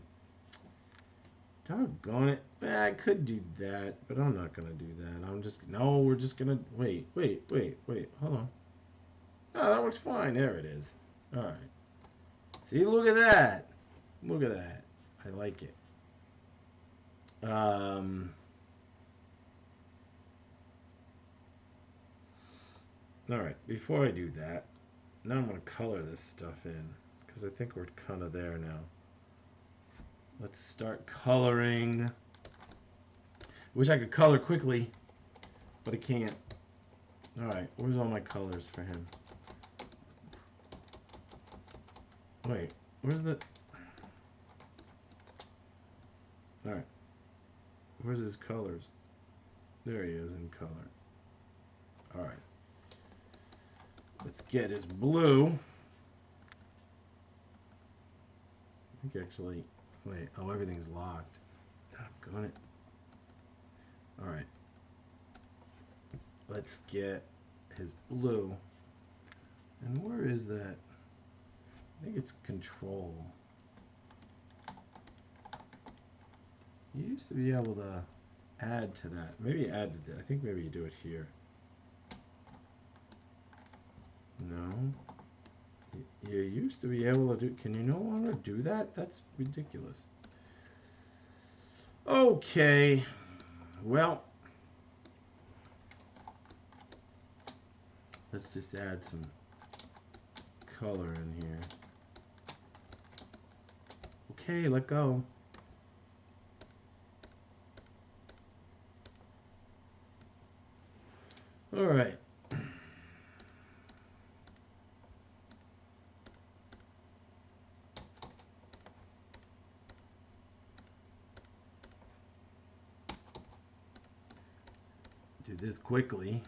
Doggone it. I could do that, but I'm not going to do that. No, we're just going to, wait. Hold on. Oh, that works fine. There it is. All right. See, look at that. Look at that. I like it. All right. Before I do that, now I'm going to color this stuff in because I think we're kind of there now. Let's start coloring. Wish I could color quickly, but I can't. All right. Where's all my colors for him? Wait. Where's the... All right. Where's his colors? There he is in color. All right. Let's get his blue. I think actually... Wait. Oh, everything's locked. Doggone it. All right. Let's get his blue. And where is that? I think it's control. You used to be able to add to that. Maybe add to that. I think maybe you do it here. No. You used to be able to do... Can you no longer do that? That's ridiculous. Okay. Well. Let's just add some color in here. Okay, let go. All right. Do this quickly.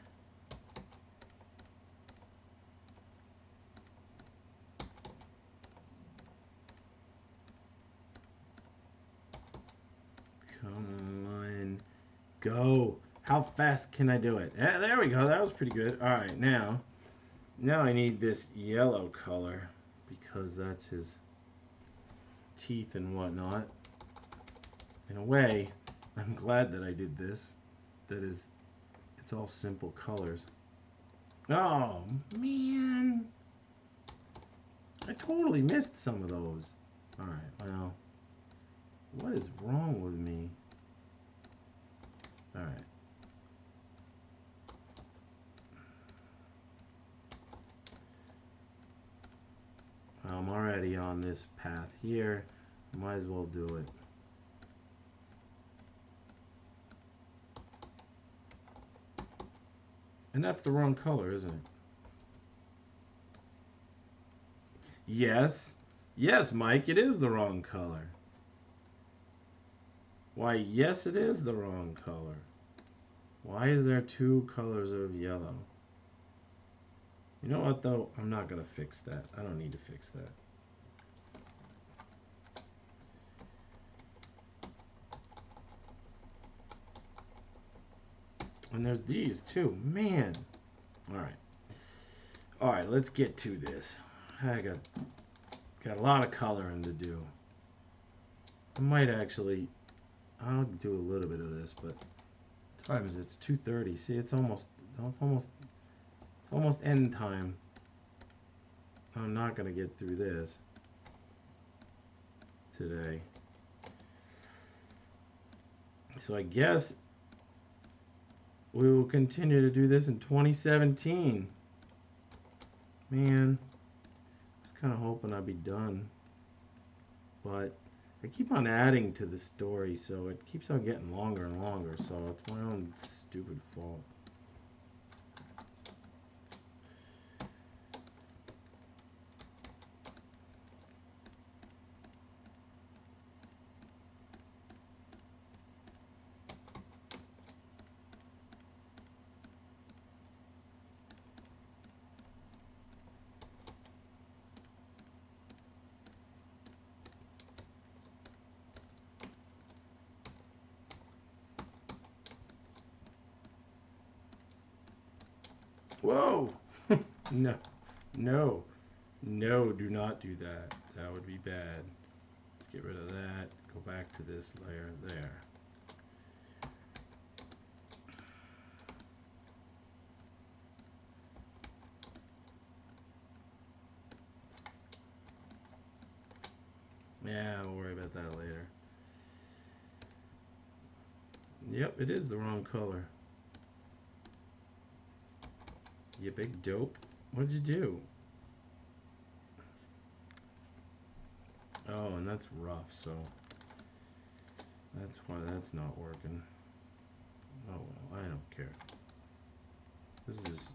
Come on. Go. How fast can I do it? There we go. That was pretty good. All right, now I need this yellow color because that's his teeth and whatnot. In a way, I'm glad that I did this. That is, it's all simple colors. Oh, man. I totally missed some of those. Alright, well, what is wrong with me? Alright. Well, I'm already on this path here. Might as well do it. And that's the wrong color, isn't it? Yes. Yes, Mike, it is the wrong color. Why, yes, it is the wrong color. Why is there two colors of yellow? You know what, though? I'm not going to fix that. I don't need to fix that. And there's these, too. Man. All right. All right, let's get to this. I got a lot of coloring to do. I might actually... I'll do a little bit of this, but... Time is it's 2:30. See, it's almost end time. I'm not gonna get through this today. So I guess we will continue to do this in 2017. Man, I was kind of hoping I'd be done, but I keep on adding to the story, so it keeps on getting longer and longer, so it's my own stupid fault. Whoa! No, no, no, do not do that. That would be bad. Let's get rid of that. Go back to this layer there. Yeah, we'll worry about that later. Yep, it is the wrong color. You big dope. What'd you do? Oh, and that's rough, so that's why that's not working. Oh well, I don't care. This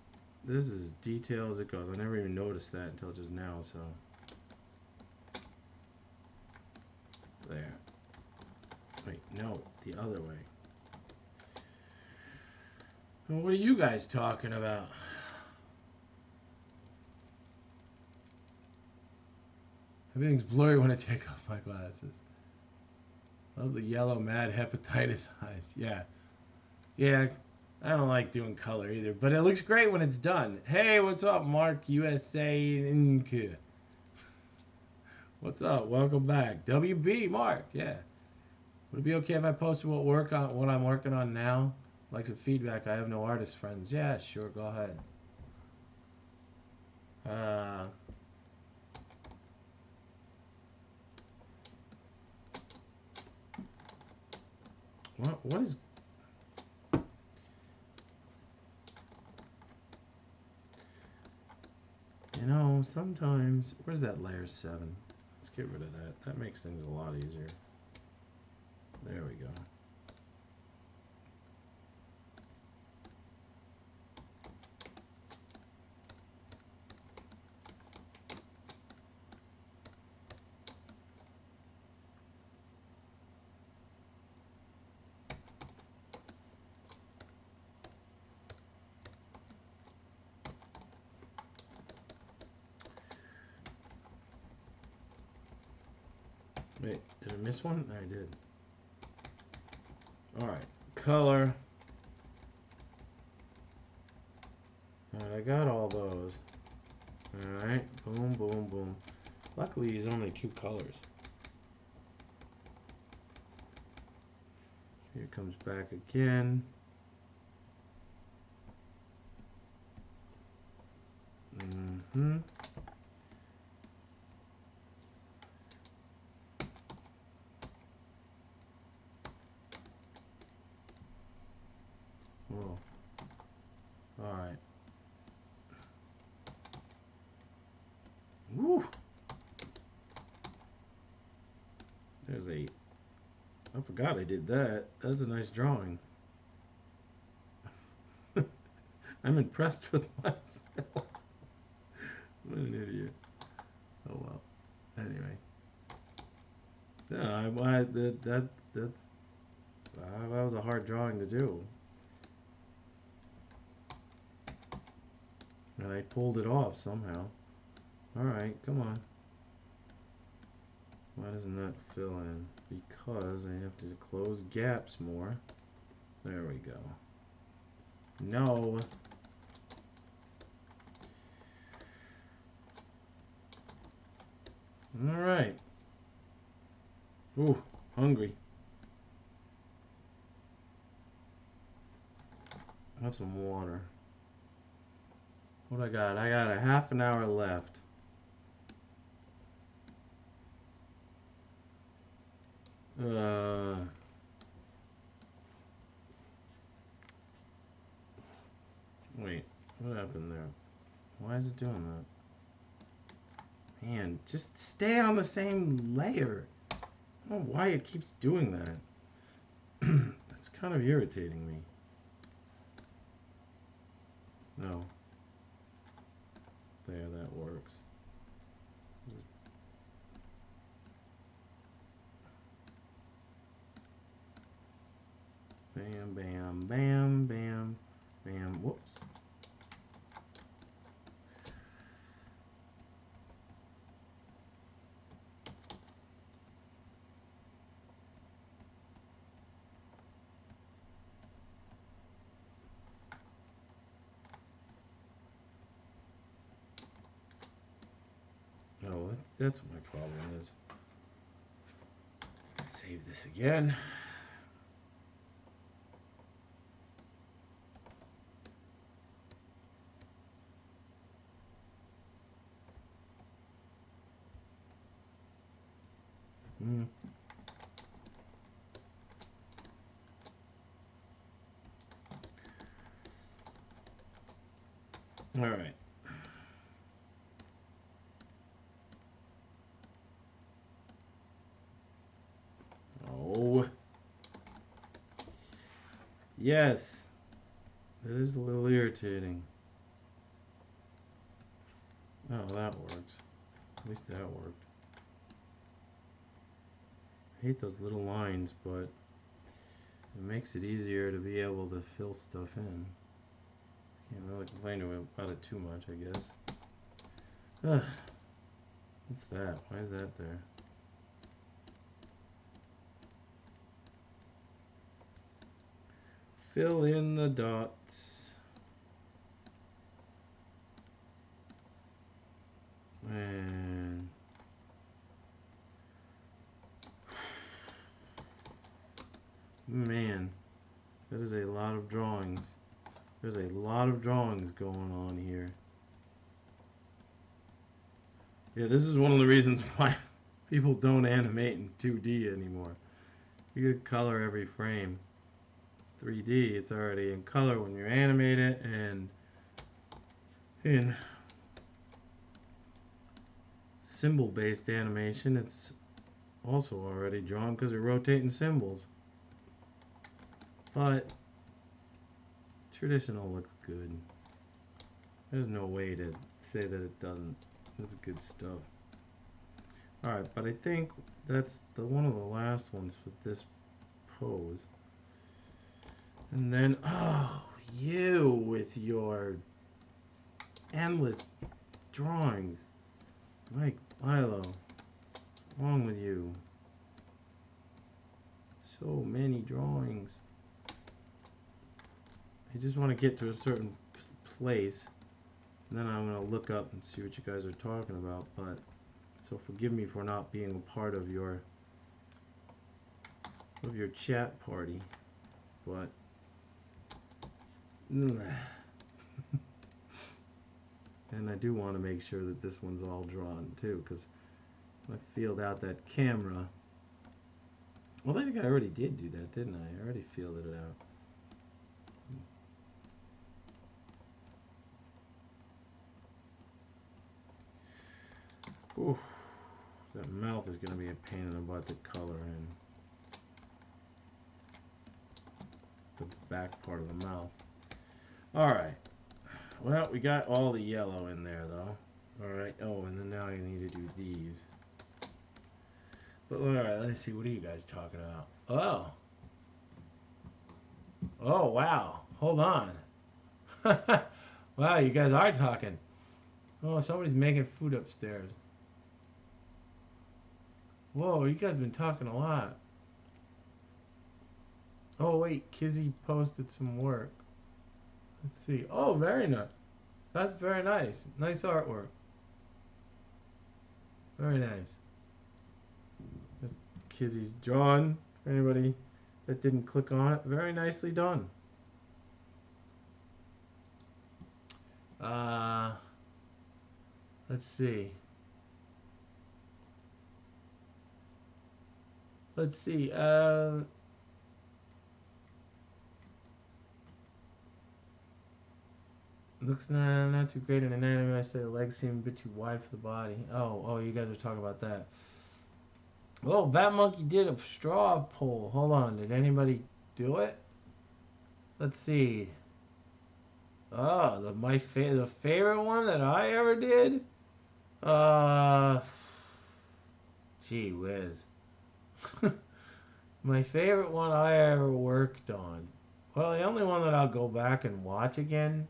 is as detailed as it goes. I never even noticed that until just now, so there. Wait, no, the other way. Well, what are you guys talking about? Everything's blurry when I take off my glasses. Love the yellow mad hepatitis eyes. Yeah. Yeah, I don't like doing color either, but it looks great when it's done. Hey, what's up, Mark USA? What's up? Welcome back. WB, Mark. Yeah. Would it be okay if I posted what I'm working on now? Like some feedback. I have no artist friends. Yeah, sure. Go ahead. What is... You know, sometimes... Where's that layer 7? Let's get rid of that. That makes things a lot easier. There we go. Wait, did I miss one? I did. Alright, color. Alright, I got all those. Alright, boom, boom, boom. Luckily, he's only 2 colors. Here comes back again. Mm-hmm. Whoa. Alright. Woo! There's 8. I forgot I did that. That's a nice drawing. I'm impressed with myself. What an idiot. Oh well. Anyway. Yeah, that was a hard drawing to do. And I pulled it off somehow. Alright, come on. Why doesn't that fill in? Because I have to close gaps more. There we go. No. Alright. Ooh, hungry. Have some water. What I got? I got a half an hour left. Wait, what happened there? Why is it doing that? Man, just stay on the same layer. I don't know why it keeps doing that. It's kind of irritating me. No. There, that works. Bam, bam, bam, bam, bam. Whoops. Oh, that's what my problem is. Save this again. All right. Oh. Yes. That is a little irritating. Oh, that works. At least that worked. I hate those little lines, but it makes it easier to be able to fill stuff in. Can't really complain about it too much, I guess. Ugh. What's that? Why is that there? Fill in the dots. And man, that is a lot of drawings. There's a lot of drawings going on here. Yeah, this is one of the reasons why people don't animate in 2D anymore. You could color every frame. 3D, it's already in color when you animate it, and in symbol-based animation, it's also already drawn because you're rotating symbols. But traditional looks good. There's no way to say that it doesn't. That's good stuff. Alright, but I think that's one of the last ones for this pose. And then, oh, you with your endless drawings. Milo, what's wrong with you? So many drawings. I just want to get to a certain place, and then I'm going to look up and see what you guys are talking about, but So forgive me for not being a part of your chat party, but and I do want to make sure that this one's all drawn too, because I filled out that camera. Well, I think I already did do that, didn't I? I already filled it out. Ooh, that mouth is going to be a pain in the butt to color in. The back part of the mouth. Alright. Well, we got all the yellow in there, though. Alright. Oh, and then now you need to do these. But alright, let's see. What are you guys talking about? Oh. Oh, wow. Hold on. Wow, you guys are talking. Oh, somebody's making food upstairs. Whoa, you guys been talking a lot. Oh, wait. Kizzy posted some work. Let's see. Oh, very nice. That's very nice. Nice artwork. Very nice. Just Kizzy's drawn. For anybody that didn't click on it, very nicely done. Let's see. Let's see. Looks not too great in anatomy. I say the legs seem a bit too wide for the body. Oh, you guys are talking about that. Oh, Bat Monkey did a straw poll. Hold on, did anybody do it? Let's see. Oh, the favorite one that I ever did. Gee whiz. My favorite one I ever worked on. Well, the only one that I'll go back and watch again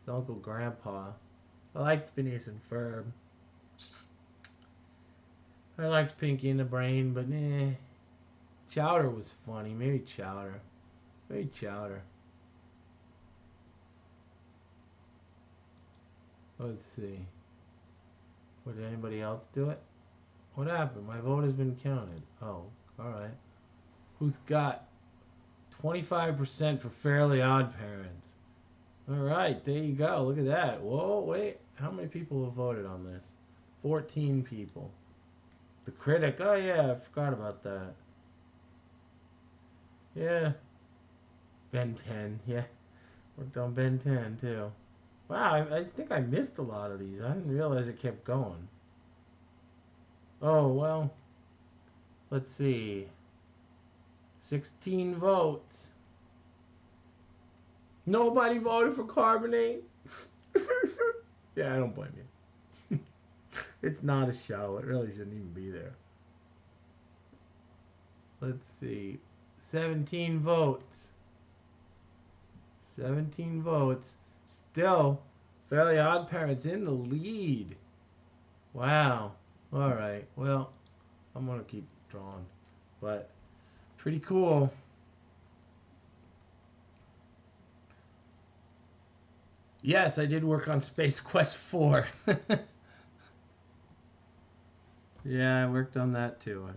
is Uncle Grandpa. I liked Phineas and Ferb. I liked Pinky and the Brain, but Chowder was funny. Maybe Chowder. Maybe Chowder. Let's see. Did anybody else do it? What happened? My vote has been counted. Oh, alright. Who's got 25% for Fairly Odd Parents? Alright, there you go. Look at that. Whoa, wait. How many people have voted on this? 14 people. The Critic. Oh, yeah, I forgot about that. Yeah. Ben 10. Yeah. Worked on Ben 10, too. Wow, I think I missed a lot of these. I didn't realize it kept going. Oh, well. Let's see. 16 votes. Nobody voted for Carbonate? Yeah, I don't blame you. It's not a show. It really shouldn't even be there. Let's see. 17 votes. 17 votes. Still, Fairly Odd Parents in the lead. Wow. Alright, well, I'm going to keep drawing. But, pretty cool. Yes, I did work on Space Quest 4. Yeah, I worked on that too. I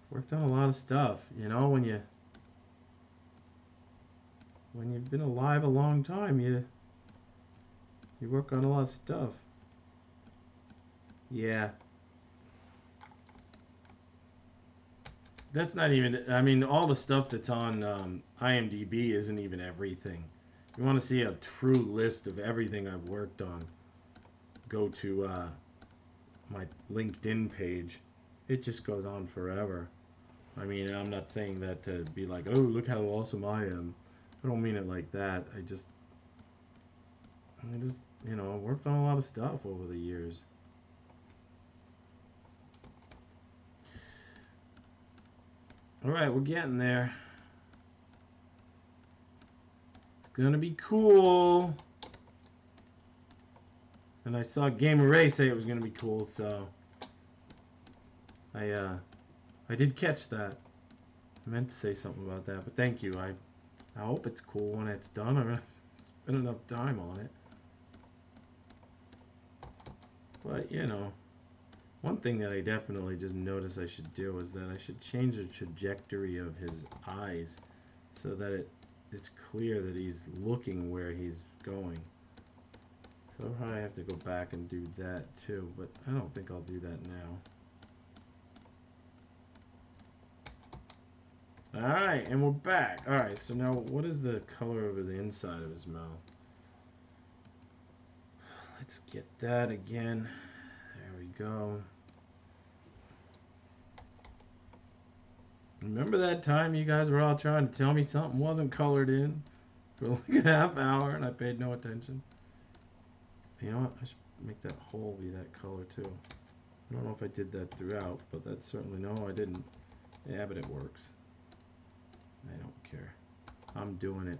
worked on a lot of stuff. You know, when you've been alive a long time, you work on a lot of stuff. Yeah. That's not even, I mean, all the stuff that's on IMDb isn't even everything. If you want to see a true list of everything I've worked on, go to my LinkedIn page. It just goes on forever. I mean, I'm not saying that to be like, oh, look how awesome I am. I don't mean it like that. I just, you know, worked on a lot of stuff over the years. All right, we're getting there. It's gonna be cool. And I saw Gamer Ray say it was gonna be cool, so I did catch that. I meant to say something about that, but thank you. I hope it's cool when it's done. I'm gonna spend enough time on it. But you know, One thing that I definitely just noticed I should do is that I should change the trajectory of his eyes so that it's clear that he's looking where he's going. So I'll probably have to go back and do that too, but I don't think I'll do that now. Alright, and we're back. Alright, so now what is the color of his inside of his mouth? Let's get that again. There we go. Remember that time you guys were all trying to tell me something wasn't colored in for like a half hour and I paid no attention? You know what? I should make that hole be that color too. I don't know if I did that throughout, but that's certainly... No, I didn't. Yeah, but it works. I don't care. I'm doing it.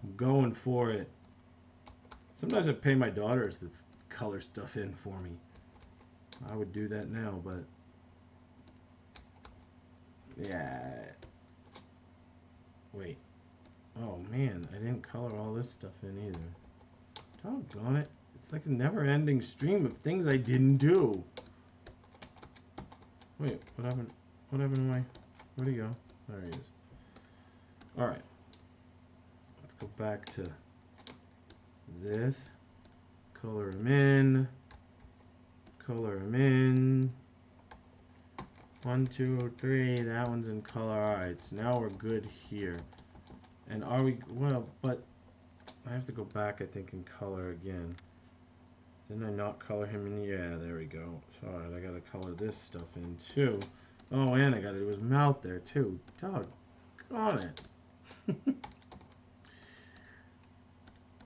I'm going for it. Sometimes I pay my daughters to color stuff in for me. I would do that now, but... Yeah. Wait. Oh, man. I didn't color all this stuff in either. Doggone it. It's like a never-ending stream of things I didn't do. Wait, what happened? What happened to my... Where'd he go? There he is. Alright. Let's go back to this. Color him in. Color him in. 1, 2, 3. That one's in color. Alright, so now we're good here. And are we... Well, but... I have to go back, I think, and color again. Didn't I not color him in? Yeah, there we go. So, alright, I gotta color this stuff in, too. Oh, and I gotta do his mouth there, too. Doggone it.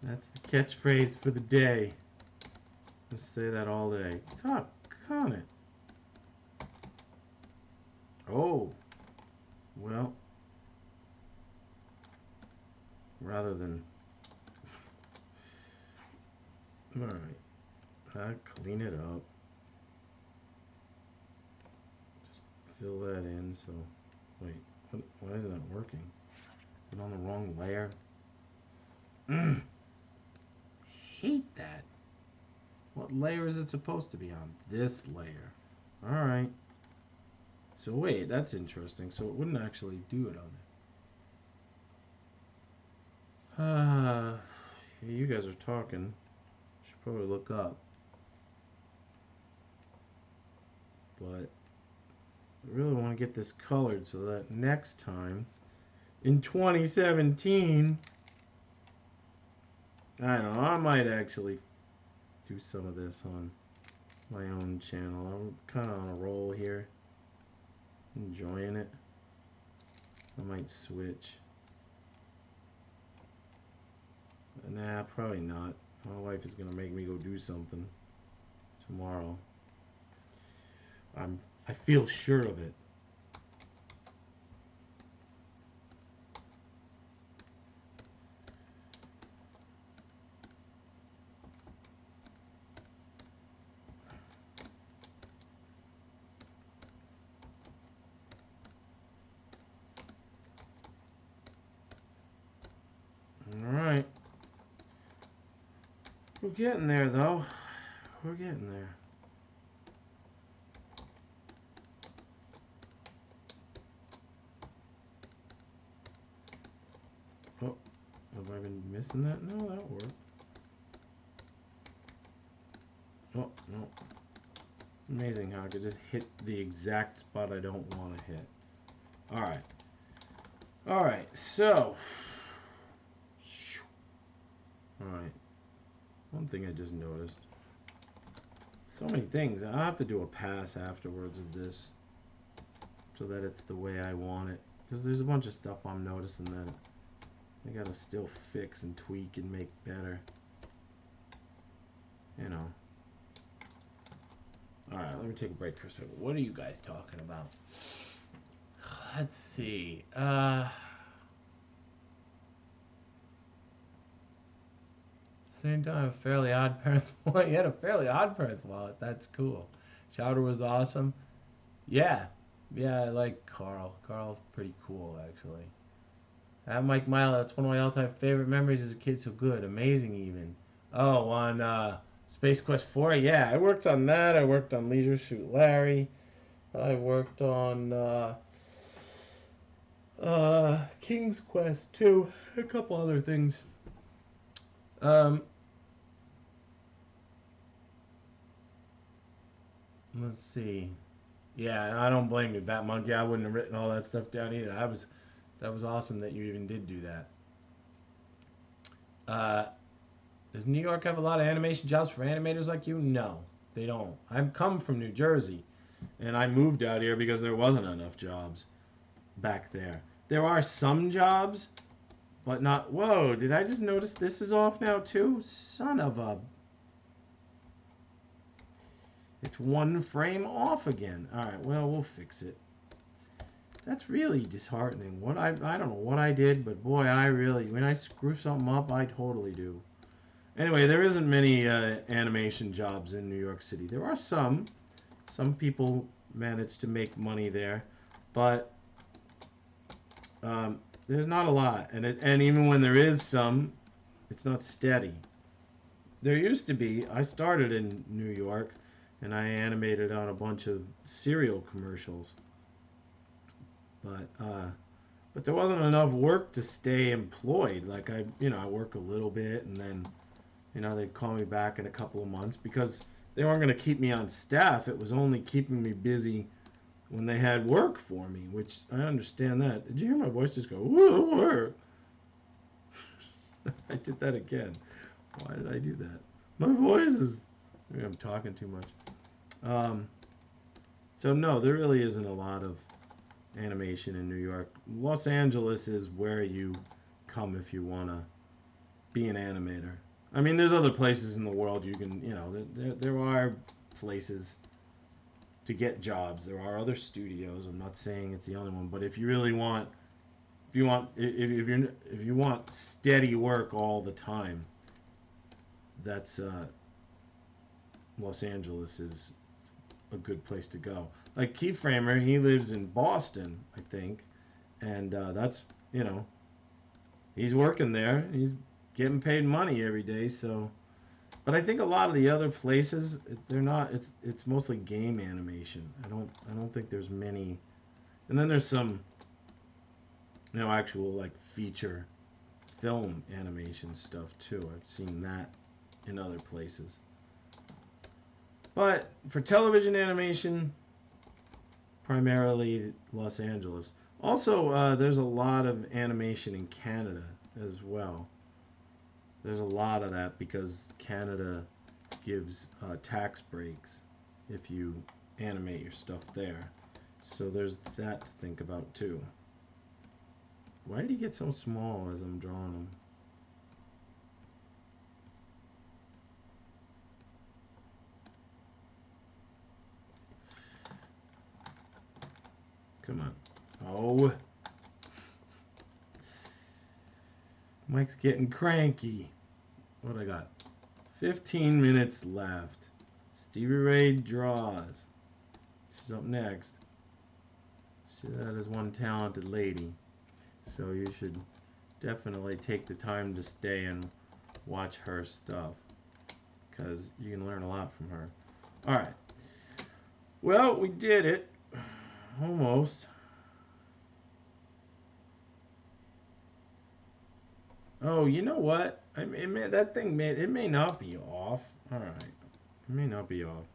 That's the catchphrase for the day. Let's say that all day. Doggone it. Oh. Well. Rather than... Alright. Clean it up. Just fill that in, so... Wait. Why isn't it working? Is it on the wrong layer? Hate that. What layer is it supposed to be on? This layer. Alright. So wait, that's interesting. So it wouldn't actually do it on there. You guys are talking. Should probably look up. But I really want to get this colored so that next time in 2017, I don't know, I might actually do some of this on my own channel. I'm kind of on a roll here. Enjoying it. I might switch. Nah, probably not. My wife is gonna make me go do something tomorrow. I feel sure of it. Alright. We're getting there, though. We're getting there. Oh, have I been missing that? No, that worked. Oh, no. Amazing how I could just hit the exact spot I don't want to hit. Alright. Alright, so... Alright. One thing I just noticed. So many things. I'll have to do a pass afterwards of this. So that it's the way I want it. Because there's a bunch of stuff I'm noticing that I gotta still fix and tweak and make better. You know. Alright, let me take a break for a second. What are you guys talking about? Let's see. Same time, Fairly Odd Parents Wallet. You had a Fairly Odd Parents Wallet. That's cool. Chowder was awesome. Yeah. Yeah, I like Carl. Carl's pretty cool, actually. I have Milo. That's one of my all-time favorite memories as a kid. So good. Amazing, even. Oh, on Space Quest 4, yeah, I worked on that. I worked on Leisure Suit Larry. I worked on King's Quest 2, a couple other things. Um, let's see. Yeah, I don't blame you, Bat Monkey. I wouldn't have written all that stuff down either. That was awesome that you even did do that. Does New York have a lot of animation jobs for animators like you? No, they don't. I've come from New Jersey, and I moved out here because there wasn't enough jobs back there. There are some jobs, but not. Whoa, did I just notice this is off now too? Son of a. It's one frame off again. All right, well, we'll fix it. That's really disheartening. I don't know what I did, but boy, I really, when I screw something up, I totally do. Anyway, there isn't many animation jobs in New York City. There are some. Some people manage to make money there, but there's not a lot. And even when there is some, it's not steady. There used to be. I started in New York, and I animated on a bunch of cereal commercials. But there wasn't enough work to stay employed. Like I work a little bit, and then they'd call me back in a couple of months because they weren't going to keep me on staff. It was only keeping me busy when they had work for me, which I understand that. Did you hear my voice just go, whoa, work? I did that again. Why did I do that? My voice is, maybe I'm talking too much. So no, there really isn't a lot of animation in New York. Los Angeles is where you come if you want to be an animator. I mean, there's other places in the world you can, there are places to get jobs. There are other studios. I'm not saying it's the only one, but if you really want, if you want steady work all the time, that's Los Angeles is a good place to go. Like Keyframer, he lives in Boston, I think, and that's he's working there. He's getting paid money every day. So, but I think a lot of the other places they're not. It's mostly game animation. I don't think there's many. And then there's some actual like feature film animation stuff too. I've seen that in other places. But for television animation, primarily Los Angeles. Also, there's a lot of animation in Canada as well. There's a lot of that because Canada gives tax breaks if you animate your stuff there. So there's that to think about too. Why did he get so small as I'm drawing him? Come on. Oh. Mike's getting cranky. What I got? 15 minutes left. Stevie Ray draws. She's up next. That is one talented lady. So you should definitely take the time to stay and watch her stuff. Because you can learn a lot from her. Alright. Well, we did it. Almost. Oh, you know what? It may not be off. All right, it may not be off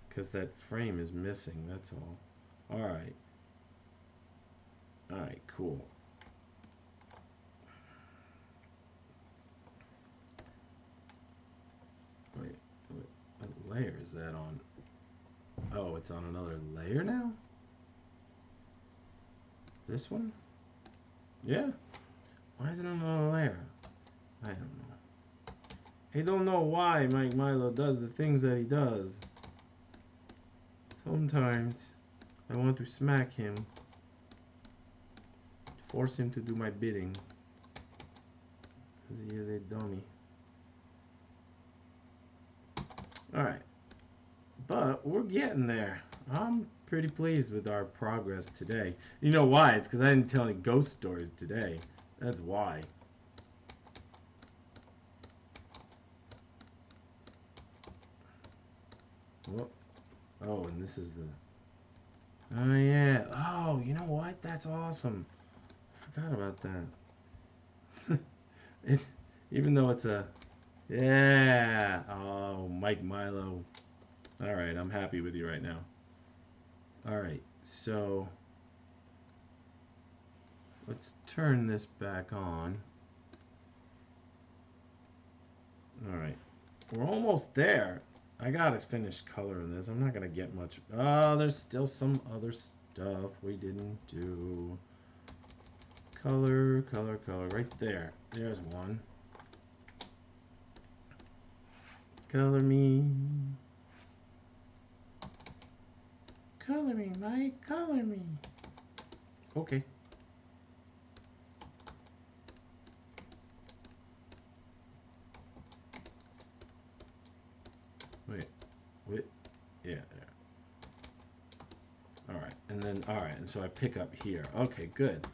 because that frame is missing. That's all. All right. All right. Cool. Wait, what layer is that on? Oh, it's on another layer now? This one? Yeah. Why is it on another layer? I don't know. I don't know why Milo does the things that he does. Sometimes I want to smack him. Force him to do my bidding. Because he is a dummy. Alright. But we're getting there. I'm pretty pleased with our progress today. You know why? It's because I didn't tell any ghost stories today. That's why. Whoop. Oh, and this is the... Oh, yeah. Oh, you know what? That's awesome. I forgot about that. Even though it's a... Yeah. Oh, Milo. All right, I'm happy with you right now. All right, so... Let's turn this back on. All right. We're almost there. I gotta finish coloring this. I'm not gonna get much. Oh, there's still some other stuff we didn't do. Color, color, color. Right there. There's one. Color me. Color me, Mike. Color me. Okay. Wait. Yeah, there. All right. And then, all right. And so I pick up here. Okay, good.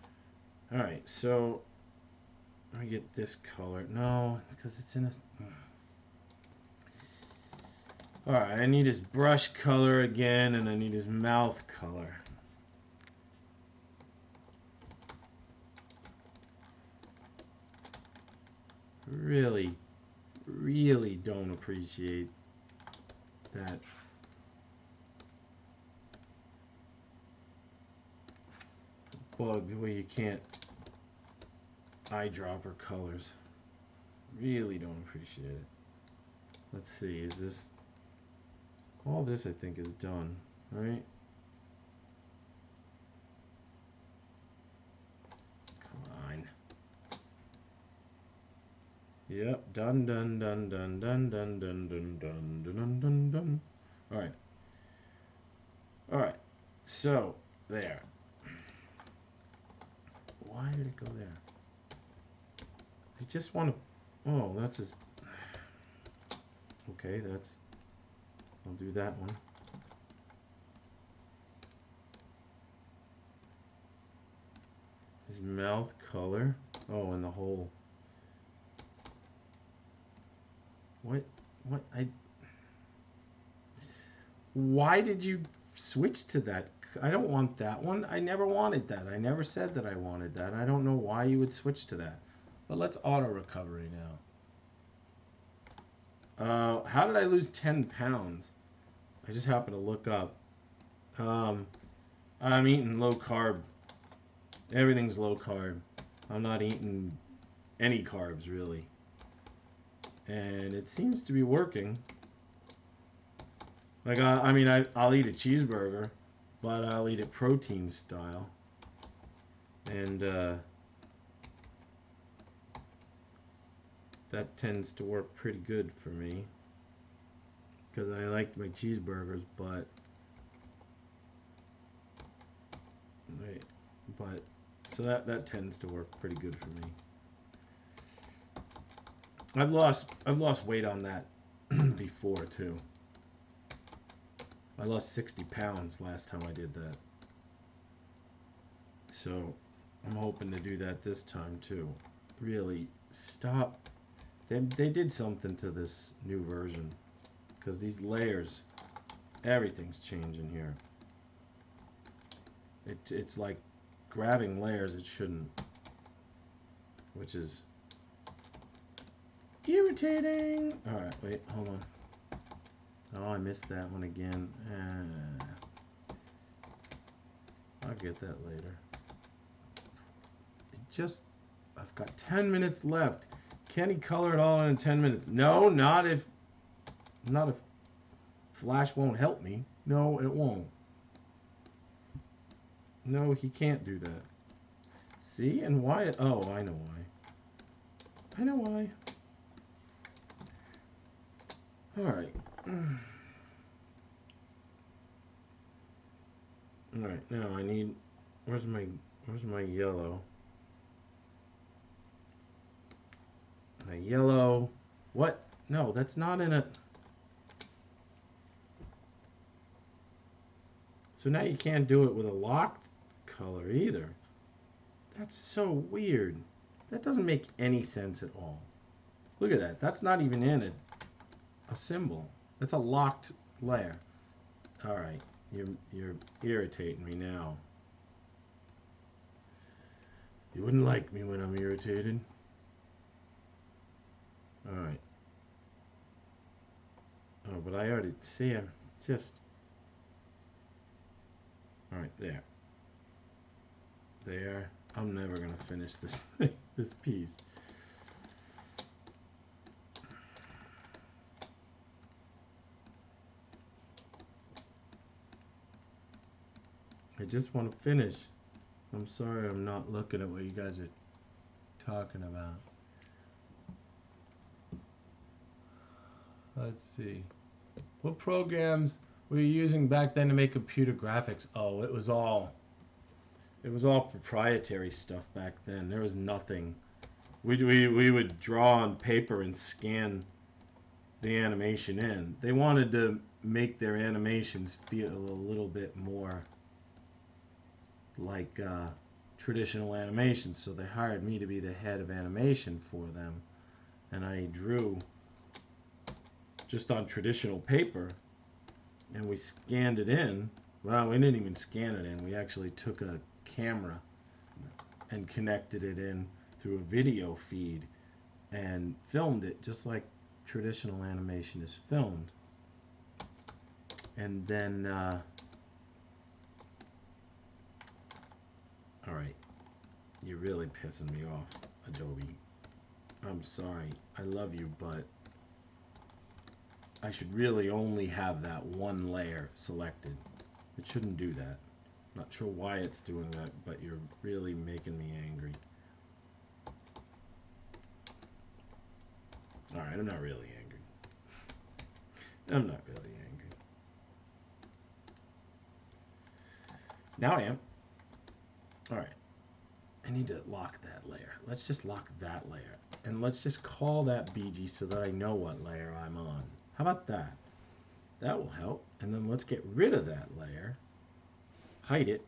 All right. So let me get this color. No, because it's in a... All right. I need his brush color again, and I need his mouth color. Really, really don't appreciate that. Bug where you can't eyedropper colors. Really don't appreciate it. Let's see, is this... All this I think is done, right? Come on. Yep, done, done, done, done, done, done, done, done, done, done, done, done. Alright. Alright. So, there. Why did it go there? I just want to... Oh, that's his... Okay, that's... I'll do that one. His mouth color. Oh, and the whole... What? Why did you switch to that? I don't want that one. I never wanted that. I never said that I wanted that. I don't know why you would switch to that. But let's auto recovery now. How did I lose 10 pounds? I just happened to look up. I'm eating low carb. Everything's low carb. I'm not eating any carbs really. And it seems to be working. Like, I mean, I'll eat a cheeseburger, but I'll eat it protein style. And that tends to work pretty good for me. Because I like my cheeseburgers, but... Wait, but... So that tends to work pretty good for me. I've lost weight on that before too. I lost 60 pounds last time I did that. So I'm hoping to do that this time too. Really stop. They did something to this new version. Because these layers, everything's changing here. It's like grabbing layers it shouldn't. Which is irritating. Alright, wait, hold on. Oh, I missed that one again. I'll get that later. I've got 10 minutes left. Can he color it all in 10 minutes? No, not if Flash won't help me. No, it won't. No, he can't do that. See, and why? Oh, I know why. I know why. Alright. Alright, now I need... Where's my yellow? My yellow... What? No, that's not in it. So now you can't do it with a locked color either. That's so weird. That doesn't make any sense at all. Look at that. That's not even in it. A symbol. That's a locked layer. All right, you're irritating me now. You wouldn't like me when I'm irritated. All right. Oh, but I already see him. Just. All right, there. There. I'm never gonna finish this this piece. I just want to finish. I'm sorry I'm not looking at what you guys are talking about. Let's see. What programs were you using back then to make computer graphics? Oh, it was all proprietary stuff back then. There was nothing. We would draw on paper and scan the animation in. They wanted to make their animations feel a little bit more like traditional animation, so they hired me to be the head of animation for them, and I drew just on traditional paper, and we scanned it in. Well, we didn't even scan it in. We actually took a camera and connected it in through a video feed and filmed it just like traditional animation is filmed. And then all right, you're really pissing me off, Adobe. I'm sorry. I love you, but I should really only have that one layer selected. It shouldn't do that. Not sure why it's doing that, but you're really making me angry. Alright, I'm not really angry. I'm not really angry. Now I am. Alright. I need to lock that layer. Let's just lock that layer. And let's just call that BG so that I know what layer I'm on. How about that? That will help. And then let's get rid of that layer. Hide it.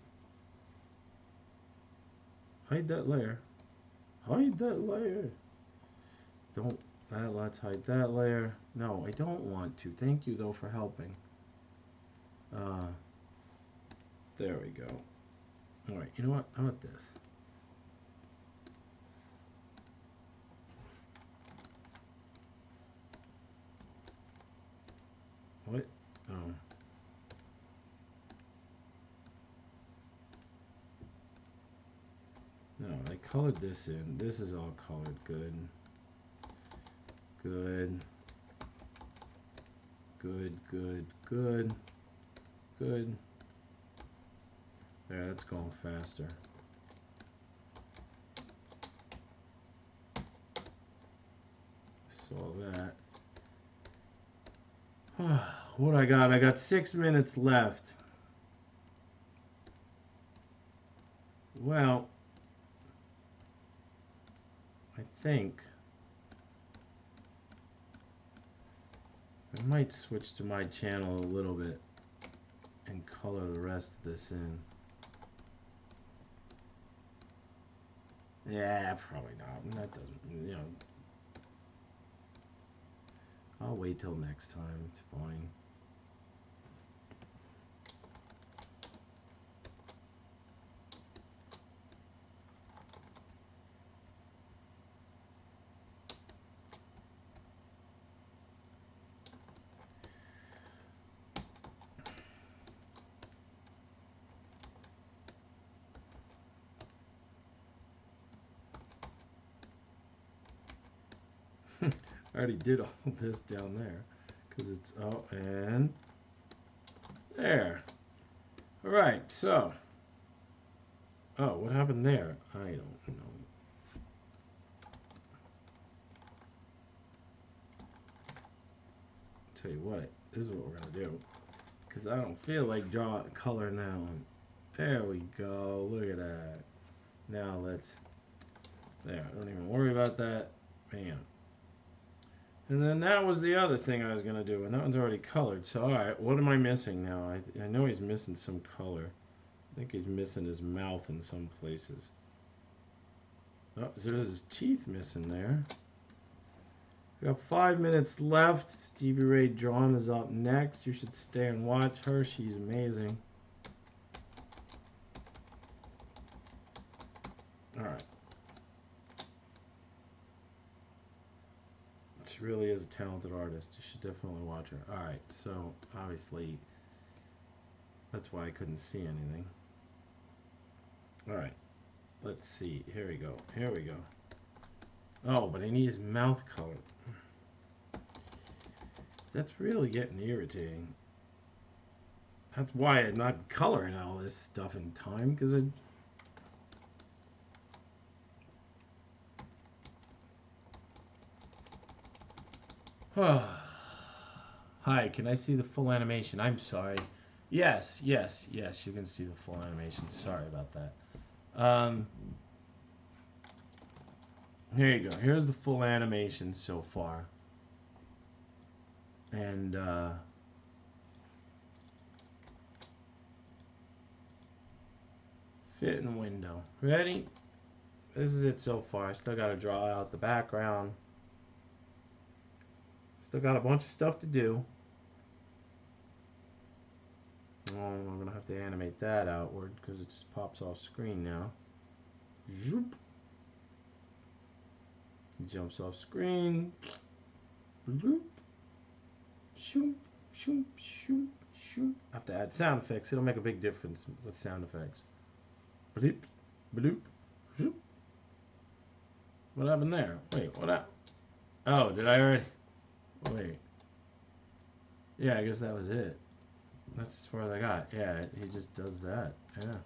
Hide that layer. Hide that layer. Don't. Let's hide that layer. No, I don't want to. Thank you, though, for helping. There we go. All right, you know what? How about this? What? Oh. No, I colored this in. This is all colored good. Good. Good, good, good. Good. There, that's going faster. Saw that. What I got? I got 6 minutes left. Well, I think I might switch to my channel a little bit and color the rest of this in. Yeah, probably not. That doesn't, you know. I'll wait till next time. It's fine. I already did all this down there because it's and there. All right, so what happened there? I don't know. Tell you what, this is what we're gonna do because I don't feel like drawing color now. There we go. Look at that. Now let's. There. Don't even worry about that. Bam. And then that was the other thing I was going to do, and that one's already colored. So, alright, what am I missing now? I know he's missing some color. I think he's missing his mouth in some places. Oh, so there's his teeth missing there. We got 5 minutes left. Stevie Ray Drawn is up next. You should stay and watch her. She's amazing. All right. She really is a talented artist. You should definitely watch her. All right. So obviously, that's why I couldn't see anything. All right. Let's see. Here we go. Here we go. Oh, but I need his mouth color. That's really getting irritating. That's why I'm not coloring all this stuff in time, because it... Hi, can I see the full animation? I'm sorry. Yes, yes, yes, you can see the full animation. Sorry about that. Here you go. Here's the full animation so far. And, fit and window. Ready? This is it so far. I still got to draw out the background. Still got a bunch of stuff to do. Oh, I'm going to have to animate that outward because it just pops off screen now. Zoop. Jumps off screen. Bloop. Shoop, shoop, shoop, shoop. I have to add sound effects. It'll make a big difference with sound effects. Bloop, bloop, shoop. What happened there? Wait, what happened? Oh, did I already? Wait. Yeah, I guess that was it. That's as far as I got. Yeah, he just does that. Yeah.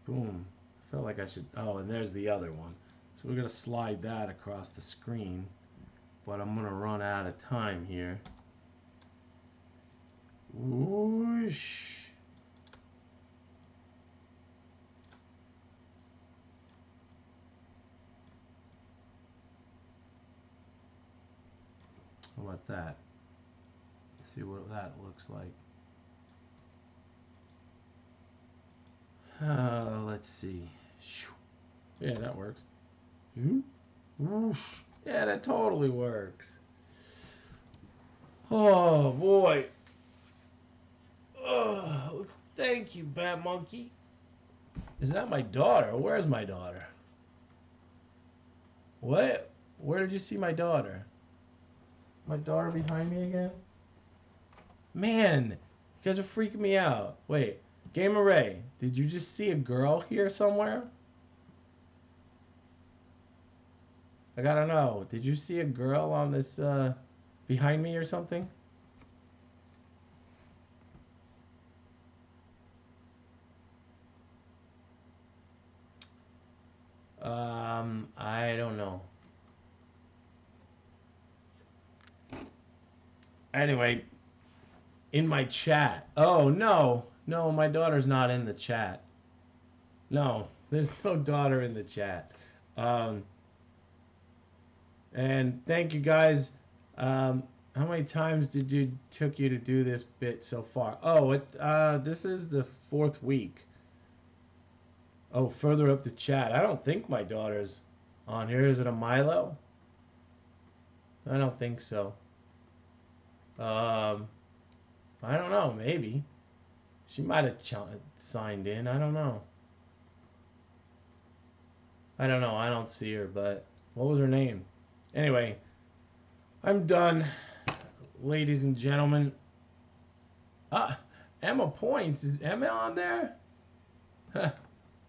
Boom. I felt like I should... Oh, and there's the other one. So we're going to slide that across the screen. But I'm going to run out of time here. Whoosh. How about that? Let's see what that looks like. Let's see. Yeah, that works. Whoosh. Yeah, that totally works. Oh, boy. Oh, thank you, Bat Monkey. Is that my daughter? Where's my daughter? What? Where did you see my daughter? My daughter behind me again? Man, you guys are freaking me out. Wait, Gamer Ray, did you just see a girl here somewhere? I gotta know. Did you see a girl on this, behind me or something? I don't know. Anyway, in my chat. Oh, no. No, my daughter's not in the chat. No, there's no daughter in the chat. And thank you guys. How many times took you to do this bit so far? Oh, this is the 4th week. Oh, further up the chat. I don't think my daughter's on here. Is it a Milo? I don't think so. I don't know. Maybe. She might have signed in. I don't know. I don't know. I don't see her, but what was her name? Anyway, I'm done, ladies and gentlemen. Emma Points. Is Emma on there?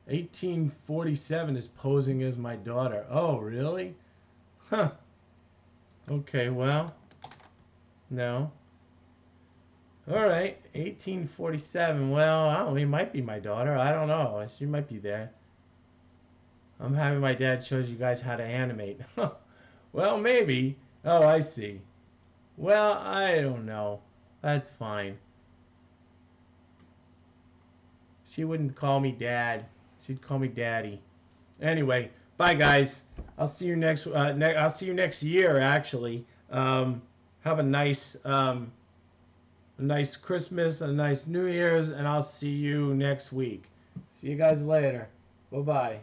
1847 is posing as my daughter. Oh, really? Huh. Okay, well, no. All right, 1847. Well, I don't know. He might be my daughter. I don't know. She might be there. I'm having my dad shows you guys how to animate. Well, maybe. Oh, I see. Well, I don't know. That's fine. She wouldn't call me dad. She'd call me daddy. Anyway, bye guys. I'll see you next. I'll see you next year. Actually, have a nice Christmas, a nice New Year's, and I'll see you next week. See you guys later. Bye bye.